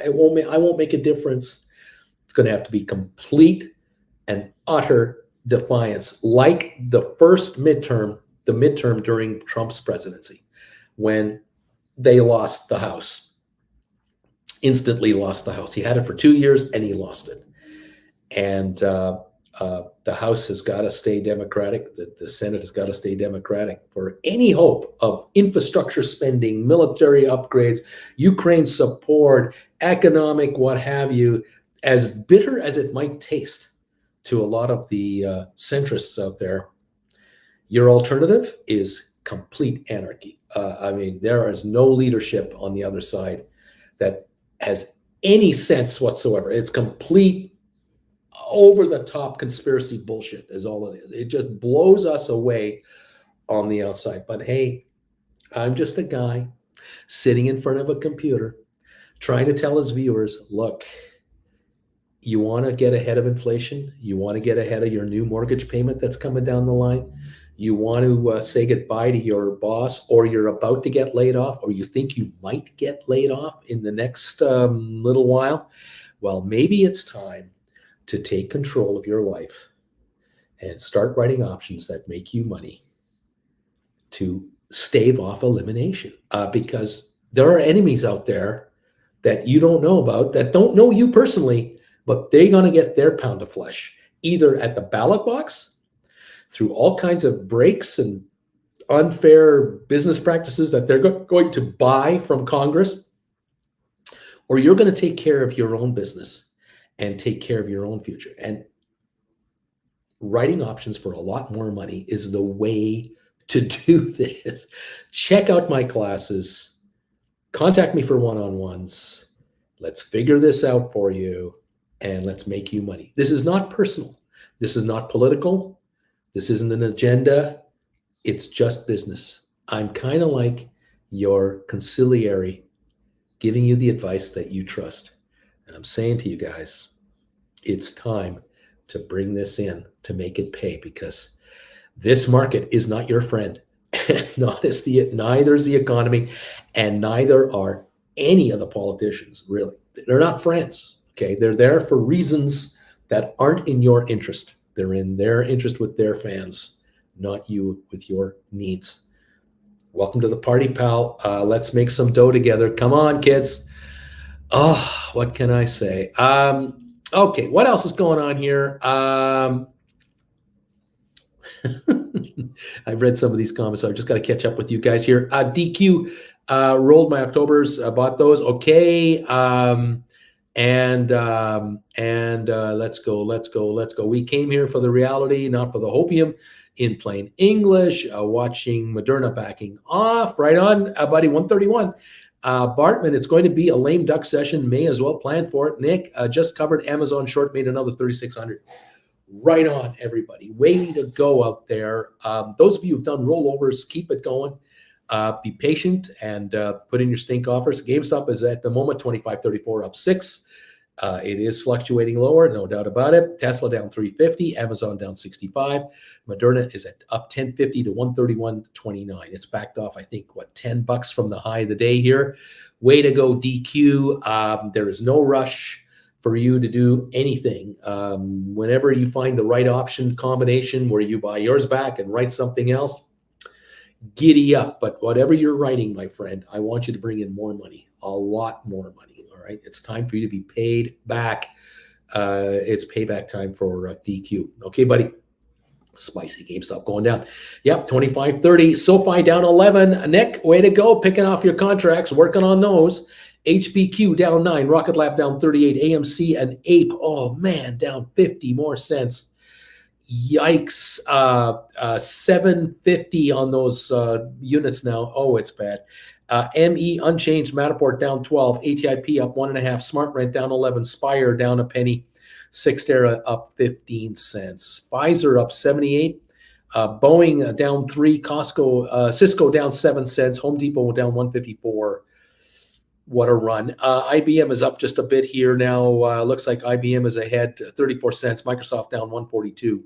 won't make a difference. It's going to have to be complete and utter defiance, like the midterm during Trump's presidency, when they lost the House. Instantly lost the House. He had it for 2 years and he lost it. And the House has got to stay Democratic. The Senate has got to stay Democratic for any hope of infrastructure spending, military upgrades, Ukraine support, economic, what have you. As bitter as it might taste to a lot of the centrists out there, your alternative is complete anarchy. I mean, there is no leadership on the other side that has any sense whatsoever. It's complete over the top conspiracy bullshit is all it is. It just blows us away on the outside. But hey, I'm just a guy sitting in front of a computer trying to tell his viewers, look, you want to get ahead of inflation? You want to get ahead of your new mortgage payment that's coming down the line? You want to say goodbye to your boss, or you're about to get laid off, or you think you might get laid off in the next little while? Well, maybe it's time to take control of your life and start writing options that make you money to stave off elimination, because there are enemies out there that you don't know about, that don't know you personally, but they're going to get their pound of flesh either at the ballot box through all kinds of breaks and unfair business practices that they're going to buy from Congress, or you're going to take care of your own business and take care of your own future. And writing options for a lot more money is the way to do this. Check out my classes. Contact me for one-on-ones. Let's figure this out for you, and let's make you money. This is not personal. This is not political. This isn't an agenda. It's just business. I'm kind of like your conciliary, giving you the advice that you trust. And I'm saying to you guys, it's time to bring this in to make it pay, because this market is not your friend. Neither is the economy, and neither are any of the politicians, really. They're not friends, okay? They're there for reasons that aren't in your interest. They're in their interest with their fans, not you with your needs. Welcome to the party, pal. Let's make some dough together. Come on, kids. Oh, what can I say? Okay, what else is going on here? I've read some of these comments, so I've just got to catch up with you guys here. DQ rolled my Octobers, bought those. Okay. Let's go. We came here for the reality, not for the hopium. In plain English, watching Moderna backing off. Right on, buddy, 131. Bartman, it's going to be a lame duck session. May as well plan for it. Nick, just covered Amazon short, made another 3,600. Right on, everybody. Way to go out there. Those of you who've done rollovers, keep it going. Be patient and put in your stink offers. GameStop is at the moment 25.34, up 6. It is fluctuating lower, no doubt about it. Tesla down 350, Amazon down 65. Moderna is up 1050 to 131.29. It's backed off, I think, $10 from the high of the day here. Way to go, DQ. There is no rush for you to do anything. Whenever you find the right option combination where you buy yours back and write something else, giddy up. But whatever you're writing, my friend, I want you to bring in more money, a lot more money. All right, it's time for you to be paid back. It's payback time for DQ. Okay, buddy. Spicy. GameStop going down. Yep, 25.30. SoFi down 11. Nick, way to go. Picking off your contracts, working on those. HBQ down 9. Rocket Lab down 38. AMC and Ape, oh man, down 50 more cents. Yikes. 750 on those units now. Oh, it's bad. ME unchanged. Matterport down 12. ATIP up 1.5. SmartRent down 11. Spire down a penny. Cyxtera up 15 cents. Pfizer up 78. Boeing down 3. Cisco down 7 cents. Home Depot down 154. What a run. IBM is up just a bit here now. Looks like IBM is ahead 34 cents. Microsoft down 142.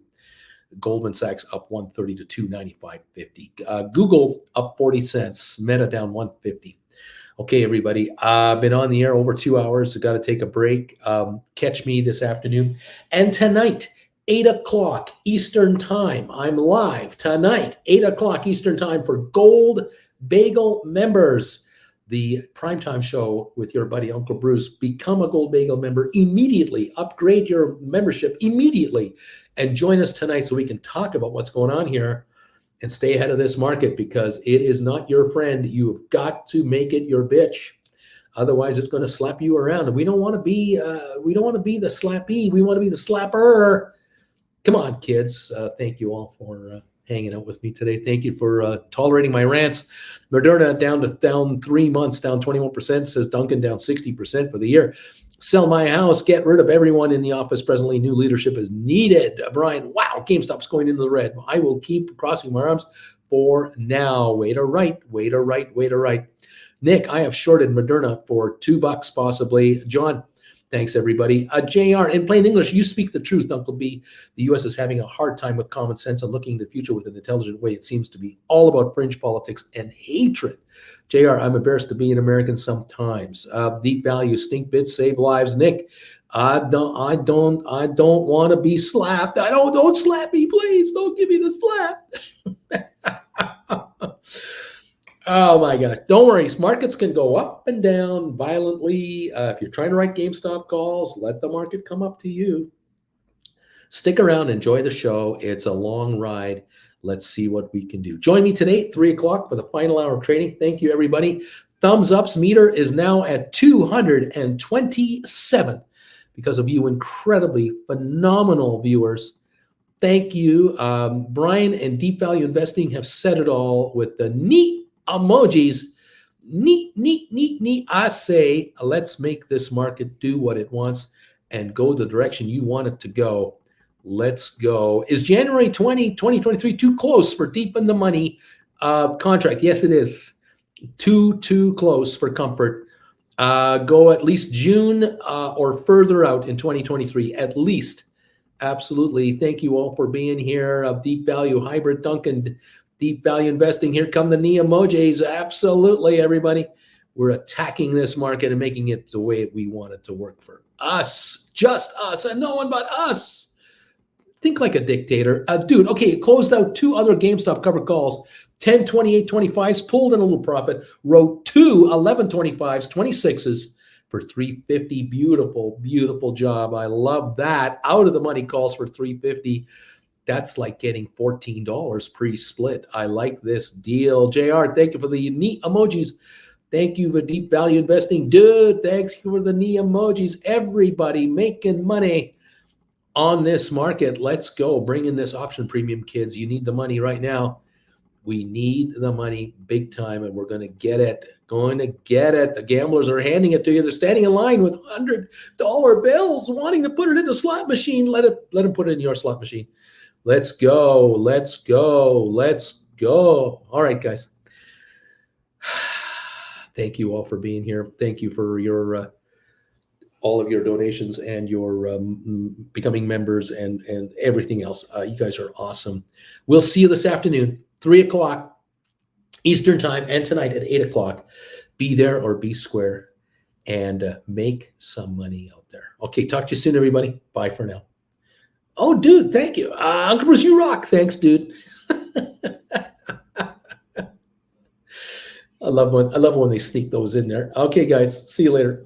Goldman Sachs up 130 to 295.50. Google up 40 cents. Meta down 150. Okay, everybody. I've been on the air over 2 hours. I got to take a break. Catch me this afternoon. And tonight, 8 o'clock Eastern Time. I'm live tonight, 8 o'clock Eastern Time for Gold Bagel members. The primetime show with your buddy Uncle Bruce. Become a Gold Bagel member immediately. Upgrade your membership immediately. And join us tonight so we can talk about what's going on here and stay ahead of this market, because it is not your friend. You've got to make it your bitch. Otherwise, it's going to slap you around. And we don't want to be the slappy. We want to be the slapper. Come on, kids. Thank you all for hanging out with me today. Thank you for tolerating my rants. Moderna down 3 months, down 21%, says Duncan down 60% for the year. Sell my house, get rid of everyone in the office presently. New leadership is needed. Brian, wow, GameStop's going into the red. I will keep crossing my arms for now. Way to right, way to right, way to right. Nick, I have shorted Moderna for $2 possibly. John, thanks everybody. JR, in plain English, you speak the truth, Uncle B. The U.S. is having a hard time with common sense and looking to the future with an intelligent way. It seems to be all about fringe politics and hatred. JR, I'm embarrassed to be an American sometimes. Deep value, stink bits, save lives. Nick, I don't want to be slapped. Don't slap me, please. Don't give me the slap. Oh my gosh. Don't worry. Markets can go up and down violently. If you're trying to write GameStop calls, let the market come up to you. Stick around, enjoy the show. It's a long ride. Let's see what we can do. Join me today, 3 o'clock for the final hour of trading. Thank you, everybody. Thumbs ups meter is now at 227 because of you incredibly phenomenal viewers. Thank you. Brian and Deep Value Investing have said it all with the neat emojis. Neat, neat, neat, neat. I say, let's make this market do what it wants and go the direction you want it to go. Let's go. Is January 2023 too close for deep in the money contract? Yes, it is. Too close for comfort. Go at least June or further out in 2023, at least. Absolutely. Thank you all for being here. Deep Value Hybrid, Duncan, Deep Value Investing. Here come the knee emojis. Absolutely, everybody. We're attacking this market and making it the way we want it to work for us. Just us and no one but us. Think like a dictator. Dude, okay, it closed out 2 other GameStop covered calls. 10 28.25s, pulled in a little profit. Wrote 2 11.25s, 26s. For 350. Beautiful, beautiful job. I love that. Out of the money calls for 350. That's like getting $14 pre-split. I like this deal. JR, thank you for the neat emojis. Thank you for Deep Value Investing. Dude, thanks for the neat emojis. Everybody making money on this market. Let's go. Bring in this option premium, kids. You need the money right now. We need the money big time, and we're going to get it. Going to get it. The gamblers are handing it to you. They're standing in line with $100 bills, wanting to put it in the slot machine. Let them put it in your slot machine. Let's go. Let's go. Let's go. All right, guys. Thank you all for being here. Thank you for your all of your donations and your becoming members and everything else. You guys are awesome. We'll see you this afternoon, 3 o'clock Eastern time, and tonight at 8 o'clock. Be there or be square and make some money out there. Okay, talk to you soon, everybody. Bye for now. Oh, dude, thank you. Uncle Bruce, you rock. Thanks, dude. I love when they sneak those in there. Okay, guys, see you later.